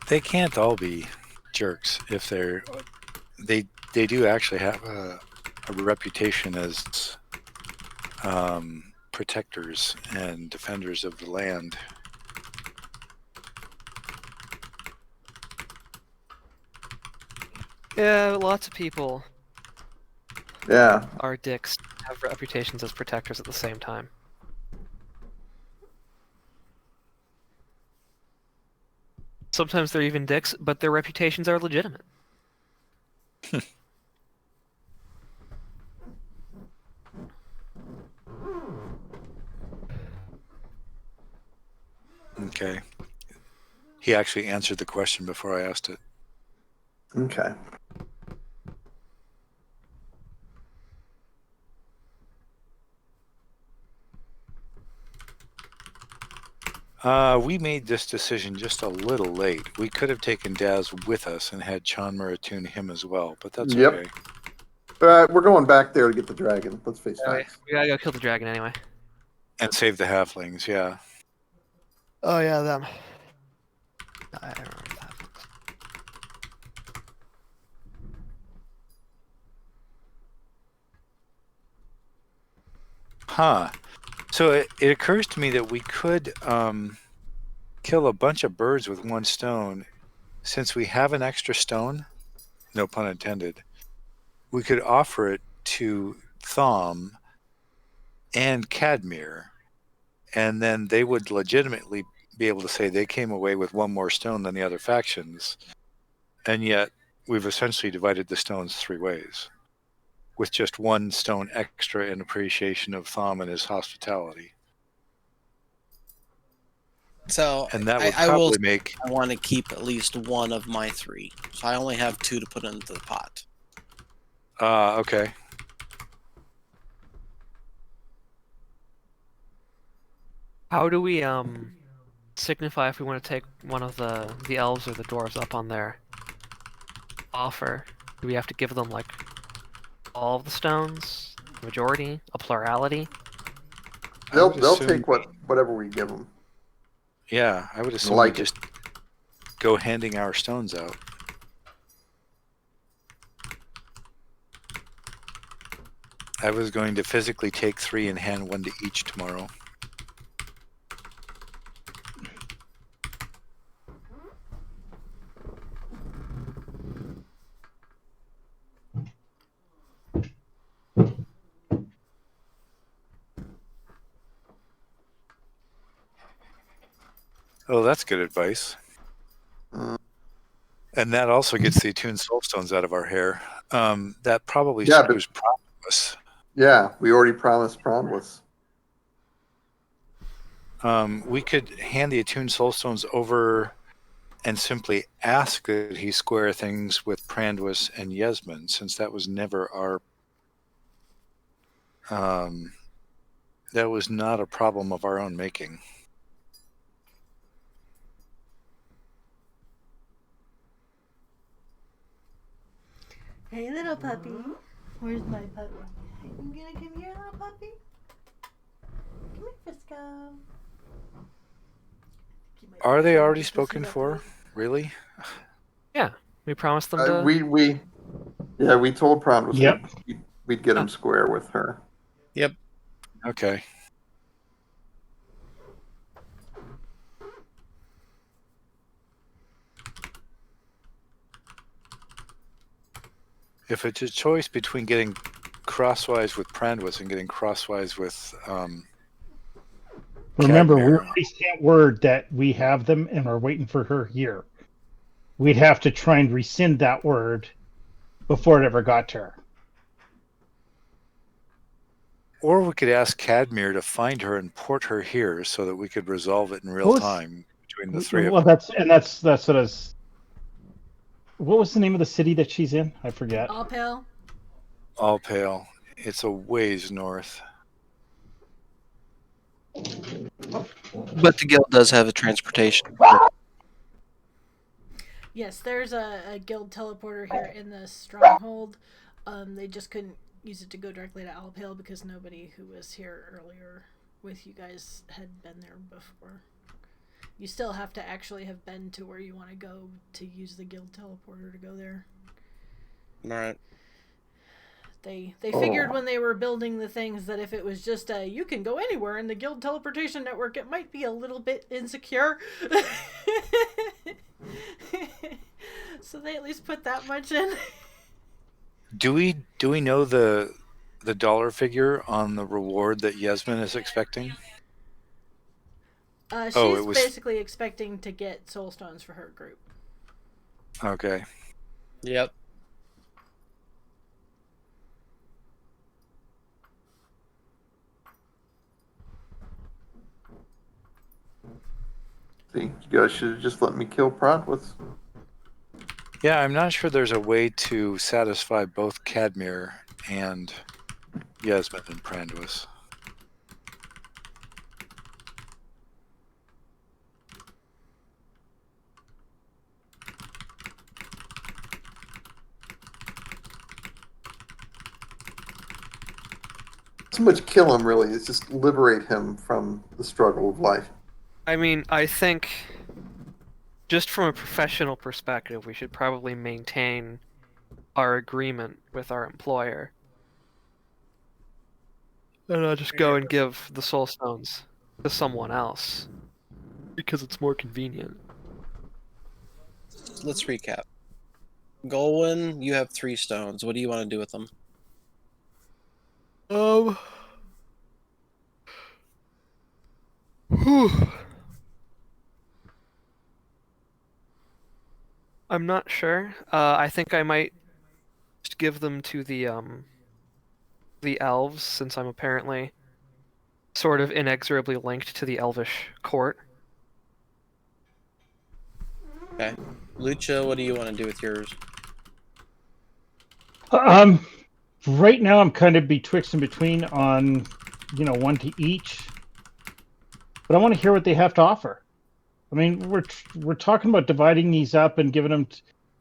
They can't all be jerks if they do actually have a reputation as protectors and defenders of the land. Yeah, lots of people Yeah. are dicks, have reputations as protectors at the same time. Sometimes they're even dicks, but their reputations are legitimate. Okay. He actually answered the question before I asked it. Okay. We made this decision just a little late. We could have taken Daz with us and had Chanmur attune him as well, but that's Yep. okay. We're going back there to get the dragon. Let's face facts. We gotta go kill the dragon anyway. And save the halflings, yeah. Oh yeah, them. I don't remember that. Huh. So it occurs to me that we could kill a bunch of birds with one stone. Since we have an extra stone, no pun intended, we could offer it to Thom and Cadmir, and then they would legitimately be able to say they came away with one more stone than the other factions, and yet we've essentially divided the stones 3 ways, with just one stone extra in appreciation of Thom and his hospitality. So And that would I will. probably make. I want to keep at least one of my 3, so I only have 2 to put into the pot. Okay. How do we signify if we want to take one of the elves or the dwarves up on their offer? Do we have to give them like all of the stones, majority, a plurality? They'll take whatever we give them. Yeah, I would assume Like we just go handing our stones out. I was going to physically take 3 and hand 1 to each tomorrow. Oh, that's good advice. And that also gets the attuned soulstones out of our hair. That probably screws Promise. Yeah, we already promised Promise. We could hand the attuned soulstones over and simply ask that he square things with Prandwis and Yesmund, since that was never our. That was not a problem of our own making. Hey, little puppy. Where's my puppy? You gonna come here, little puppy? Come here, Frisco. Are they already spoken for? Really? Yeah, we promised them to. We told Promise Yep. we'd get him square with her. Yep. Okay. If it's a choice between getting crosswise with Prandwis and getting crosswise with Remember, we Cadmir. already sent word that we have them and are waiting for her here. We'd have to try and rescind that word before it ever got to her. Or we could ask Cadmir to find her and port her here so that we could resolve it in real time between the 3 of them. That's what I was. What was the name of the city that she's in? I forget. Alpale. Alpale. It's a ways north. But the guild does have a transportation. Yes, there's a guild teleporter here in the stronghold. They just couldn't use it to go directly to Alpale because nobody who was here earlier with you guys had been there before. you still have to actually have been to where you want to go to use the guild teleporter to go there. Right. They figured when they were building the things that if it was just a you can go anywhere in the guild teleportation network, it might be a little bit insecure. So they at least put that much in. Do we know the dollar figure on the reward that Yasmin is expecting? She's basically expecting to get Soulstones for her group. Okay. Yep. See, you guys should have just let me kill Prodwith. Yeah, I'm not sure there's a way to satisfy both Cadmir and Yasmin and Prandwis. Not so much kill him, really. It's just liberate him from the struggle of life. I mean, I think just from a professional perspective, we should probably maintain our agreement with our employer. And I'll just go and give the soul stones to someone else because it's more convenient. Let's recap. Golwyn, you have 3 stones. What do you want to do with them? I'm not sure. I think I might just give them to the elves, since I'm apparently sort of inexorably linked to the elvish court. Okay. Lucha, what do you want to do with yours? Right now I'm kind of betwixt and between on, one to each. But I want to hear what they have to offer. I mean, we're talking about dividing these up and giving them.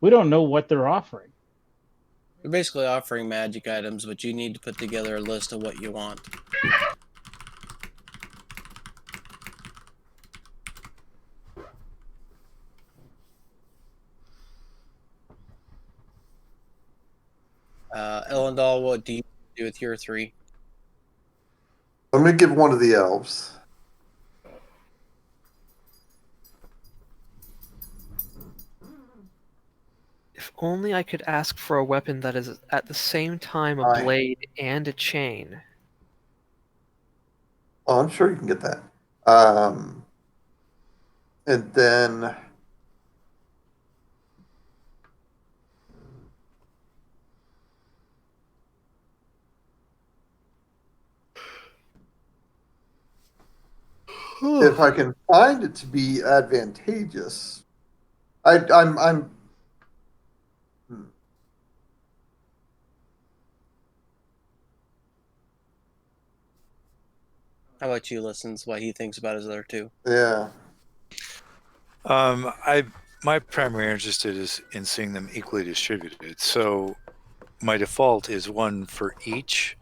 We don't know what they're offering. They're basically offering magic items, but you need to put together a list of what you want. Elendal, what do you do with your 3? I'm going to give one to the elves. If only I could ask for a weapon that is at the same time a blade and a chain. Oh, I'm sure you can get that. And then if I can find it to be advantageous, I'm How about you, Listens, what he thinks about his other 2? Yeah. My primary interest is in seeing them equally distributed. So my default is 1 for each,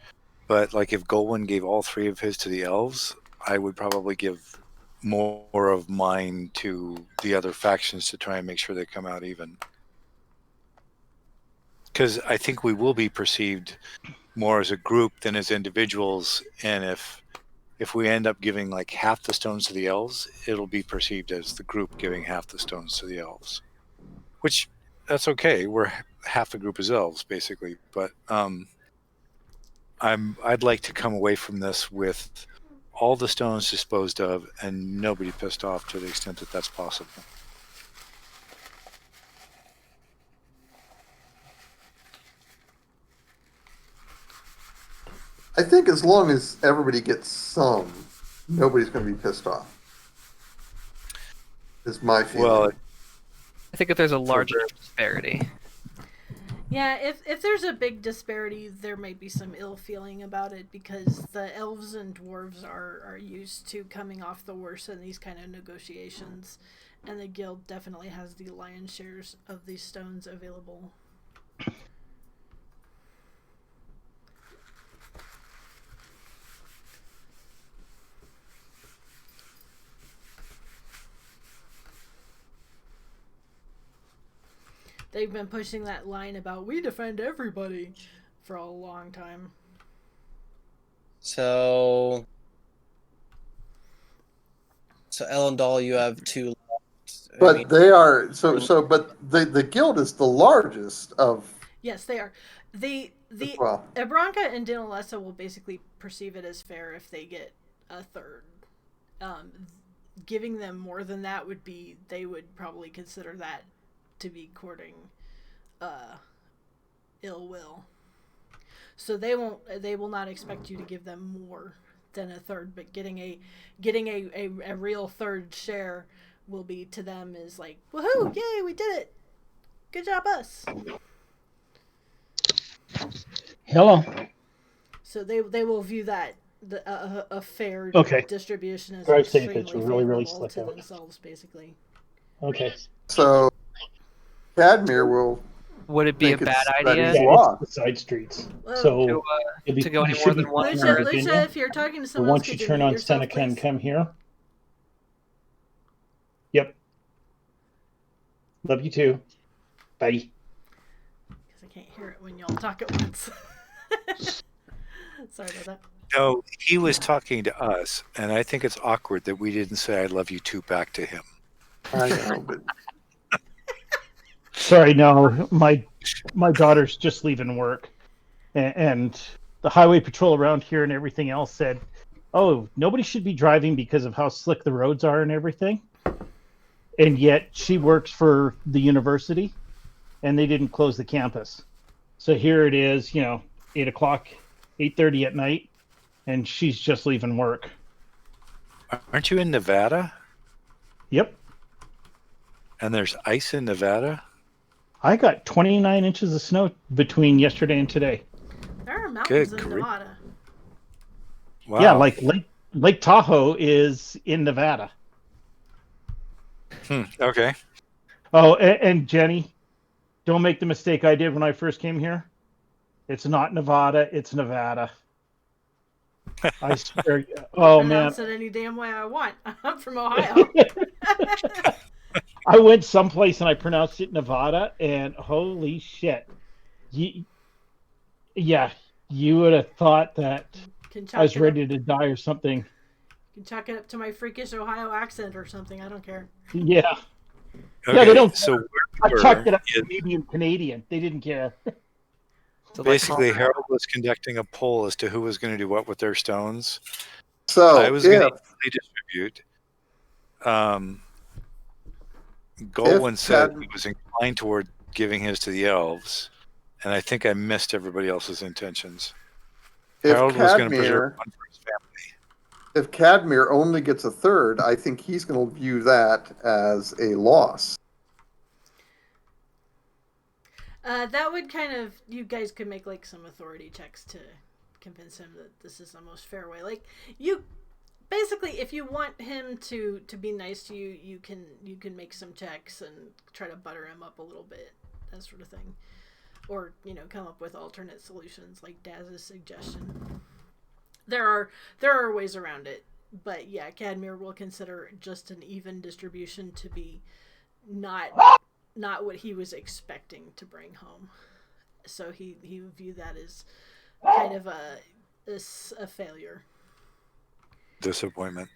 but like if Golwyn gave all 3 of his to the elves, I would probably give more of mine to the other factions to try and make sure they come out even. Because I think we will be perceived more as a group than as individuals, and if we end up giving like half the stones to the elves, it'll be perceived as the group giving half the stones to the elves, which that's okay. We're half the group is elves basically, but I'd like to come away from this with all the stones disposed of and nobody pissed off to the extent that that's possible. I think as long as everybody gets some, nobody's going to be pissed off. Is my feeling. Well, I think if there's a large disparity. Yeah, if there's a big disparity, there might be some ill feeling about it because the elves and dwarves are used to coming off the worst in these kind of negotiations, and the guild definitely has the lion's shares of these stones available. they've been pushing that line about we defend everybody for a long time. So Elendal, you have 2 left. But they are but the guild is the largest of. Yes, they are. The Well, Ebronka and Dinalessa will basically perceive it as fair if they get a third. Giving them more than that would be, they would probably consider that to be courting ill will. So they will not expect you to give them more than a third, but getting a real third share will be to them is like, woohoo, yay, we did it. Good job us. Hello. So they will view that a fair distribution as Drive safe. extremely It's really, really favorable slick to out. themselves, basically. Okay. so Cadmere will. Would it be a think bad it's that idea he's Yeah, lost. it's the side streets. Whoa. So to go any you more should be than one? flying Lucia, Virginia. if you're talking to So someone else, once you could you turn mute on yourself, Seneca and please? come here. Yep. Love you too. Bye. Because I can't hear it when y'all talk at once. Sorry about that. No, he was talking to us, and I think it's awkward that we didn't say "I love you" too back to him. I know, but Sorry, no, my daughter's just leaving work, and the highway patrol around here and everything else said, "Oh, nobody should be driving because of how slick the roads are and everything." And yet she works for the university, and they didn't close the campus. So here it is, 8:00, 8:30 at night, and she's just leaving work. Aren't you in Nevada? Yep. And there's ice in Nevada? I got 29 inches of snow between yesterday and today. There are mountains Good in grief. Nevada. Wow. Yeah, like Lake Tahoe is in Nevada. Okay. Oh, and Jenny, don't make the mistake I did when I first came here. It's not Nevada, it's Nevada. I swear. Oh, man. Pronounce it any damn way I want. I'm from Ohio. I went someplace and I pronounced it Nevada, and holy shit. You would have thought that I was ready to die or something. You can chalk it up to my freakish Ohio accent or something. I don't care. Yeah. Okay. Yeah, they don't. So I chalked it up to Canadian. They didn't care. So basically, Harold was conducting a poll as to who was going to do what with their stones. so I was going to distribute. Golwyn said he was inclined toward giving his to the elves, and I think I missed everybody else's intentions. Harold was going to preserve one for his family. If Cadmere only gets a third, I think he's going to view that as a loss. That would kind of, you guys could make like some authority checks to convince him that this is the most fair way. Like, you basically, if you want him to be nice to you, you can make some checks and try to butter him up a little bit, that sort of thing, or come up with alternate solutions like Daz's suggestion. There are ways around it, but yeah, Cadmere will consider just an even distribution to be not what he was expecting to bring home. So he would view that as kind of a failure. Disappointment.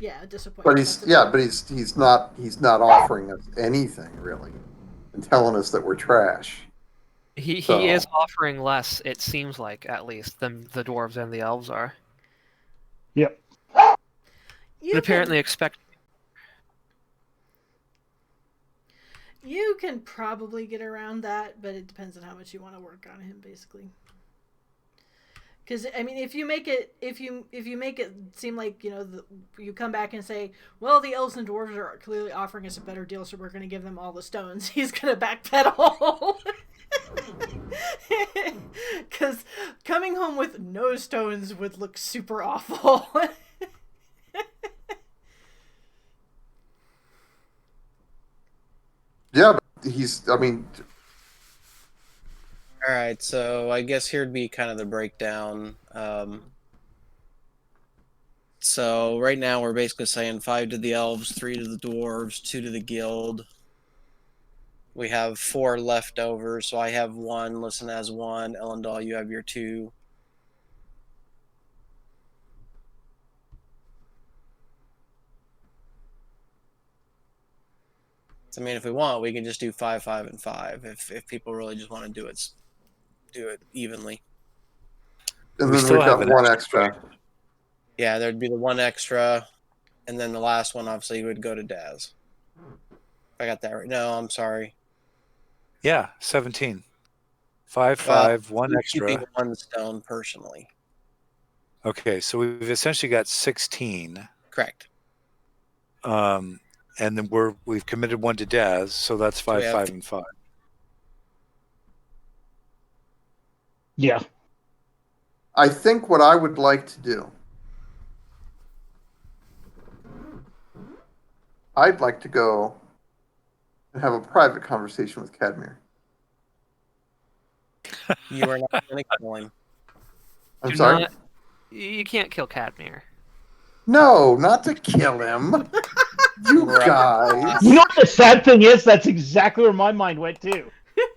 Yeah, disappointment. But he's not offering us anything really, and telling us that we're trash. He is offering less, it seems like, at least, than the dwarves and the elves are. Yep. You apparently expect. You can probably get around that, but it depends on how much you want to work on him, basically. Because I mean, if you make it seem like you come back and say, well, the elves and dwarves are clearly offering us a better deal, so we're going to give them all the stones. He's going to backpedal. Because coming home with no stones would look super awful. Yeah, but I mean... All right, so I guess here'd be kind of the breakdown. So right now we're basically saying 5 to the elves, 3 to the dwarves, 2 to the guild. We have 4 left over, so I have 1. Listen has 1. Ellendal, you have your 2. So, I mean, if we want, we can just do 5, 5, and 5. If people really just want to do it evenly. And We then still we've have got an one extra. Yeah, there'd be the 1 extra, and then the last one obviously would go to Daz. If I got that right. No, I'm sorry. Yeah, 17. 5, Well, 5, 1 I'm extra. keeping 1 stone personally. Okay, so we've essentially got 16. Correct. And then we've committed 1 to Daz, so that's 5, we have 5, and 5. Yeah. I think what I would like to do, I'd like to go and have a private conversation with Cadmir. You are not going to kill him. I'm Do sorry? not- You can't kill Cadmir. No, not to kill him. You Right. guys. You know what the sad thing is? That's exactly where my mind went too.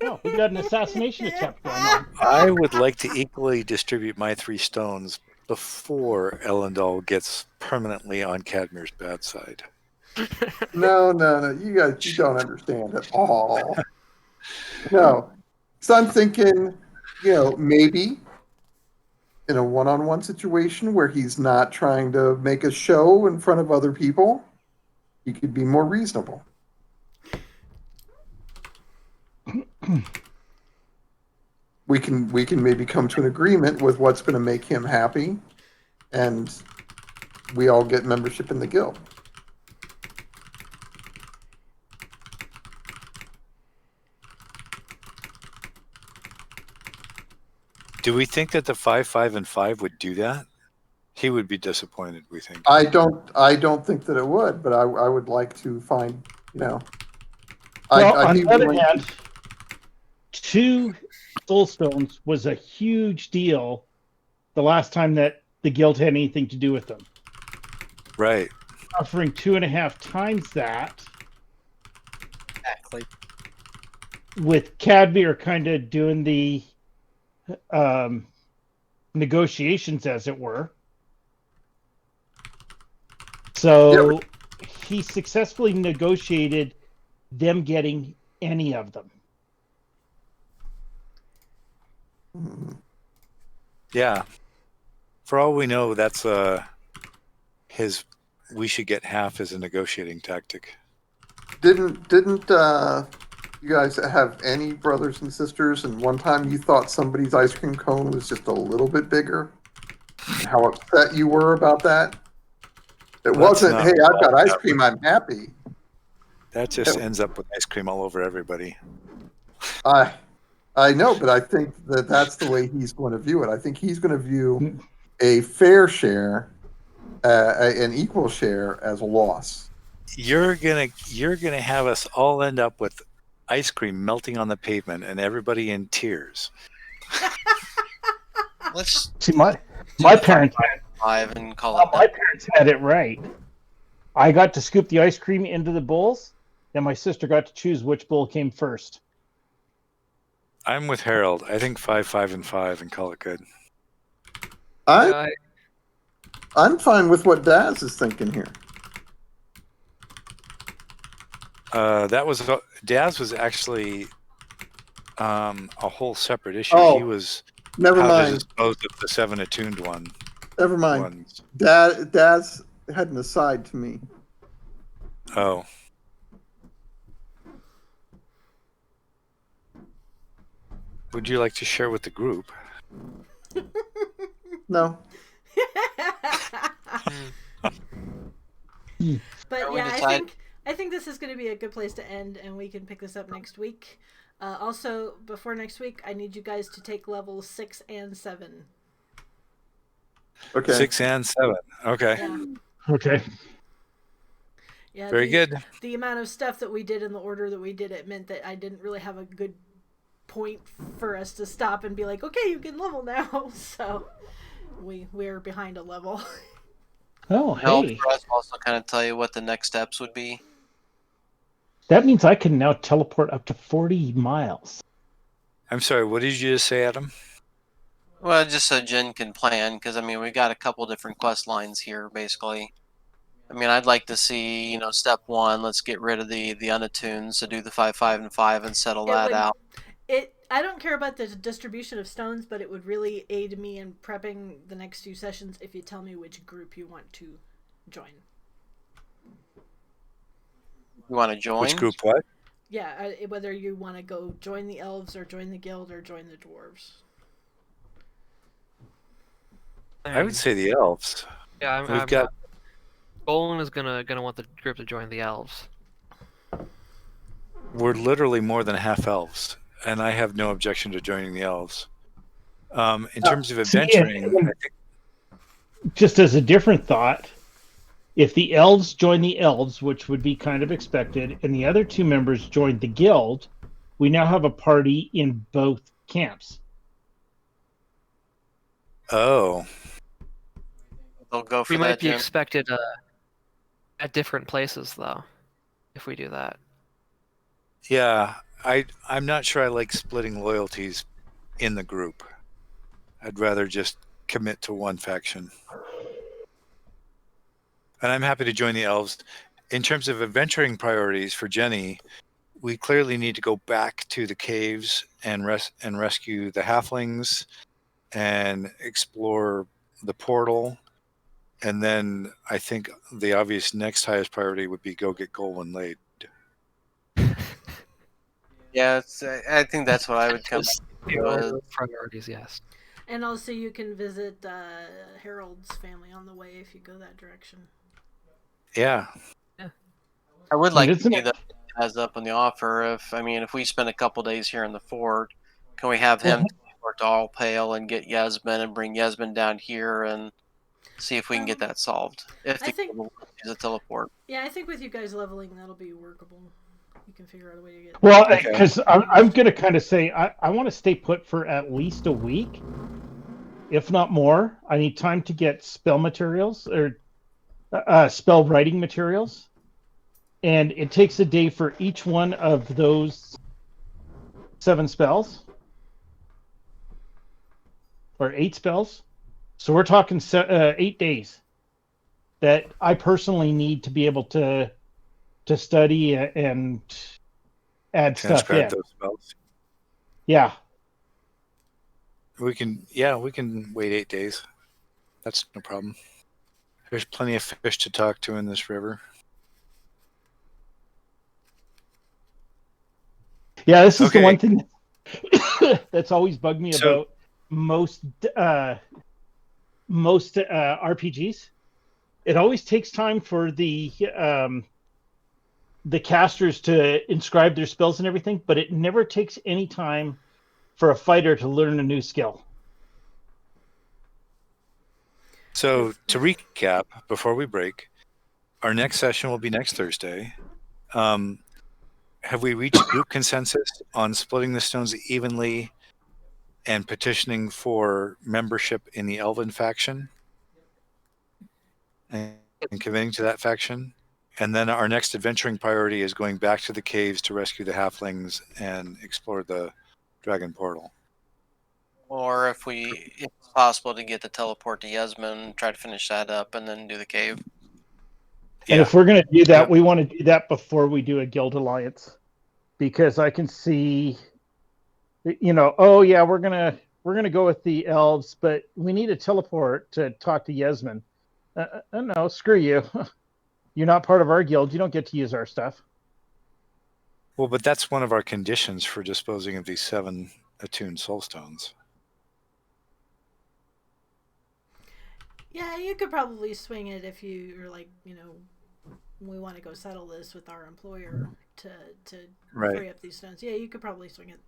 Oh, we got an assassination attempt going on. I would like to equally distribute my 3 stones before Ellendal gets permanently on Cadmir's bad side. No. You guys, you don't understand at all. No. So I'm thinking, maybe in a one-on-one situation where he's not trying to make a show in front of other people, he could be more reasonable. We can maybe come to an agreement with what's going to make him happy, and we all get membership in the guild. Do we think that the 5, 5, and 5 would do that? He would be disappointed, we think. I don't think that it would, but I would like to find, Well, I'd on be the other willing. hand, 2 Soulstones was a huge deal the last time that the guild had anything to do with them. Right. Offering 2.5 times that, Exactly. with Cadmir kind of doing the negotiations, as it were. So he successfully negotiated them getting any of them. Yeah. For all we know, that's we should get half as a negotiating tactic. Didn't you guys have any brothers and sisters? And one time you thought somebody's ice cream cone was just a little bit bigger. And how upset you were about that? It wasn't, not hey, I've got resolve ice that. cream, I'm happy. That just ends up with ice cream all over everybody. I know, but I think that that's the way he's going to view it. I think he's going to view a fair share, an equal share, as a loss. You're gonna have us all end up with ice cream melting on the pavement and everybody in tears. Let's See, my parents, 5 and call it my done. parents had it right. I got to scoop the ice cream into the bowls, and my sister got to choose which bowl came first. I'm with Harold. I think 5, 5, and 5 and call it good. I'm fine with what Daz is thinking here. Daz was actually a whole separate issue. Oh, He was never how to mind. dispose of the 7 attuned Never mind. ones. Daz had an aside to me. Oh. Would you like to share with the group? No. But yeah, I think this is going to be a good place to end, and we can pick this up next week. Also, before next week, I need you guys to take levels 6 and 7. Okay. 6 and 7. Okay. Yeah. Okay. Yeah. Very good. The amount of stuff that we did in the order that we did it meant that I didn't really have a good point for us to stop and be like, okay, you can level now. So we're behind a level. Oh, Help hey. for us also kind of tell you what the next steps would be. That means I can now teleport up to 40 miles. I'm sorry, what did you just say, Adam? Well, just so Jen can plan, because I mean we got a couple different quest lines here, basically. I mean, I'd like to see, step one. Let's get rid of the unattuned, so do the 5, 5, and 5, and settle that out. I don't care about the distribution of stones, but it would really aid me in prepping the next 2 sessions if you tell me which group you want to join. You want to join? Which group? What? Yeah, whether you want to go join the elves or join the guild or join the dwarves. I would say the elves. Yeah, We've got. Golan is gonna want the group to join the elves. We're literally more than half elves, and I have no objection to joining the elves. In terms of adventuring, I think... just as a different thought, if the elves join the elves, which would be kind of expected, and the other 2 members join the guild, we now have a party in both camps. Oh. They'll go for we that, might be Jen. expected at different places, though, if we do that. Yeah, I'm not sure I like splitting loyalties in the group. I'd rather just commit to one faction. And I'm happy to join the elves. In terms of adventuring priorities for Jenny, we clearly need to go back to the caves and rescue the halflings and explore the portal. And then I think the obvious next highest priority would be go get Golan laid. Yeah, I think that's what I would come to. Priorities, yes. And also you can visit Harold's family on the way if you go that direction. Yeah. I would like to see that as up on the offer. If we spend a couple days here in the fort, can we have him teleport to All Pale and get Yasmin and bring Yasmin down here and see if we can get that solved? If they can use a teleport. Yeah, I think with you guys leveling, that'll be workable. You can figure out a way to get. Well, because I'm going to kind of say I want to stay put for at least a week, if not more. I need time to get spell materials or spell writing materials, and it takes a day for each one of those 7 spells or 8 spells. So we're talking 8 days that I personally need to be able to study and add stuff in. Those spells. Yeah. We can wait 8 days. That's no problem. There's plenty of fish to talk to in this river. Yeah, this is the one thing that's always bugged me about most RPGs. It always takes time for the casters to inscribe their spells and everything, but it never takes any time for a fighter to learn a new skill. So to recap, before we break, our next session will be next Thursday. Have we reached group consensus on splitting the stones evenly and petitioning for membership in the Elven faction and committing to that faction? And then our next adventuring priority is going back to the caves to rescue the halflings and explore the dragon portal. Or if it's possible to get the teleport to Yasmin, try to finish that up, and then do the cave. And if we're going to do that, we want to do that before we do a guild alliance, because I can see, we're gonna go with the elves, but we need a teleport to talk to Yasmin. No, screw you. You're not part of our guild. You don't get to use our stuff. Well, but that's one of our conditions for disposing of these 7 attuned soulstones. Yeah, you could probably swing it if you're like, we want to go settle this with our employer to free up these stones. Yeah, you could probably swing it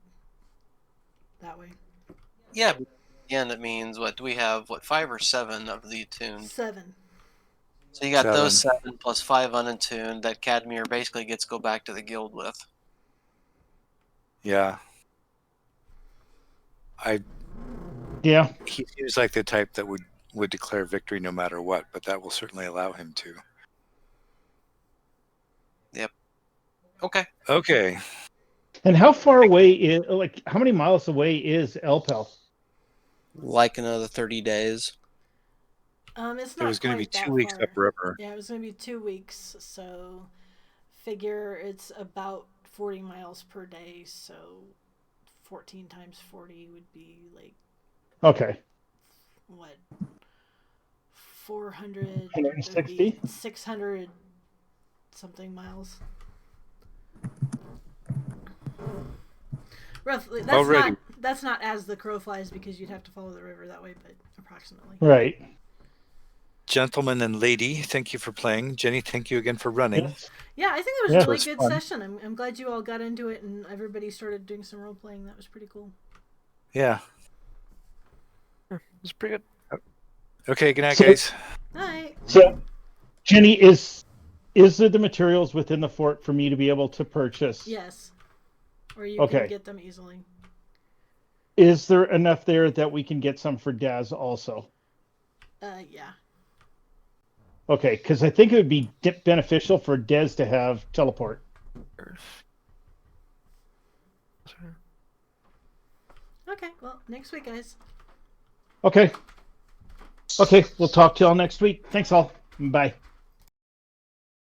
that way. Yeah, but again, it means do we have 5 or 7 of the attuned? 7. So you got those 7 plus 5 unattuned that Cadmir basically gets to go back to the guild with. Yeah. He seems like the type that would declare victory no matter what, but that will certainly allow him to. Yep. Okay. Okay. And how far away is, like, how many miles away is Elpel? Like another 30 days. It's It not was going to be quite that 2 weeks far. upriver. Yeah, it was going to be 2 weeks, so figure it's about 40 miles per day, so 14 times 40 would be like, Okay. what? 400 would be 160? 600 something miles. Roughly. Alrighty. That's not as the crow flies because you'd have to follow the river that way, but approximately. Right. Gentlemen and lady, thank you for playing. Jenny, thank you again for running. Yes. Yeah, I think it was Yeah. a really was good fun. session. I'm glad you all got into it and everybody started doing some role playing. That was pretty cool. Yeah. It was pretty good. Okay, good night, So- guys. Night. So, Jenny, is there the materials within the fort for me to be able to purchase? Yes. Or you Okay. can get them easily. Is there enough there that we can get some for Daz also? Yeah. Okay, because I think it would be beneficial for Dez to have teleport. Okay, well, next week, guys. Okay. Okay, we'll talk to y'all next week. Thanks all. Bye.